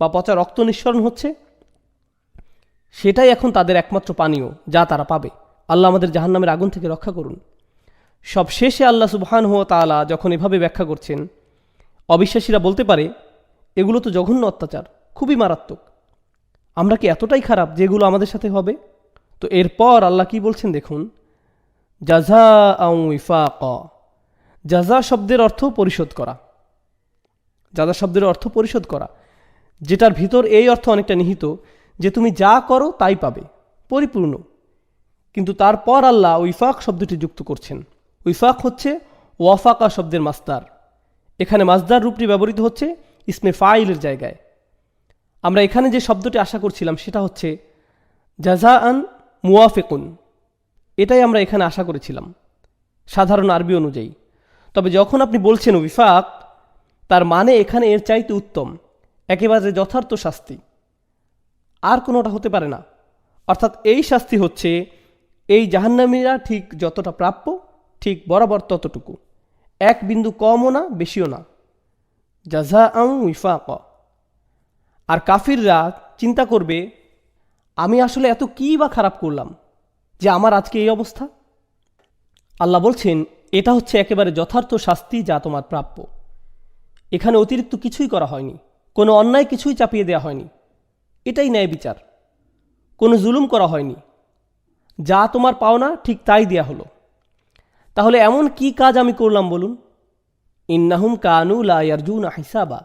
Speaker 1: বা পচা রক্ত নিঃসরণ হচ্ছে, সেটাই এখন তাদের একমাত্র পানীয় যা তারা পাবে। আল্লাহ আমাদের জাহান্নামের আগুন থেকে রক্ষা করুন। সব শেষে আল্লাহ সুবহানাহু ওয়া তাআলা যখন এভাবে ব্যাখ্যা করছেন, অবিশ্বাসীরা বলতে পারে এগুলো তো জঘন্য অত্যাচার, খুবই মারাত্মক। আমরা কি এতটাই খারাপ যে এগুলো আমাদের সাথে হবে? তো এরপর আল্লাহ কি বলছেন দেখুন, জাযাআন ওয়িফাকা। জাযা শব্দের অর্থ পরিশোধ করা। জাযা শব্দের অর্থ পরিশোধ করা, যেটার ভিতর এই অর্থ অনেকটা নিহিত যে তুমি যা করো তাই পাবে, পরিপূর্ণ। কিন্তু তারপর আল্লাহ ওয়িফাক শব্দটি যুক্ত করছেন। ওয়িফাক হচ্ছে ওয়াফাকা শব্দের মাসদার। এখানে মাসদার রূপটি ব্যবহৃত হচ্ছে ইসমে ফাইলের জায়গায়। আমরা এখানে যে শব্দটি আশা করছিলাম সেটা হচ্ছে জাযাআন মুওয়াফিকুন। এটাই আমরা এখানে আশা করেছিলাম সাধারণ আরবি অনুযায়ী। তবে যখন আপনি বলছেন ওয়িফাক, তার মানে এখানে এর চাইতে উত্তম, একেবারে যথার্থ শাস্তি আর কোনোটা হতে পারে না। অর্থাৎ এই শাস্তি হচ্ছে এই জাহান্নামীরা ঠিক যতটা প্রাপ্য ঠিক বরাবর ততটুকু, এক বিন্দু কমও না বেশিও না। জাযাআন ওয়িফাকা। আর কাফিররা চিন্তা করবে, আমি আসলে এত কী বা খারাপ করলাম যে আমার আজকে এই অবস্থা? আল্লাহ বলছেন এটা হচ্ছে একেবারে যথার্থ শাস্তি যা তোমার প্রাপ্য। এখানে অতিরিক্ত কিছুই করা হয়নি, কোনো অন্যায় কিছুই চাপিয়ে দেওয়া হয়নি। এটাই ন্যায় বিচার। কোনো জুলুম করা হয়নি, যা তোমার পাওনা ঠিক তাই দেয়া হলো। তাহলে এমন কি কাজ আমি করলাম বলুন? ইন্নাহুম কানু লা ইয়ারজুনা হিসাবা।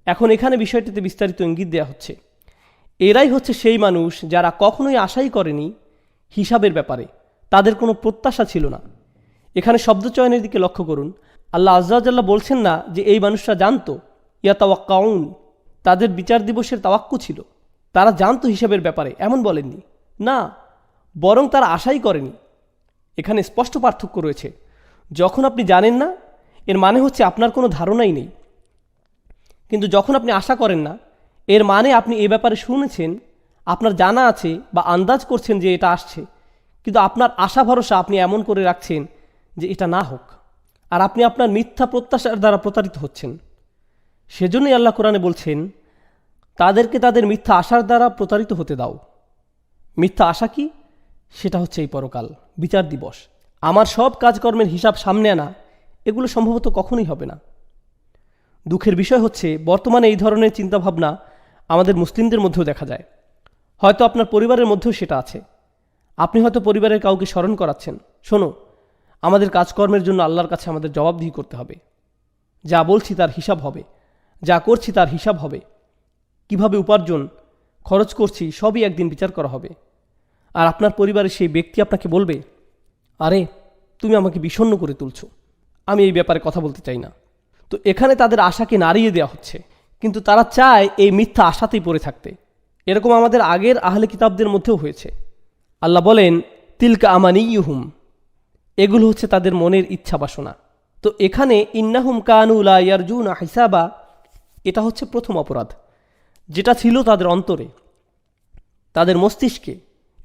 Speaker 1: এখন এখানে বিষয়টিতে বিস্তারিত ইঙ্গিত দেওয়া হচ্ছে, এরাই হচ্ছে সেই মানুষ যারা কখনোই আশাই করেনি হিসাবের ব্যাপারে, তাদের কোনো প্রত্যাশা ছিল না। এখানে শব্দচয়নের দিকে লক্ষ্য করুন। আল্লাহ আযজা ওয়া জাল্লা বলছেন না যে এই মানুষরা জানতো, ইয়াতাওয়াক্কাউন, তাদের বিচার দিবসের তাওয়াক্কু ছিল, তারা জানতো হিসাবের ব্যাপারে, এমন বলেননি। না, বরং তারা আশাই করেনি। এখানে স্পষ্ট পার্থক্য রয়েছে। যখন আপনি জানেন না, এর মানে হচ্ছে আপনার কোনো ধারণাই নেই। কিন্তু যখন আপনি আশা করেন না, এর মানে আপনি এ ব্যাপারে শুনেছেন, আপনার জানা আছে বা আন্দাজ করছেন যে এটা আসছে, কিন্তু আপনার আশা ভরসা আপনি এমন করে রাখছেন যে এটা না হোক, আর আপনি আপনার মিথ্যা প্রত্যাশার দ্বারা প্রতারিত হচ্ছেন। সেজন্যই আল্লাহ কোরআনে বলছেন, তাদেরকে তাদের মিথ্যা আশার দ্বারা প্রতারিত হতে দাও। মিথ্যা আশা কি? সেটা হচ্ছে এই পরকাল, বিচার দিবস। আমার সব কাজকর্মের হিসাব সামনে আনা, এগুলো সম্ভবত কখনোই হবে না। দুঃখের বিষয় হচ্ছে বর্তমানে এই ধরনের চিন্তাভাবনা আমাদের মুসলিমদের মধ্যেও দেখা যায়। হয়তো আপনার পরিবারের মধ্যেও সেটা আছে। আপনি হয়তো পরিবারের কাউকে স্মরণ করাচ্ছেন, শোনো, আমাদের কাজকর্মের জন্য আল্লাহর কাছে আমাদের জবাবদিহি করতে হবে। যা বলছি তার হিসাব হবে, যা করছি তার হিসাব হবে, কিভাবে উপার্জন খরচ করছি সবই একদিন বিচার করা হবে। আর আপনার পরিবারের সেই ব্যক্তি আপনাকে বলবে, আরে তুমি আমাকে বিষণ্ণ করে তুলছো, আমি এই ব্যাপারে কথা বলতে চাই না। তো এখানে তাদের আশাকে নাড়িয়ে দেওয়া হচ্ছে, কিন্তু তারা চায় এই মিথ্যা আশাতেই পড়ে থাকতে। এরকম আমাদের আগের আহলে কিতাবদের মধ্যেও হয়েছে। আল্লাহ বলেন, তিলকা আমানিয়ুহুম, এগুলো হচ্ছে তাদের মনের ইচ্ছা বাসনা। তো এখানে ইন্নাহুম কানু লা ইয়ারজুনা হিসাবা, এটা হচ্ছে প্রথম অপরাধ, যেটা ছিল তাদের অন্তরে, তাদের মস্তিষ্কে,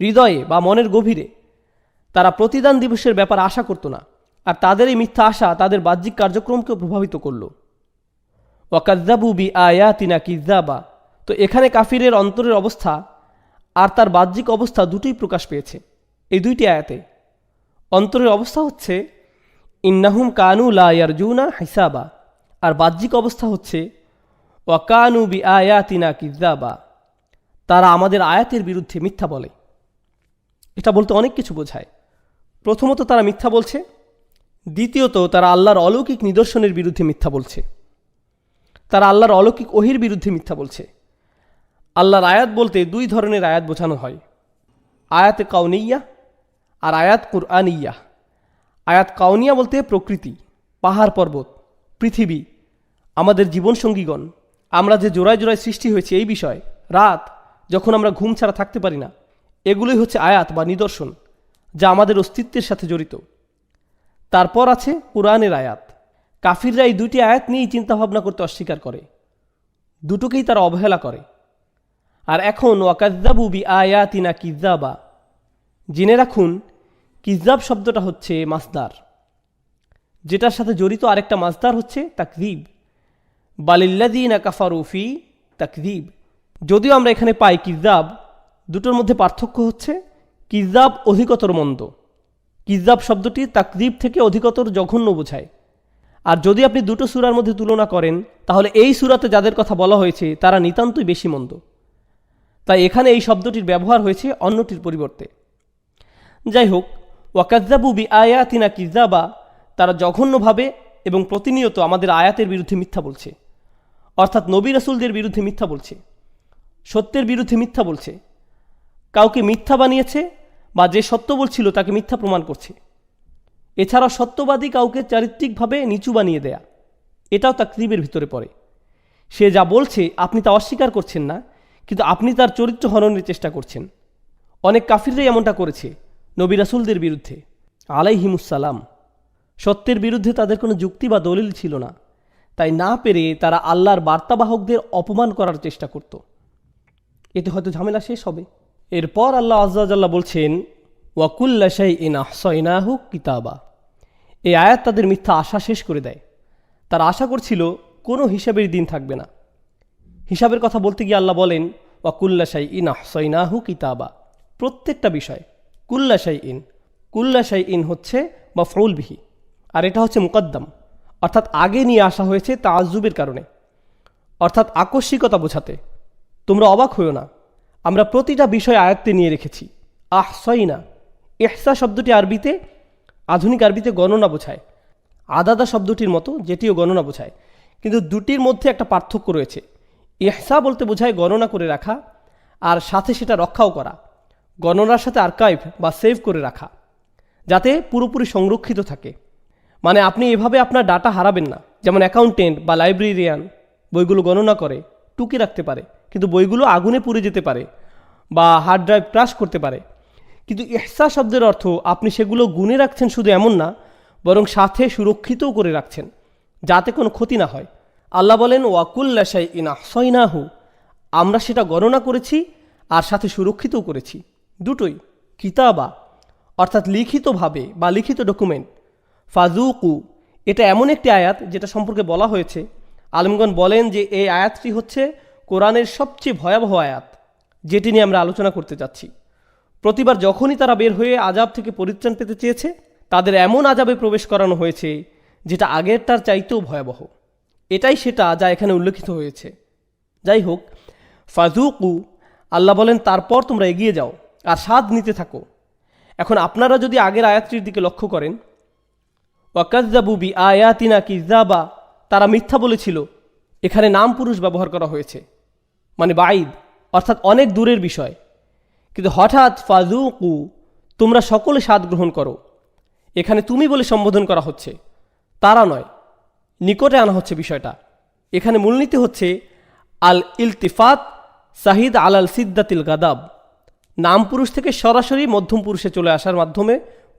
Speaker 1: হৃদয়ে বা মনের গভীরে। তারা প্রতিদান দিবসের ব্যাপার আশা করত না, আর তাদের এই মিথ্যা আশা তাদের বাহ্যিক কার্যক্রমকেও প্রভাবিত করল। ওয়াকাযযাবু বিআয়াতিনা কিযাবা। তো এখানে কাফিরের অন্তরের অবস্থা আর তার বাহ্যিক অবস্থা দুটোই প্রকাশ পেয়েছে এই দুইটি আয়াতে। অন্তরের অবস্থা হচ্ছে ইন্নাহুম কানু লা ইয়ারজুনা হিসাবা, আর বাহ্যিক অবস্থা হচ্ছে ওয়াকানু বিআয়াতিনা কিযাবা, তারা আমাদের আয়াতের বিরুদ্ধে মিথ্যা বলে। এটা বলতে অনেক কিছু বোঝায়। প্রথমত তারা মিথ্যা বলছে, দ্বিতীয়ত তারা আল্লাহর অলৌকিক নিদর্শনের বিরুদ্ধে মিথ্যা বলছে, তারা আল্লাহর অলৌকিক ওহির বিরুদ্ধে মিথ্যা বলছে। আল্লাহর আয়াত বলতে দুই ধরনের আয়াত বোঝানো হয়, আয়াতে কাউনিয়া আর আয়াত কুরআনিয়া। আয়াত কাউনিয়া বলতে প্রকৃতি, পাহাড় পর্বত, পৃথিবী, আমাদের জীবনসঙ্গীগণ, আমরা যে জোড়ায় জোড়ায় সৃষ্টি হয়েছে এই বিষয়, রাত যখন আমরা ঘুম ছাড়া থাকতে পারি না, এগুলোই হচ্ছে আয়াত বা নিদর্শন যা আমাদের অস্তিত্বের সাথে জড়িত। তারপর আছে কোরআনের আয়াত। কাফিররা এই দুটি আয়াত নিয়েই চিন্তাভাবনা করতে অস্বীকার করে, দুটোকেই তারা অবহেলা করে। আর এখন ওয়াকাজ্জাবু বি আয়াতিনা কিজ্জাবা, জেনে রাখুন কিজ্জাব শব্দটা হচ্ছে মাসদার, যেটার সাথে জড়িত আরেকটা মাসদার হচ্ছে তাকযীব। বালিল্লাযীনা কাফারু ফি তাকযীব। যদিও আমরা এখানে পাই কিজ্জাব, দুটোর মধ্যে পার্থক্য হচ্ছে কিজ্জাব অধিকতর মন্দ। কিজ্জাব শব্দটি তাকযীব থেকে অধিকতর জঘন্য বোঝায়। আর যদি আপনি দুটো সূরার মধ্যে তুলনা করেন, তাহলে এই সূরাতে যাদের কথা বলা হয়েছে তারা নিতান্তই বেশি মন্দ। তাই এখানে এই শব্দটির ব্যবহার হয়েছে অন্যটির পরিবর্তে। যাই হোক, ওয়াকাজ্জাবু বি আয়াতিনা কিজ্জাবা, তারা জঘন্যভাবে এবং প্রতিনিয়ত আমাদের আয়াতের বিরুদ্ধে মিথ্যা বলছে, অর্থাৎ নবী রাসূলদের বিরুদ্ধে মিথ্যা বলছে, সত্যের বিরুদ্ধে মিথ্যা বলছে, কাউকে মিথ্যা বানিয়েছে বা যে সত্য বলছিল তাকে মিথ্যা প্রমাণ করছে। এছাড়া সত্যবাদী কাউকে চারিত্রিকভাবে নিচু বানিয়ে দেয়া, এটাও তাকযীবের ভিতরে পড়ে। সে যা বলছে আপনি তা অস্বীকার করছেন না, কিন্তু আপনি তার চরিত্র হননের চেষ্টা করছেন। অনেক কাফিররাই এমনটা করেছে নবী রাসূলদের বিরুদ্ধে আলাইহিমুসসালাম। সত্যের বিরুদ্ধে তাদের কোনো যুক্তি বা দলিল ছিল না, তাই না পেরে তারা আল্লাহর বার্তাবাহকদের অপমান করার চেষ্টা করত। এতে হয়তো ঝামেলা শেষ হবে। এরপর আল্লাহ আযজা ওয়া জাল্লা বলছেন ওয়াকুল্লা শাইইন আহসাইনাহু কিতাবা। এই আয়াত তাদের মিথ্যা আশা শেষ করে দেয়। তারা আশা করছিল কোনো হিসাবের দিন থাকবে না। হিসাবের কথা বলতে গিয়ে আল্লাহ বলেন ওয়াকুল্লা শাইইন আহসাইনাহু কিতাবা, প্রত্যেকটা বিষয়। কুল্লা শাইইন হচ্ছে মাফউল বিহি, আর এটা হচ্ছে মুকদ্দম, অর্থাৎ আগে নিয়ে আসা হয়েছে তাআজ্জুবের কারণে, অর্থাৎ আকস্মিকতা বোঝাতে। তোমরা অবাক হইও না, আমরা প্রতিটা বিষয় আয়াত্তে নিয়ে রেখেছি। আহসাইনা, ইহসা শব্দটি আরবিতে, আধুনিক আরবিতে গণনা বোঝায়, আদাদা শব্দটির মতো, যেটিও গণনা বোঝায়। কিন্তু দুটির মধ্যে একটা পার্থক্য রয়েছে। ইহসা বলতে বোঝায় গণনা করে রাখা, আর সাথে সেটা রক্ষাও করা। গণনার সাথে আর্কাইভ বা সেভ করে রাখা, যাতে পুরোপুরি সংরক্ষিত থাকে। মানে আপনি এভাবে আপনার ডাটা হারাবেন না। যেমন অ্যাকাউন্টেন্ট বা লাইব্রেরিয়ান বইগুলো গণনা করে টুকে রাখতে পারে, কিন্তু বইগুলো আগুনে পুড়ে যেতে পারে বা হার্ড ড্রাইভ ক্রাশ করতে পারে। কিন্তু ইহসা শব্দের অর্থ আপনি সেগুলো গুনে রাখছেন শুধু এমন না, বরং সাথে সুরক্ষিতও করে রাখছেন, যাতে কোনো ক্ষতি না হয়। আল্লাহ বলেন ওয়াকুল্লা শাইইন আহসাইনাহু, আমরা সেটা গণনা করেছি আর সাথে সুরক্ষিতও করেছি। দুটোই। কিতাবা অর্থাৎ লিখিতভাবে বা লিখিত ডকুমেন্ট। ফাযুকু, এটা এমন একটি আয়াত যেটা সম্পর্কে বলা হয়েছে, আলেমগণ বলেন যে এই আয়াতটি হচ্ছে কোরআনের সবচেয়ে ভয়াবহ আয়াত, যেটি নিয়ে আমরা আলোচনা করতে যাচ্ছি। প্রতিবার যখনই তারা বের হয়ে আযাব থেকে পরিত্রাণ পেতে চেয়েছে, তাদের এমন আযাবে প্রবেশ করানো হয়েছে যেটা আগেরটার চাইতেও ভয়াবহ। এটাই সেটা যা এখানে উল্লেখিত হয়েছে। যাই হোক, ফাযুকু, আল্লাহ বলেন তারপর তোমরা এগিয়ে যাও আর স্বাদ নিতে থাকো। এখন আপনারা যদি আগের আয়াতটির দিকে লক্ষ্য করেন, ওয়াকাজ্জাবু বি আয়াতিনা কিজ্জাবা, তারা মিথ্যা বলেছিল, এখানে নাম পুরুষ ব্যবহার করা হয়েছে, মানে বাইদ, অর্থাৎ অনেক দূরের বিষয়। কিন্তু হঠাৎ ফাযুকু, তোমরা সকলে স্বাদ গ্রহণ করো, এখানে তুমি বলে সম্বোধন করা হচ্ছে, তারা নয়, নিকটে আনা হচ্ছে বিষয়টা। এখানে মূলনীতি হচ্ছে আল ইলতিফাত সাহিদ আলাল সিদ্দাতিল গাদাব, নাম পুরুষ থেকে সরাসরি মধ্যম পুরুষে চলে আসার মাধ্যমে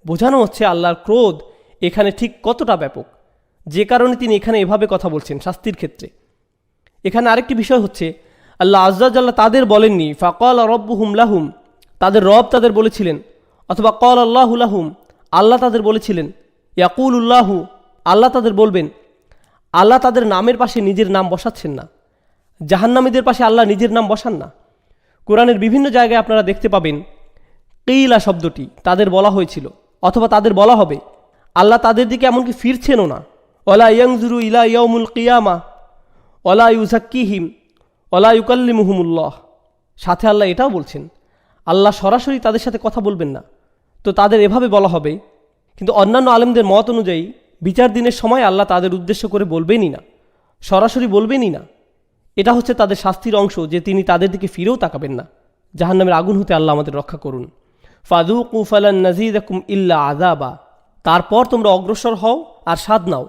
Speaker 1: বোঝানো হচ্ছে আল্লাহর ক্রোধ এখানে ঠিক কতটা ব্যাপক, যে কারণে তিনি এখানে এভাবে কথা বলছেন শাস্তির ক্ষেত্রে। এখানে আরেকটি বিষয় হচ্ছে, আল্লাহ আযজা ওয়া জাল্লা তাদের বলেননি ফাকালা রাব্বুহুম লাহুম, তাদের রব তাদের বলেছিলেন, অথবা ক্বালা আল্লাহু লাহুম, আল্লাহ তাদের বলেছিলেন, ইয়াকুলুল্লাহু, আল্লাহ তাদের বলবেন। আল্লাহ তাদের নামের পাশে নিজের নাম বসাচ্ছেন না, জাহান্নামীদের পাশে আল্লাহ নিজের নাম বসান না। কোরআনের বিভিন্ন জায়গায় আপনারা দেখতে পাবেন কিলা শব্দটি তাদের বলা হয়েছিল, অথবা তাদের বলা হবে। আল্লাহ তাদের দিকে এমনকি ফিরছেনও না। ওয়ালা ইয়ানজুরু ইলা ইয়াউমুল কিয়ামা ওয়ালা ইউযাক্কিহিম ওয়ালা ইউকাল্লিমুহুমুল্লাহ। সাথে আল্লাহ এটাও বলছেন আল্লাহ সরাসরি তাদের সাথে কথা বলবেন না, তো তাদের এভাবে বলা হবে। কিন্তু অন্যান্য আলেমদের মত অনুযায়ী বিচার দিনের সময় আল্লাহ তাদের উদ্দেশ্য করে বলবেনই না, সরাসরি বলবেনই না। এটা হচ্ছে তাদের শাস্তির অংশ, যে তিনি তাদের দিকে ফিরেও তাকাবেন না। জাহান্নামের আগুন হতে আল্লাহ আমাদের রক্ষা করুন। ফাযুকু ফালান নাযীদাকুম ইল্লা আযাবা। তারপর তোমরা অগ্রসর হও আর স্বাদ নাও।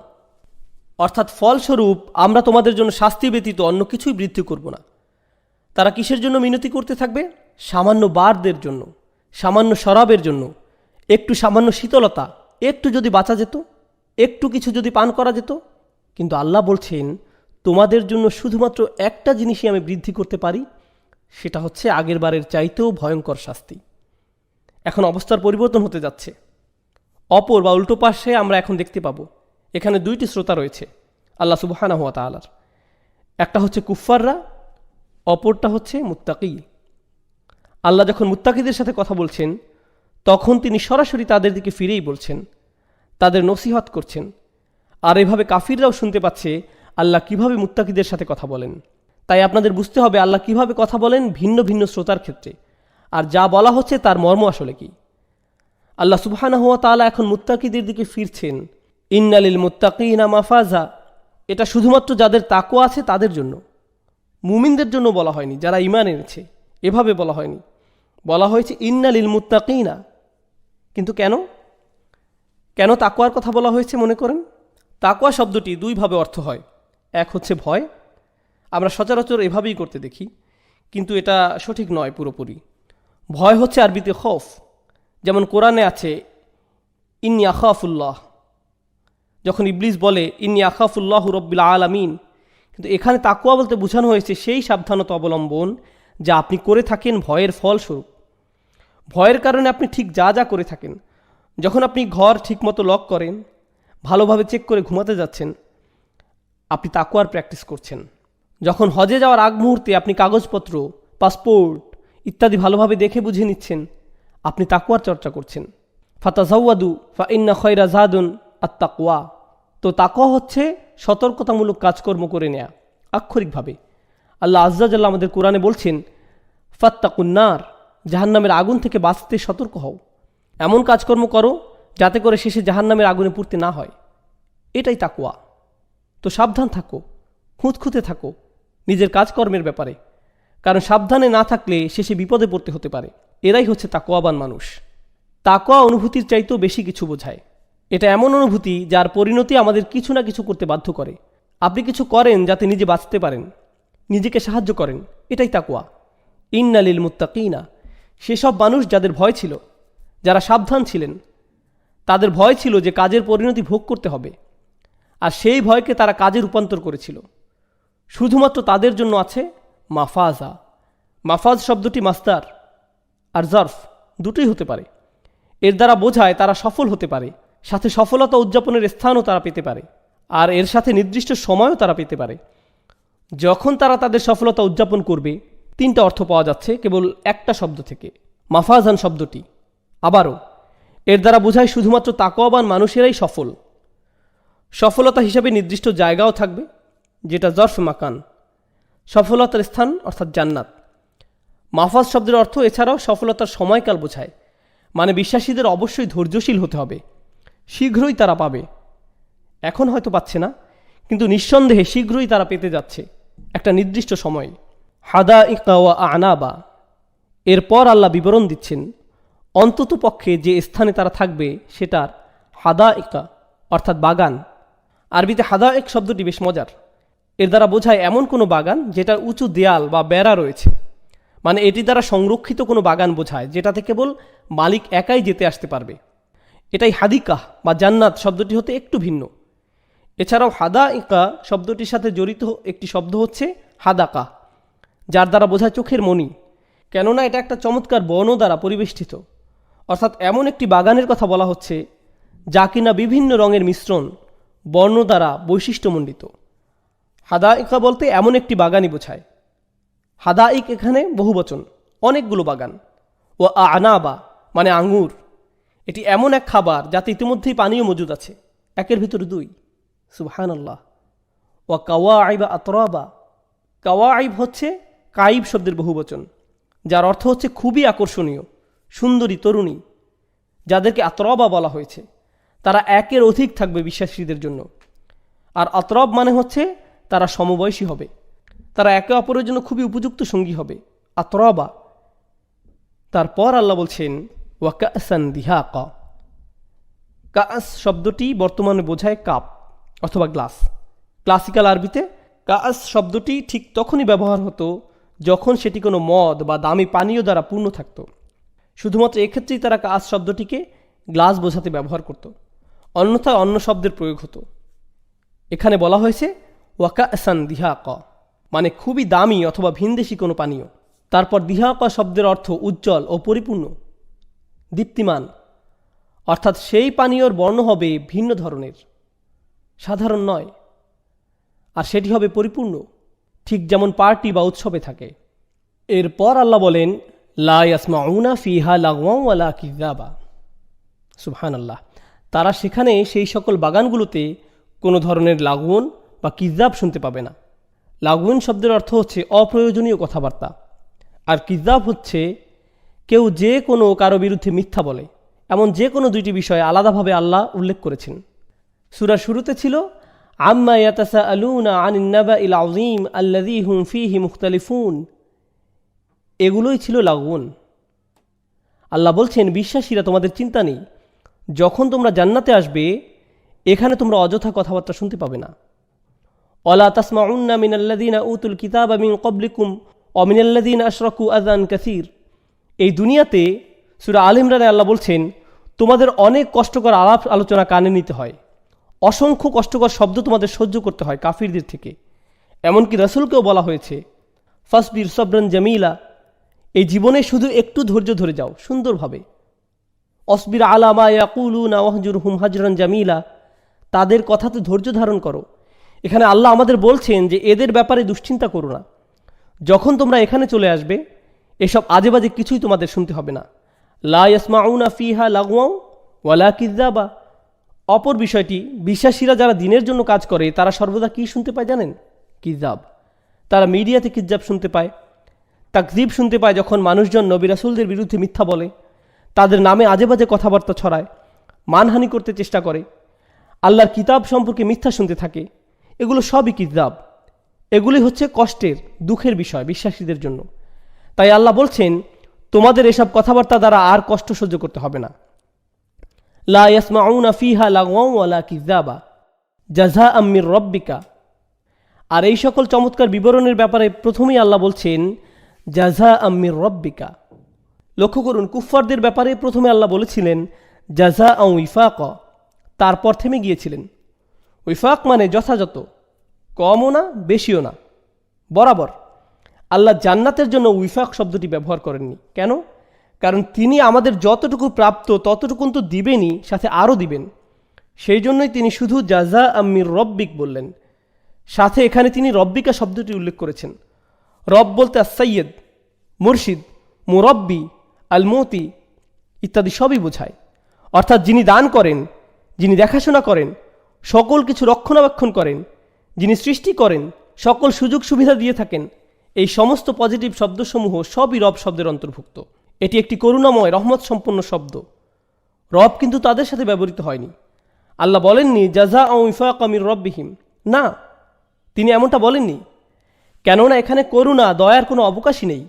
Speaker 1: অর্থাৎ ফলস্বরূপ আমরা তোমাদের জন্য শাস্তি ব্যতীত অন্য কিছুই বৃদ্ধি করব না। তারা কিসের জন্য মিনতি করতে থাকবে? সামান্য বারদের জন্য, সামান্য শরাবের জন্য, একটু সামান্য শীতলতা, একটু যদি বাঁচা যেত, একটু কিছু যদি পান করা যেত। কিন্তু আল্লাহ বলছেন, তোমাদের জন্য শুধুমাত্র একটা জিনিসই আমি বৃদ্ধি করতে পারি, সেটা হচ্ছে আগের বারের চাইতেও ভয়ঙ্কর শাস্তি। এখন অবস্থার পরিবর্তন হতে যাচ্ছে। অপর বা উল্টো পাশে আমরা এখন দেখতে পাবো এখানে দুইটি শ্রোতা রয়েছে আল্লাহ সুবহানাহু ওয়া তাআলার। একটা হচ্ছে কুফফাররা, অপরটা হচ্ছে মুত্তাকি। আল্লাহ যখন মুত্তাকিদের সাথে কথা বলছেন তখন তিনি সরাসরি তাদের দিকে ফিরেই বলছেন, তাদের নসিহত করছেন। আর এভাবে কাফিররাও শুনতে পাচ্ছে আল্লাহ কিভাবে মুত্তাকিদের সাথে কথা বলেন। তাই আপনাদের বুঝতে হবে আল্লাহ কিভাবে কথা বলেন ভিন্ন ভিন্ন শ্রোতার ক্ষেত্রে, আর যা বলা হচ্ছে তার মর্ম আসলে কি। আল্লাহ সুবহানাহু ওয়া তাআলা এখন মুত্তাকিদের দিকে ফিরছেন। ইন্নালিল মুত্তাকিনা মাফাজা, এটা শুধুমাত্র যাদের তাকওয়া আছে তাদের জন্য, মুমিনদের জন্য বলা হয়নি, যারা ঈমান এনেছে এভাবে বলা হয়নি, বলা হয়েছে ইন্নালিল মুত্তাকিনা। কিন্তু কেন কেন তাকওয়ার কথা বলা হয়েছে মনে করেন? তাকওয়া শব্দটি দুইভাবে অর্থ হয়। এক হচ্ছে ভয়, আমরা সচরাচর এভাবেই করতে দেখি, কিন্তু এটা সঠিক নয় পুরোপুরি। ভয় হচ্ছে আরবিতে খৌফ, যেমন কোরআনে আছে ইন্নী আখাফুল্লাহ, যখন ইবলিস বলে ইন্নী আখাফুল্লাহু রব্বিল আলামিন। কিন্তু এখানে তাকওয়া বলতে বোঝানো হয়েছে সেই সাবধানতা অবলম্বন যা আপনি করে থাকেন ভয়ের ফলস্বরূপ। ভয়ের কারণে আপনি ঠিক যা যা করে থাকেন, যখন আপনি ঘর ঠিকমতো লক করেন, ভালোভাবে চেক করে ঘুমাতে যাচ্ছেন, আপনি তাকওয়ার প্র্যাকটিস করছেন। যখন হজে যাওয়ার আগ মুহূর্তে আপনি কাগজপত্র, পাসপোর্ট ইত্যাদি ভালোভাবে দেখে বুঝে নিচ্ছেন, আপনি তাকওয়ার চর্চা করছেন। ফাতাজাওয়াদু ফা ইন্না খায়রা যাদুন আত-তাকওয়া। তো তাকওয়া হচ্ছে সতর্কতামূলক কাজকর্ম করে নেয়া আক্ষরিকভাবে। আল্লাহ আযজা ওয়া জাল্লা আমাদের কোরআনে বলছেন ফাত্তাকুন নার, জাহান্নামের আগুন থেকে বাঁচতে সতর্ক হও। এমন কাজকর্ম করো যাতে করে শেষে জাহান্নামের আগুনে পুড়তে না হয়, এটাই তাকওয়া। তো সাবধান থাকো, খুঁতখুঁতে থাকো নিজের কাজকর্মের ব্যাপারে, কারণ সাবধানে না থাকলে শেষে বিপদে পড়তে হতে পারে। এরাই হচ্ছে তাকওয়াবান মানুষ। তাকওয়া অনুভূতির চাইতেও বেশি কিছু বোঝায়। এটা এমন অনুভূতি যার পরিণতি আমাদের কিছু না কিছু করতে বাধ্য করে। আপনি কিছু করেন যাতে নিজে বাঁচতে পারেন, নিজেকে সাহায্য করেন, এটাই তাকওয়া। ইন্নালিল মুত্তাকিনা, সেসব মানুষ যাদের ভয় ছিল, যারা সাবধান ছিলেন, তাদের ভয় ছিল যে কাজের পরিণতি ভোগ করতে হবে, আর সেই ভয়কে তারা কাজে রূপান্তর করেছিল। শুধুমাত্র তাদের জন্য আছে মাফাজা। মাফাজ শব্দটি মাসদার আর জারফ দুটোই হতে পারে। এর দ্বারা বোঝায় তারা সফল হতে পারে, সাথে সফলতা উদযাপনের স্থানও তারা পেতে পারে, আর এর সাথে নির্দিষ্ট সময়ও তারা পেতে পারে। যখন তারা তাদের সফলতা উদযাপন করবে, তিনটা অর্থ পাওয়া যাচ্ছে কেবল একটা শব্দ থেকে, মাফাজান শব্দটি। আবারও এর দ্বারা বোঝায় শুধুমাত্র তাকওয়াবান মানুষেরাই সফল। সফলতা হিসাবে নির্দিষ্ট জায়গাও থাকবে, যেটা জরফ মাকান, সফলতার স্থান অর্থাৎ জান্নাত। মাফাজ শব্দের অর্থ এছাড়াও সফলতার সময়কাল বোঝায়, মানে বিশ্বাসীদের অবশ্যই ধৈর্যশীল হতে হবে, শীঘ্রই তারা পাবে। এখন হয়তো পাচ্ছে না, কিন্তু নিঃসন্দেহে শীঘ্রই তারা পেতে যাচ্ছে একটা নির্দিষ্ট সময়ে। হাদাইকা ওয়া আনাবা, এরপর আল্লাহ বিবরণ দিচ্ছেন অন্তত পক্ষে যে স্থানে তারা থাকবে সেটার হাদাইকা অর্থাৎ বাগান। আরবিতে হাদাইক শব্দটি বেশ মজার। এর দ্বারা বোঝায় এমন কোনো বাগান যেটার উঁচু দেয়াল বা বেড়া রয়েছে, মানে এটি দ্বারা সংরক্ষিত কোনো বাগান বোঝায় যেটাতে কেবল মালিক একাই যেতে আসতে পারবে। এটাই হাদিকাহ বা জান্নাত শব্দটি হতে একটু ভিন্ন। এছাড়াও হাদাইকা শব্দটির সাথে জড়িত একটি শব্দ হচ্ছে হাদাকা, যার দ্বারা বোঝায় চোখের মণি, কেননা এটা একটা চমৎকার বন দ্বারা পরিবেষ্টিত। অর্থাৎ এমন একটি বাগানের কথা বলা হচ্ছে যা কিনা বিভিন্ন রঙের মিশ্রণ, বর্ণ দ্বারা বৈশিষ্ট্যমণ্ডিত। হাদাইকা বলতে এমন একটি বাগানই বোঝায়। হাদাইক এখানে বহুবচন, অনেকগুলো বাগান। ও আনাবা মানে আঙ্গুর, এটি এমন এক খাবার যাতে ইতিমধ্যেই পানীয় মজুদ আছে, একের ভিতরে দুই। সুবহানাল্লাহ। ও কাওয়াইবা আতরাবা, কাওয়াইব হচ্ছে কাইব শব্দের বহুবচন, যার অর্থ হচ্ছে খুবই আকর্ষণীয়, সুন্দরী তরুণী, যাদেরকে আতরাবা বলা হয়েছে। তারা একের অধিক থাকবে বিশ্বাসীদের জন্য। আর আতরাব মানে হচ্ছে তারা সমবয়সী হবে, তারা একে অপরের জন্য খুবই উপযুক্ত সঙ্গী হবে, আতরাবা। তারপর আল্লাহ বলছেন ওয়াকাসান দিহাকা, কাস শব্দটি বর্তমানে বোঝায় কাপ অথবা গ্লাস। ক্লাসিক্যাল আরবিতে কাস শব্দটি ঠিক তখনই ব্যবহার হতো যখন সেটি কোনো মদ বা দামি পানীয় দ্বারা পূর্ণ থাকত। শুধুমাত্র এক্ষেত্রেই তারা কাস শব্দটিকে গ্লাস বোঝাতে ব্যবহার করত, অন্যথায় অন্য শব্দের প্রয়োগ হতো। এখানে বলা হয়েছে ওয়াকাসান দিহাক, মানে খুবই দামি অথবা ভিনদেশি কোনো পানীয়। তারপর দিহাক শব্দের অর্থ উজ্জ্বল ও পরিপূর্ণ, দীপ্তিমান, অর্থাৎ সেই পানীয়র বর্ণ হবে ভিন্ন ধরনের, সাধারণ নয়, আর সেটি হবে পরিপূর্ণ, ঠিক যেমন পার্টি বা উৎসবে থাকে। এরপর আল্লাহ বলেন লা ইয়াসমাউনা ফিহা লাগওয়ান ওয়ালা কিযাবা। সুবহানাল্লাহ। তারা সেখানে সেই সকল বাগানগুলোতে কোনো ধরনের লাগওয়ান বা কিযাব শুনতে পাবে না। লাগওয়ান শব্দের অর্থ হচ্ছে অপ্রয়োজনীয় কথাবার্তা, আর কিযাব হচ্ছে কেউ যে কোনো কারো বিরুদ্ধে মিথ্যা বলে। এমন যে কোনো দুইটি বিষয় আলাদাভাবে আল্লাহ উল্লেখ করেছেন। সূরার শুরুতে ছিল আম্মা ইয়াতাসাআলুনা আনিন নাবাইল আযীম আল্লাযী হুম ফীহি মুখতালিফুন। এগুলোই ছিল লাগওয়ান। আল্লাহ বলছেন, বিশ্বাসীরা তোমাদের চিন্তা নেই, যখন তোমরা জান্নাতে আসবে এখানে তোমরা অযথা কথাবার্তা শুনতে পাবে না। ওয়ালা তাসমাউন্না মিনাল্লাযীনা উতুল কিতাবা মিন ক্বাবলিকুম ওয়া মিনাল্লাযীনা আশরাকু আযান কাসীর। এই দুনিয়াতে সূরা আল ইমরানে আল্লাহ বলছেন, তোমাদের অনেক কষ্টকর আলাপ আলোচনা কানে নিতে হয়, অসংখ্য কষ্টকর শব্দ তোমাদের সহ্য করতে হয় কাফিরদের থেকে। এমনকি রাসূলকেও বলা হয়েছে ফাসবির সবরান জামিলা, এই জীবনে শুধু একটু ধৈর্য ধরে যাও সুন্দরভাবে। অসবির আলা মা ইয়াকুলুনা ওয়াহজুরহুম হাজরান জামিলা, তাদের কথাতে ধৈর্য ধারণ করো। এখানে আল্লাহ আমাদের বলছেন যে এদের ব্যাপারে দুশ্চিন্তা করো না, যখন তোমরা এখানে চলে আসবে এসব আজে বাজে কিছুই তোমাদের শুনতে হবে না। লা ইয়াসমাউনা ফিহা লাগওয়ান ওয়ালা কিযাবা। অপর বিষয়টি, বিশ্বাসীরা যারা দিনের জন্য কাজ করে তারা সর্বদা কি শুনতে পায় জানেন? কিযাব। তারা মিডিয়াতে কিযাব শুনতে পায়, তাকযীব শুনতে পায় যখন মানুষজন নবী রাসূলদের বিরুদ্ধে মিথ্যা বলে, তাদের নামে আজে বাজে কথাবার্তা ছড়ায়, মানহানি করতে চেষ্টা করে, আল্লাহর কিতাব সম্পর্কে মিথ্যা শুনতে থাকে। এগুলো সবই কিযাব। এগুলি হচ্ছে কষ্টের, দুঃখের বিষয় বিশ্বাসীদের জন্য। তাই আল্লাহ বলছেন, তোমাদের এসব কথাবার্তা দ্বারা আর কষ্ট সহ্য করতে হবে না। লা ইয়াসমাউনা ফিহা লাগওয়ান ওয়ালা কিযাবা জাযাআম মির রাব্বিকা। আর এই সকল চমৎকার বিবরণের ব্যাপারে প্রথমেই আল্লাহ বলছেন জাযাআম মির রাব্বিকা। লক্ষ্য করুন, কুফফারদের ব্যাপারে প্রথমে আল্লাহ বলেছিলেন জাযাআন ওয়িফাকা, তারপর থেমে গিয়েছিলেন। ওয়িফাক মানে যথাযথ, কমও না বেশিও না, বরাবর। আল্লাহ জান্নাতের জন্য ওয়িফাক শব্দটি ব্যবহার করেননি। কেন? কারণ তিনি আমাদের যতটুকু প্রাপ্ত ততটুকুন তো দিবেনই, সাথে আরও দিবেন। সেই জন্যই তিনি শুধু জাযাআম মির রব্বিক বললেন, সাথে এখানে তিনি রব্বিকা শব্দটি উল্লেখ করেছেন। রব বলতে আস-সাইয়্যিদ, মুরশিদ, মুরব্বি, আল মুতি ইত্যাদি সবই বোঝায়। অর্থাৎ যিনি দান করেন, যিনি দেখাশোনা করেন, সকল কিছু রক্ষণাবেক্ষণ করেন, যিনি সৃষ্টি করেন, সকল সুযোগ সুবিধা দিয়ে থাকেন, এই সমস্ত পজিটিভ শব্দসমূহ সবই রব শব্দের অন্তর্ভুক্ত। এটি একটি করুণাময় রহমত সম্পন্ন শব্দ। রব কিন্তু তাদের সাথে ব্যবহৃত হয়নি। আল্লাহ বলেননি জাযাআন ওয়িফাকা মির রাব্বিহিম, না, তিনি এমনটা বলেননি। কেননা এখানে করুণা দয়ার কোনো অবকাশই নেই।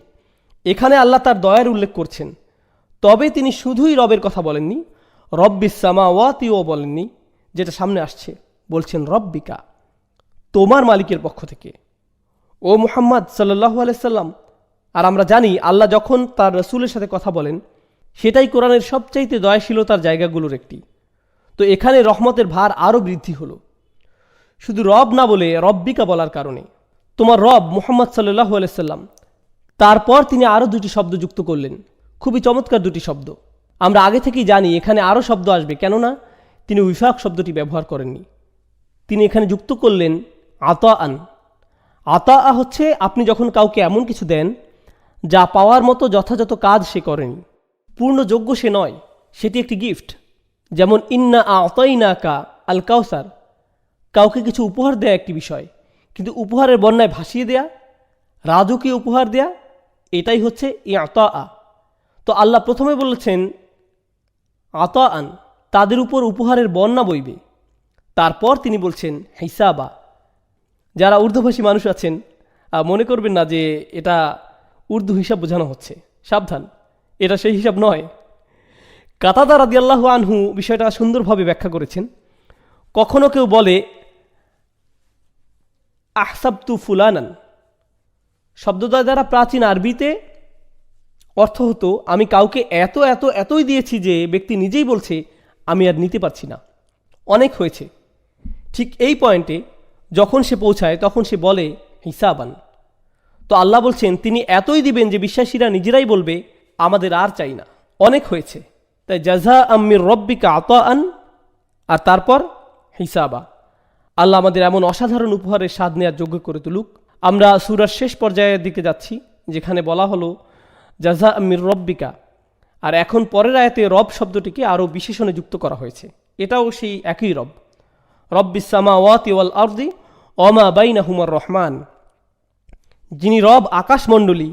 Speaker 1: এখানে আল্লাহ তার দয়ার উল্লেখ করছেন। তবে তিনি শুধুই রবের কথা বলেননি, রব্বিস সামাওয়াতিও বলেননি, যেটা সামনে আসছে। বলছেন রব্বিকা, তোমার মালিকের পক্ষ থেকে। ও মুহাম্মদ সাল্লাল্লাহু আলাইহি সাল্লাম। আর আমরা জানি আল্লাহ যখন তার রাসূলের সাথে কথা বলেন সেটাই কোরআনের সবচাইতে দয়াশীলতার জায়গাগুলোর একটি। তো এখানে রহমতের ভার আরও বৃদ্ধি হলো, শুধু রব না বলে রব্বিকা বলার কারণে। তোমার রব মুহাম্মদ সাল্লাল্লাহু আলাইহি সাল্লাম। তারপর তিনি আরও দুটি শব্দ যুক্ত করলেন, খুবই চমৎকার দুটি শব্দ। আমরা আগে থেকেই জানি এখানে আরও শব্দ আসবে, কেননা তিনি ওয়িফাক শব্দটি ব্যবহার করেননি। তিনি এখানে যুক্ত করলেন আতাআন। আতাআ হচ্ছে আপনি যখন কাউকে এমন কিছু দেন যা পাওয়ার মতো যথাযথ কাজ সে করেনি, পূর্ণ যোগ্য সে নয়, সেটি একটি গিফট। যেমন ইন্না আতাইনাকা আল কাউসার, কাউকে কিছু উপহার দেয়া একটি বিষয়, কিন্তু উপহারের বন্যায় ভাসিয়ে দেয়া, রাজকীয় উপহার দেয়া, এটাই হচ্ছে ইআতাআ। তো আল্লাহ প্রথমে বলেছেন আতাআন, তাদের উপর উপহারের বন্যা বইবে। তারপর তিনি বলছেন হিসাবা। যারা উর্দুভাষী মানুষ আছেন মনে করবেন না যে এটা উর্দু হিসাব বোঝানো হচ্ছে, সাবধান, এটা সেই হিসাব নয়। কাতাদা রাদিয়াল্লাহু আনহু বিষয়টা সুন্দরভাবে ব্যাখ্যা করেছেন। কখনো কেউ বলে আহসাবতু ফুলানান, শব্দদ্বয় দ্বারা প্রাচীন আরবিতে অর্থ হতো আমি কাউকে এতই দিয়েছি যে ব্যক্তি নিজেই বলছে আমি আর নিতে পারছি না, অনেক হয়েছে। ঠিক এই পয়েন্টে যখন সে পৌঁছায় তখন সে বলে হিসাবান। তো আল্লাহ বলছেন তিনি এতই দিবেন যে বিশ্বাসীরা নিজেরাই বলবে আমাদের আর চাই না, অনেক হয়েছে। তাই জাযা আম্মির রব্বিকা আতাআন, আর তারপর হিসাবা। আল্লাহ আমাদের এমন অসাধারণ উপহারের স্বাদ নেওয়ার যোগ্য করে তুলুক। আমরা সূরার শেষ পর্যায়ের দিকে যাচ্ছি, যেখানে বলা হলো জাযা আম্মির রব্বিকা, আর এখন পরের আয়াতে রব শব্দটিকে আরও বিশেষণে যুক্ত করা হয়েছে। এটাও সেই একই রব, রব্বিস সামাওয়াতি ওয়াল আরদি ওমা বাইনাহুমার রহমান, যিনি রব আকাশমণ্ডলী,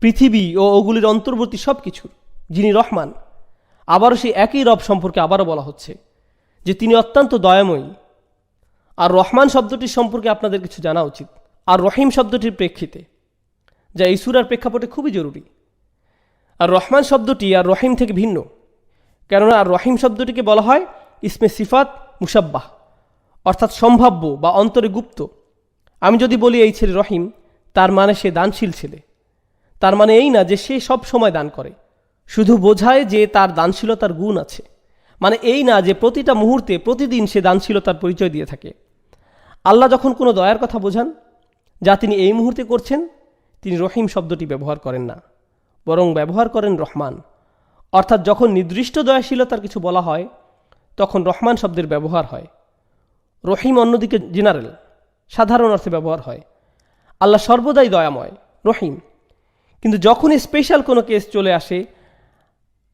Speaker 1: পৃথিবী ও ওগুলির অন্তর্বর্তী সব কিছুর, যিনি রহমান। আবারও সেই একই রব সম্পর্কে আবারও বলা হচ্ছে যে তিনি অত্যন্ত দয়াময়ী। আর রহমান শব্দটির সম্পর্কে আপনাদের কিছু জানা উচিত, আর রহিম শব্দটির প্রেক্ষিতে, যা এই সূরার প্রেক্ষাপটে খুবই জরুরি। আর রহমান শব্দটি আর রহিম থেকে ভিন্ন, কেননা আর রহিম শব্দটিকে বলা হয় ইসমে সিফাত মুসাব্বাহ, অর্থাৎ সম্ভাব্য বা অন্তরে গুপ্ত। আমি যদি বলি এই ছেলে রহিম, তার মানে সে দানশীল ছেলে। তার মানে এই না যে সে সব সময় দান করে, শুধু বোঝায় যে তার দানশীলতার গুণ আছে। মানে এই না যে প্রতিটা মুহূর্তে প্রতিদিন সে দানশীলতার পরিচয় দিয়ে থাকে। আল্লাহ যখন কোনো দয়ার কথা বোঝান যা তিনি এই মুহূর্তে করছেন, তিনি রহিম শব্দটি ব্যবহার করেন না, বরং ব্যবহার করেন রহমান। অর্থাৎ যখন নির্দিষ্ট দয়াশীলতার কিছু বলা হয় তখন রহমান শব্দের ব্যবহার হয়। রহিম অন্যদিকে জেনারেল, সাধারণ অর্থে ব্যবহার হয়। আল্লাহ সর্বদাই দয়াময়, রহিম। কিন্তু যখনই স্পেশাল কোনো কেস চলে আসে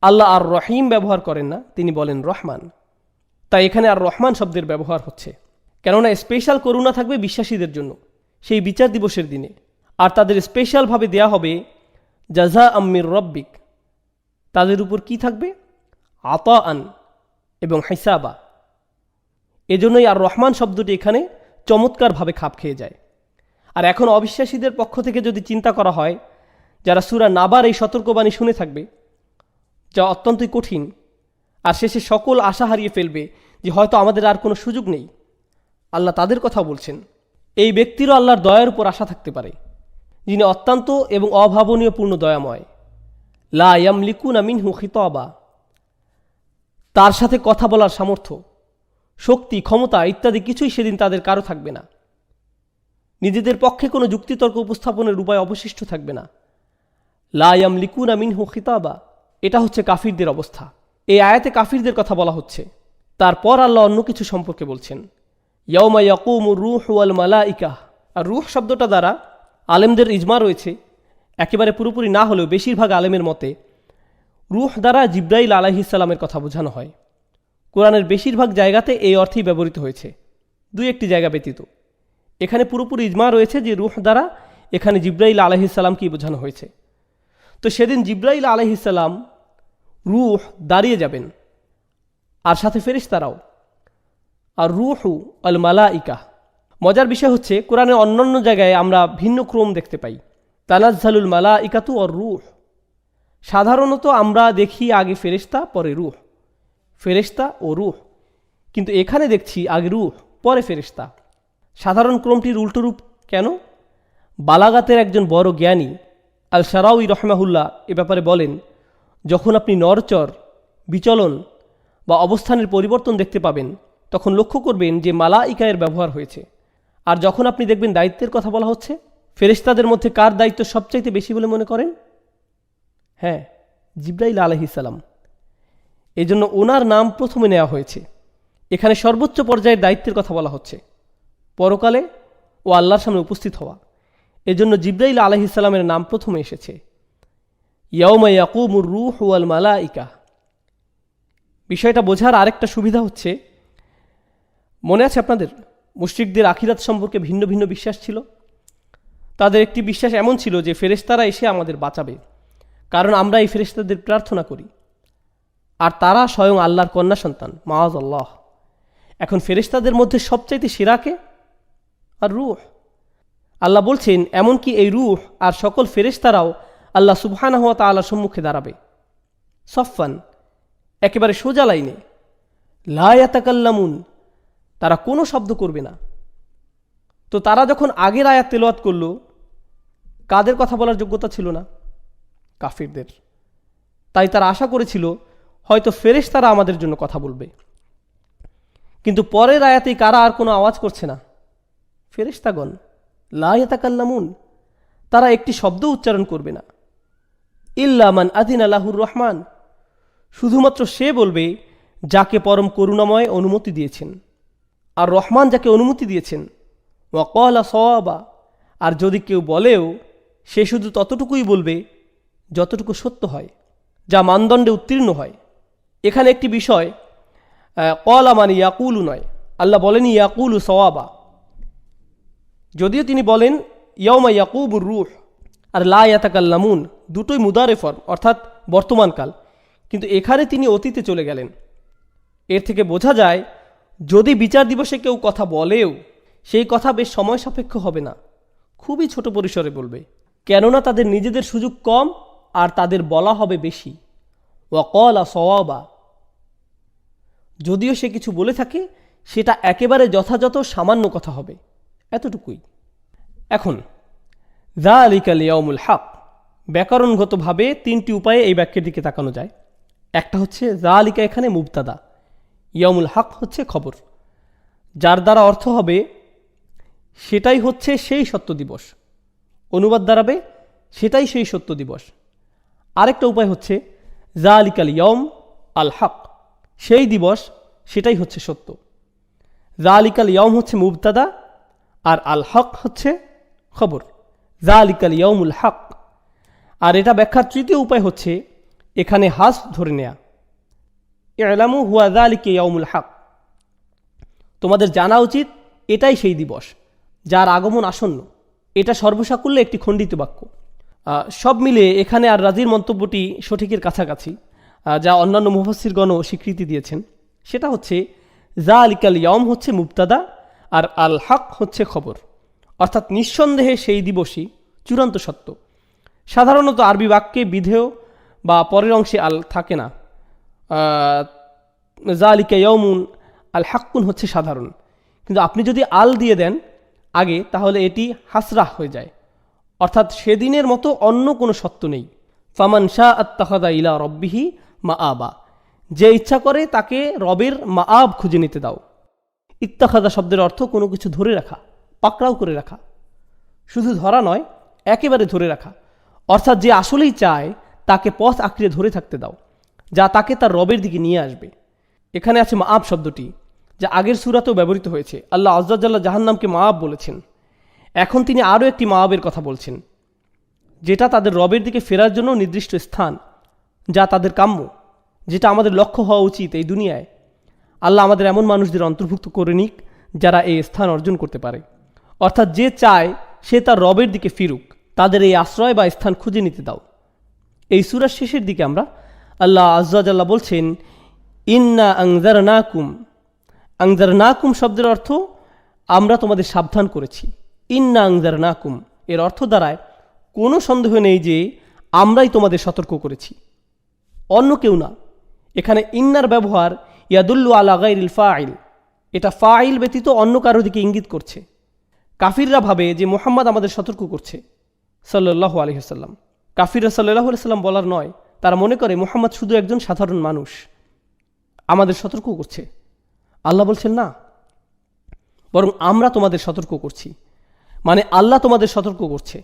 Speaker 1: আল্লাহ আর রহিম ব্যবহার করেন না, তিনি বলেন রহমান। তাই এখানে আর রহমান শব্দের ব্যবহার হচ্ছে, কেননা স্পেশাল করুণা থাকবে বিশ্বাসীদের জন্য সেই বিচার দিবসের দিনে, আর তাদের স্পেশালভাবে দেয়া হবে জাযা আম্মির রব্বিক। তাদের উপর কি থাকবে? আতাআন এবং হিসাবা। এজন্যই আর রহমান শব্দটি এখানে চমৎকারভাবে খাপ খেয়ে যায়। আর এখন অবিশ্বাসীদের পক্ষ থেকে যদি চিন্তা করা হয়, যারা সূরা নাবার এই সতর্কবাণী শুনে থাকবে, যা অত্যন্তই কঠিন, আর শেষে সকল আশা হারিয়ে ফেলবে যে হয়তো আমাদের আর কোনো সুযোগ নেই, আল্লাহ তাদের কথা বলছেন এই ব্যক্তিরও আল্লাহর দয়ার উপর আশা থাকতে পারে, যিনি অত্যন্ত এবং অভাবনীয় পূর্ণ দয়াময়। লা ইয়ামলিকুনা মিনহু খিতাবা, তার সাথে কথা বলার সামর্থ্য, শক্তি, ক্ষমতা ইত্যাদি কিছুই সেদিন তাদের কারো থাকবে না। নিজেদের পক্ষে কোনো যুক্তিতর্ক উপস্থাপনের উপায় অবশিষ্ট থাকবে না। লা ইয়ামলিকুনা মিনহু খিতাবা, এটা হচ্ছে কাফিরদের অবস্থা। এই আয়াতে কাফিরদের কথা বলা হচ্ছে। তারপর আল্লাহ অন্য কিছু সম্পর্কে বলছেন, ইয়াউমা ইয়াকুমুর রূহু ওয়াল মালাইকা। আর রূহ শব্দটা দ্বারা আলেমদের ইজমা রয়েছে, একেবারে পুরোপুরি না হলেও বেশিরভাগ আলেমের মতে রূহ দ্বারা জিব্রাইল আলাইহিস সালামের কথা বোঝানো হয়। কোরআনের বেশিরভাগ জায়গাতে এই অর্থেই ব্যবহৃত হয়েছে, দুই একটি জায়গা ব্যতীত। এখানে পুরোপুরি ইজমা রয়েছে যে রূহ দ্বারা এখানে জিব্রাইল আলাইহিস সালামকেই বোঝানো হয়েছে। তো সেদিন জিব্রাইল আলাইহিস সালাম রূহ দাঁড়িয়ে যাবেন, আর সাথে ফেরেশতারাও। আর রূহু আল মালাইকা। মজার বিষয় হচ্ছে কোরআনের অন্যান্য জায়গায় আমরা ভিন্ন ক্রম দেখতে পাই, তানাজ্জালুল মালাইকাতু আর রূহ। সাধারণত আমরা দেখি আগে ফেরেশতা পরে রূহ, ফেরেশতা ও রূহ, কিন্তু এখানে দেখছি আগে রূহ পরে ফেরেশতা। সাধারণ ক্রমটির উল্টো রূপ কেন? বালাগাতের একজন বড় জ্ঞানী আল শারাউই রহমাহুল্লাহ এ ব্যাপারে বলেন, যখন আপনি নরচর, বিচলন বা অবস্থানের পরিবর্তন দেখতে পাবেন তখন লক্ষ্য করবেন যে মালাইকায়ের ব্যবহার হয়েছে। আর যখন আপনি দেখবেন দায়িত্বের কথা বলা হচ্ছে, ফেরেশতাদের মধ্যে কার দায়িত্ব সবচাইতে বেশি বলে মনে করেন? হ্যাঁ, জিব্রাইল আলাইহিস সালাম। এজন্য ওনার নাম প্রথমে নেওয়া হয়েছে। এখানে সর্বোচ্চ পর্যায়ের দায়িত্বের কথা বলা হচ্ছে, পরকালে ও আল্লাহর সামনে উপস্থিত হওয়া। এজন্য জিব্রাইল আলাইহিস সালামের নাম প্রথমে এসেছে। ইয়াউমা ইয়াকুমুর রূহু ওয়াল মালাইকা। বিষয়টা বোঝার আরেকটা সুবিধা হচ্ছে, মনে আছে আপনাদের মুশরিকদের আখিরাত সম্পর্কে ভিন্ন ভিন্ন বিশ্বাস ছিল। তাদের একটি বিশ্বাস এমন ছিল যে ফেরেশতারা এসে আমাদের বাঁচাবে, কারণ আমরা এই ফেরেশতাদের প্রার্থনা করি, আর তারা স্বয়ং আল্লাহর কন্যা সন্তান, মাআযাল্লাহ। এখন ফেরেশতাদের মধ্যে সবচাইতে সেরাকে? আর রূহ। আল্লাহ বলছেন এমনকি এই রূহ আর সকল ফেরেশতারাও আল্লাহ সুবহানাহু ওয়া তাআলার সম্মুখে দাঁড়াবে সফফান, একেবারে সোজা লাইনে, লা ইয়াতাকাল্লামুন, তারা কোনো শব্দ করবে না। তো তারা যখন আগের আয়াত তেলাওয়াত করল, কাদের কথা বলার যোগ্যতা ছিল না? কাফিরদের। তাই তারা আশা করেছিল হয়তো ফেরেশতারা আমাদের জন্য কথা বলবে। কিন্তু পরের আয়াতেই কারা আর কোনো আওয়াজ করছে না? ফেরেশতাগণ। লা ইয়াতাকাল্লামুন, তারা একটি শব্দ উচ্চারণ করবে না। ইল্লা মান আযিনা লাহুর রহমান, শুধুমাত্র সে বলবে যাকে পরম করুণাময় অনুমতি দিয়েছেন, আর রহমান যাকে অনুমতি দিয়েছেন। ওয়া ক্বালা সাওয়াবা, আর যদি কেউ বলেও সে শুধু ততটুকুই বলবে যতটুকু সত্য হয়, যা মানদণ্ডে উত্তীর্ণ হয়। এখানে একটি বিষয়, ক্বালা মানে ইয়াকুলু নয়, আল্লাহ বলেন ইয়াকুলু সাওয়াবা। যদিও তিনি বলেন ইয়াউমা ইয়াকুবুর রূহ আর লা ইয়াতাকাল্লামুন, দুটোই মুদারে ফর্ম, অর্থাৎ বর্তমানকাল, কিন্তু এখানে তিনি অতীতে চলে গেলেন। এর থেকে বোঝা যায় যদি বিচার দিবসে কেউ কথা বলেও সেই কথা বেশ সময় সাপেক্ষ হবে না, খুবই ছোট পরিসরে বলবে, কেননা তাদের নিজেদের সুযোগ কম আর তাদের বলা হবে বেশি। ওয়া ক্বালা সাওয়াবা, যদিও সে কিছু বলে থাকে সেটা একেবারে যথাযথ সামান্য কথা হবে, এতটুকুই। এখন যালিকাল ইয়াউমুল হক, ব্যাকরণগতভাবে তিনটি উপায়ে এই বাক্যের দিকে তাকানো যায়। একটা হচ্ছে যালিকা এখানে মুবতাদা, ইয়াউমুল হক হচ্ছে খবর, যার দ্বারা অর্থ হবে সেটাই হচ্ছে সেই সত্য দিবস। অনুবাদ দাঁড়াবে সেটাই সেই সত্য দিবস। আরেকটা উপায় হচ্ছে যালিকাল ইয়াউম আল হক, সেই দিবস সেটাই হচ্ছে সত্য। যালিকাল ইয়াউম হচ্ছে মুবতাদা আর আল হক হচ্ছে খবর, যালিকাল ইয়াউমুল হক। আর এটা ব্যাখ্যার তৃতীয় উপায় হচ্ছে এখানে হাস ধরে নেয়া, ইলামু হুয়া যালিকা ইয়াউমুল হক, তোমাদের জানা উচিত এটাই সেই দিবস যার আগমন আসন্ন। এটা সর্বসাকুল্যে একটি খণ্ডিত বাক্য। সব মিলে এখানে আর রাজির মন্তব্যটি সঠিকের কাছাকাছি, যা অন্যান্য মুফাসসিরগণও স্বীকৃতি দিয়েছেন। সেটা হচ্ছে যালিকাল ইয়াউম হচ্ছে মুবতাদা আর আল হক হচ্ছে খবর, অর্থাৎ নিঃসন্দেহে সেই দিবসই চূড়ান্ত সত্য। সাধারণত আরবি বাক্যে বিধেয় বা পরের অংশে আল থাকে না। যালিকা ইয়াউমুন আল হাক্কুন হচ্ছে সাধারণ, কিন্তু আপনি যদি আল দিয়ে দেন আগে তাহলে এটি হাসরাহ হয়ে যায়, অর্থাৎ সেদিনের মতো অন্য কোনো সত্য নেই। ফামান শাআ আত্তাখাযা ইলা রাব্বিহি মাআবা, যে ইচ্ছা করে তাকে রবের মাআব খুঁজে নিতে দাও। ইত্তাখাযা শব্দের অর্থ কোনো কিছু ধরে রাখা, পাকড়াও করে রাখা, শুধু ধরা নয় একেবারে ধরে রাখা, অর্থাৎ যে আসলেই চায় তাকে পথ আঁকড়ে ধরে থাকতে দাও, যা তাকে তার রবের দিকে নিয়ে আসবে। এখানে আছে মাআব শব্দটি, যা আগের সূরাতেও ব্যবহৃত হয়েছে। আল্লাহ আযজা ওয়া জাল্লা জাহান্নামকে মাআব বলেছেন। এখন তিনি আরও একটি মাআবের কথা বলছেন, যেটা তাদের রবের দিকে ফেরার জন্য নির্দিষ্ট স্থান, যা তাদের কাম্য, যেটা আমাদের লক্ষ্য হওয়া উচিত এই দুনিয়ায়। আল্লাহ আমাদের এমন মানুষদের অন্তর্ভুক্ত করে নিক যারা এই স্থান অর্জন করতে পারে, অর্থাৎ যে চায় সে তার রবের দিকে ফিরুক, তাদের এই আশ্রয় বা স্থান খুঁজে নিতে দাও। এই সূরার শেষের দিকে আমরা আল্লাহ আযজা ওয়া জাল্লা বলছেন ইন্না আনজারনাকুম। আনজারনাকুম শব্দের অর্থ আমরা তোমাদের সাবধান করেছি। ইন্না আনজারনাকুম এর অর্থ দাঁড়ায় কোনো সন্দেহ নেই যে আমরাই তোমাদের সতর্ক করেছি, অন্য কেউ না। এখানে ইন্নার ব্যবহার ইয়াদুল্লু আলা গায়রিল ফাইল, এটা ফাইল ব্যতীত অন্য কারো দিকে ইঙ্গিত করছে। কাফিররা ভাবে যে মুহাম্মদ আমাদের সতর্ক করছে সাল্লাল্লাহু আলাইহি ওয়াসাল্লাম। কাফিররা সাল্লাল্লাহু আলাইহি ওয়াসাল্লাম বলার নয়, তারা মনে করে মুহাম্মদ শুধু একজন সাধারণ মানুষ, আমাদের সতর্ক করছে। আল্লাহ বলছেন না, বরং আমরা তোমাদের সতর্ক করছি, মানে আল্লাহ তোমাদের সতর্ক করছে।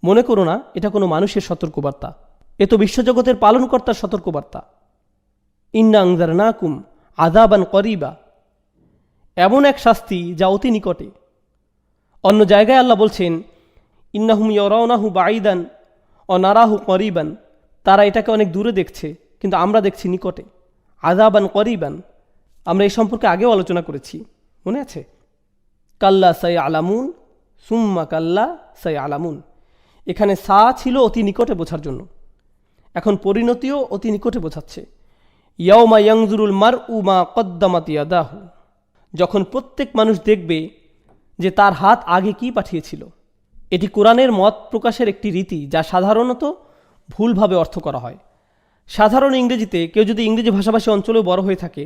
Speaker 1: মনে করো না এটা কোনো মানুষের সতর্কবার্তা, এ তো বিশ্বজগতের পালনকর্তার সতর্কবার্তা। ইন্না আনজারনাকুম আযাবান করিবা, এমন এক শাস্তি যা অতি নিকটে। অন্য জায়গায় আল্লাহ বলছেন ইন্নাহুম ইয়ারাউনাহু বাঈদান ওয়া নারাহু করিবান, তারা এটাকে অনেক দূরে দেখছে কিন্তু আমরা দেখছি নিকটে। আযাবান করিবান, আমরা এই সম্পর্কে আগেও আলোচনা করেছি, মনে আছে? কাল্লা সায়ালামুন সুম্মা কাল্লা সায়ালামুন, এখানে সা ছিল অতি নিকটে বোঝার জন্য, এখন পরিণতিও অতি নিকটে বোঝাচ্ছে। ইয়াউমা ইয়ানজুরুল মারউ মা কদ্দামাত ইয়াদাহু, যখন প্রত্যেক মানুষ দেখবে যে তার হাত আগে কি পাঠিয়েছিল। এটি কোরআনের মত প্রকাশের একটি রীতি, যা সাধারণত ভুলভাবে অর্থ করা হয়। সাধারণ ইংরেজিতে কেউ যদি ইংরেজি ভাষাভাষী অঞ্চলেও বড় হয়ে থাকে,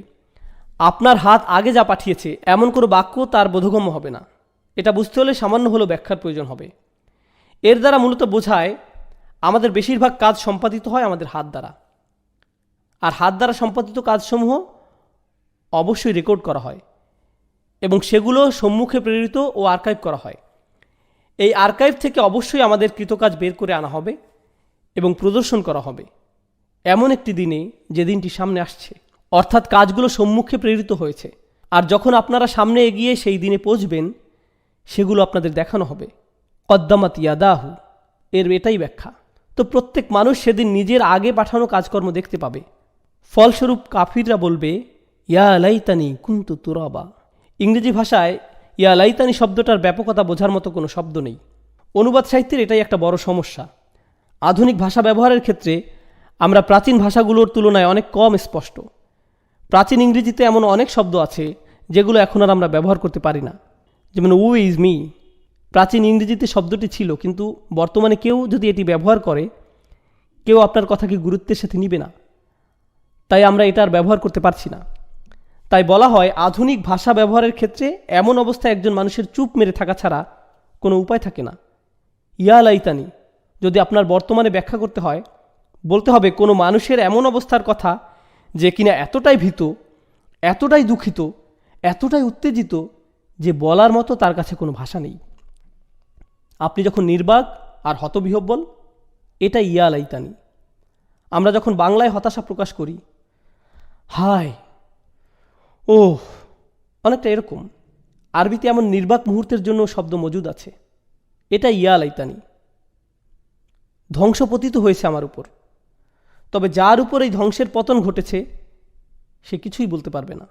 Speaker 1: আপনার হাত আগে যা পাঠিয়েছে এমন কোনো বাক্য তার বোধগম্য হবে না। এটা বুঝতে হলে সামান্য হলেও ব্যাখ্যার প্রয়োজন হবে। এর দ্বারা মূলত বোঝায় আমাদের বেশিরভাগ কাজ সম্পাদিত হয় আমাদের হাত দ্বারা, আর হাত দ্বারা সম্পাদিত কাজসমূহ অবশ্যই রেকর্ড করা হয় এবং সেগুলো সম্মুখে প্রেরিত ও আর্কাইভ করা হয়। এই আর্কাইভ থেকে অবশ্যই আমাদের কৃতকাজ বের করে আনা হবে এবং প্রদর্শন করা হবে এমন একটি দিনে, যে দিনটি সামনে আসছে, অর্থাৎ কাজগুলো সম্মুখে প্রেরিত হয়েছে। আর যখন আপনারা সামনে এগিয়ে সেই দিনে পৌঁছবেন, সেগুলো আপনাদের দেখানো হবে। কদ্দামাত ইয়াদাহু, এর এটাই ব্যাখ্যা। তো প্রত্যেক মানুষ সেদিন নিজের আগে পাঠানো কাজকর্ম দেখতে পাবে। ফলস্বরূপ কাফিররা বলবে, ইয়া লাইতানি কুনতু তুরাবা। ইংরেজি ভাষায় ইয়া লাইতানি শব্দটার ব্যাপকতা বোঝার মতো কোনো শব্দ নেই। অনুবাদ সাহিত্যের এটাই একটা বড় সমস্যা। আধুনিক ভাষা ব্যবহারের ক্ষেত্রে আমরা প্রাচীন ভাষাগুলোর তুলনায় অনেক কম স্পষ্ট। প্রাচীন ইংরেজিতে এমন অনেক শব্দ আছে যেগুলো এখন আর আমরা ব্যবহার করতে পারি না। যেমন উ ইজ মি, প্রাচীন ইংরেজিতে শব্দটি ছিল, কিন্তু বর্তমানে কেউ যদি এটি ব্যবহার করে, কেউ আপনার কথাকে গুরুত্বের সাথে নিবে না। তাই আমরা এটা আর ব্যবহার করতে পারছি না। তাই বলা হয়, আধুনিক ভাষা ব্যবহারের ক্ষেত্রে এমন অবস্থায় একজন মানুষের চুপ মেরে থাকা ছাড়া কোনো উপায় থাকে না। ইয়া লাইতানি যদি আপনার বর্তমানে ব্যাখ্যা করতে হয়, বলতে হবে কোনো মানুষের এমন অবস্থার কথা যে কিনা এতটাই ভীত, এতটাই দুঃখিত, এতটাই উত্তেজিত যে বলার মতো তার কাছে কোনো ভাষা নেই। আপনি যখন নির্বাক আর হতবিহ্বল, এটা ইয়া লাইতানি। আমরা যখন বাংলায় হতাশা প্রকাশ করি, হায়, ও, অনেকটা এরকম। আরবিতে এমন নির্বাক মুহূর্তের জন্য শব্দ মজুদ আছে, এটা ইয়া লাইতানি। ধ্বংস পতিত হয়েছে আমার উপর, তবে যার উপর এই ধ্বংসের পতন ঘটেছে সে কিছুই বলতে পারবে না।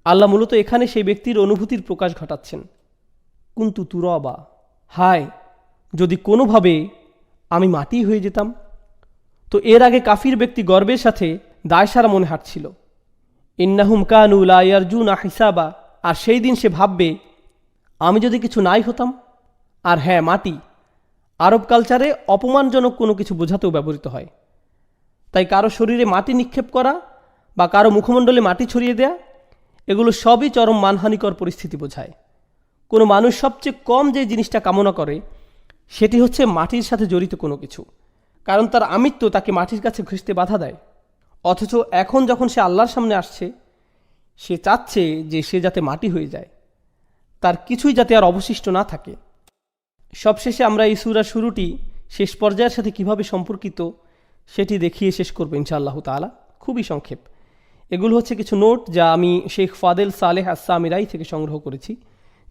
Speaker 1: আল্লাহ মূলত এখানে সেই ব্যক্তির অনুভূতির প্রকাশ ঘটাচ্ছেন। কুনতু তুরাবা, হায়, যদি কোনোভাবে আমি মাটি হয়ে যেতাম। তো এর আগে কাফির ব্যক্তি গর্বের সাথে দায়সারা মনে হাঁটছিল, ইন্নাহুম কানু লা ইয়ারজুনা হিসাবা। আর সেই দিন সে ভাববে, আমি যদি কিছু নাই হতাম। আর হ্যাঁ, মাটি আরব কালচারে অপমানজনক কোনো কিছু বোঝাতেও ব্যবহৃত হয়। তাই কারো শরীরে মাটি নিক্ষেপ করা বা কারো মুখমণ্ডলে মাটি ছড়িয়ে দেয়া, এগুলো সবই চরম মানহানিকর পরিস্থিতি বোঝায়। কোনো মানুষ সবচেয়ে কম যে জিনিসটা কামনা করে সেটি হচ্ছে মাটির সাথে জড়িত কোনো কিছু, কারণ তার আমিত্ব তাকে মাটির কাছে ঘেঁষতে বাধা দেয়। অথচ এখন যখন সে আল্লাহর সামনে আসছে, সে চাচ্ছে যে সে যাতে মাটি হয়ে যায়, তার কিছুই যাতে আর অবশিষ্ট না থাকে। সবশেষে আমরা এই সূরার শুরুটি শেষ পর্যায়ের সাথে কিভাবে সম্পর্কিত সেটি দেখিয়ে শেষ করব ইনশাআল্লাহ তাআলা। খুবই সংক্ষেপ। এগুলো হচ্ছে কিছু নোট যা আমি শেখ ফাদেল সালেহ আস-সামিরাই থেকে সংগ্রহ করেছি,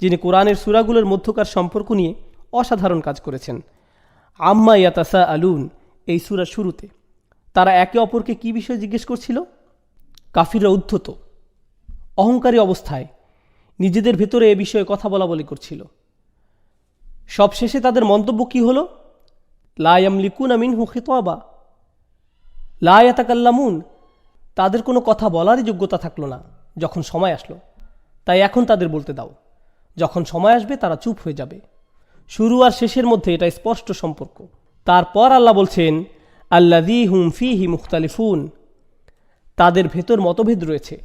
Speaker 1: যিনি কোরআনের সূরাগুলোর মধ্যকার সম্পর্ক নিয়ে অসাধারণ কাজ করেছেন। আম্মা ইয়াতাসাআলুন, এই সূরার শুরুতে তারা একে অপরকে কী বিষয়ে জিজ্ঞেস করছিল? কাফিররা উদ্ধত অহংকারী অবস্থায় নিজেদের ভেতরে এ বিষয়ে কথা বলা বলি করছিল। সবশেষে তাদের মন্তব্য কী হলো? লা ইয়ামলিকুনা মিনহু খিতাবা, লা ইয়াতাকাল্লামুন, তাদের কোনো কথা বলারই যোগ্যতা থাকলো না যখন সময় আসলো। তাই এখন তাদের বলতে দাও, যখন সময় আসবে তারা চুপ হয়ে যাবে। শুরু আর শেষের মধ্যে এটা স্পষ্ট সম্পর্ক। তারপর আল্লাহ বলছেন, আল্লাযী হুম ফীহি মুখতালিফুন, তাদের ভেতর মতভেদ রয়েছে,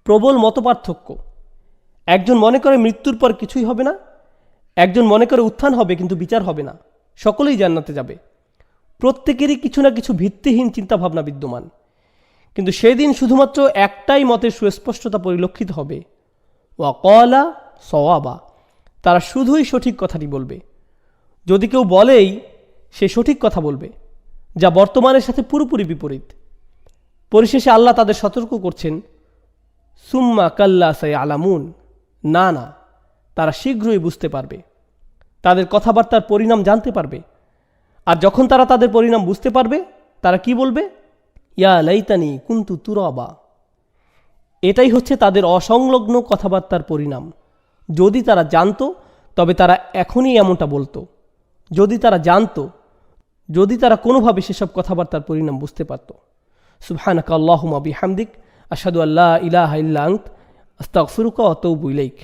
Speaker 1: প্রবল মতপার্থক্য। একজন মনে করে মৃত্যুর পর কিছুই হবে না, একজন মনে করে উত্থান হবে কিন্তু বিচার হবে না, সকলেই জান্নাতে যাবে। প্রত্যেকেরই কিছু না কিছু ভিত্তিহীন চিন্তাভাবনা বিদ্যমান। কিন্তু সেদিন শুধুমাত্র একটাই মতের সুস্পষ্টতা পরিলক্ষিত হবে, ওয়া ক্বালা সওয়াবা, তারা শুধুই সঠিক কথাটি বলবে। যদি কেউ বলেই সে সঠিক কথা বলবে, যা বর্তমানের সাথে পুরোপুরি বিপরীত। পরিশেষে আল্লাহ তাদের সতর্ক করছেন, সুম্মা কাল্লা সায়ালামুন, না না, তারা শীঘ্রই বুঝতে পারবে, তাদের কথাবার্তার পরিণাম জানতে পারবে। আর যখন তারা তাদের পরিণাম বুঝতে পারবে, তারা কি বলবে? ইয়া লাইতানি কুনতু তুরাবা। এটাই হচ্ছে তাদের অসংলগ্ন কথাবার্তার পরিণাম। যদি তারা জানতো তবে তারা এখনই এমনটা বলতো। যদি তারা জানতো, যদি তারা কোনোভাবে সেসব কথাবার্তার পরিণাম বুঝতে পারত। সুবহানাকা আল্লাহুম্মা বিহামদিক, আশহাদু আল্লা ইলাহা ইল্লা আনতা, আস্তাগফিরুকা ওয়া আতুবু ইলাইক।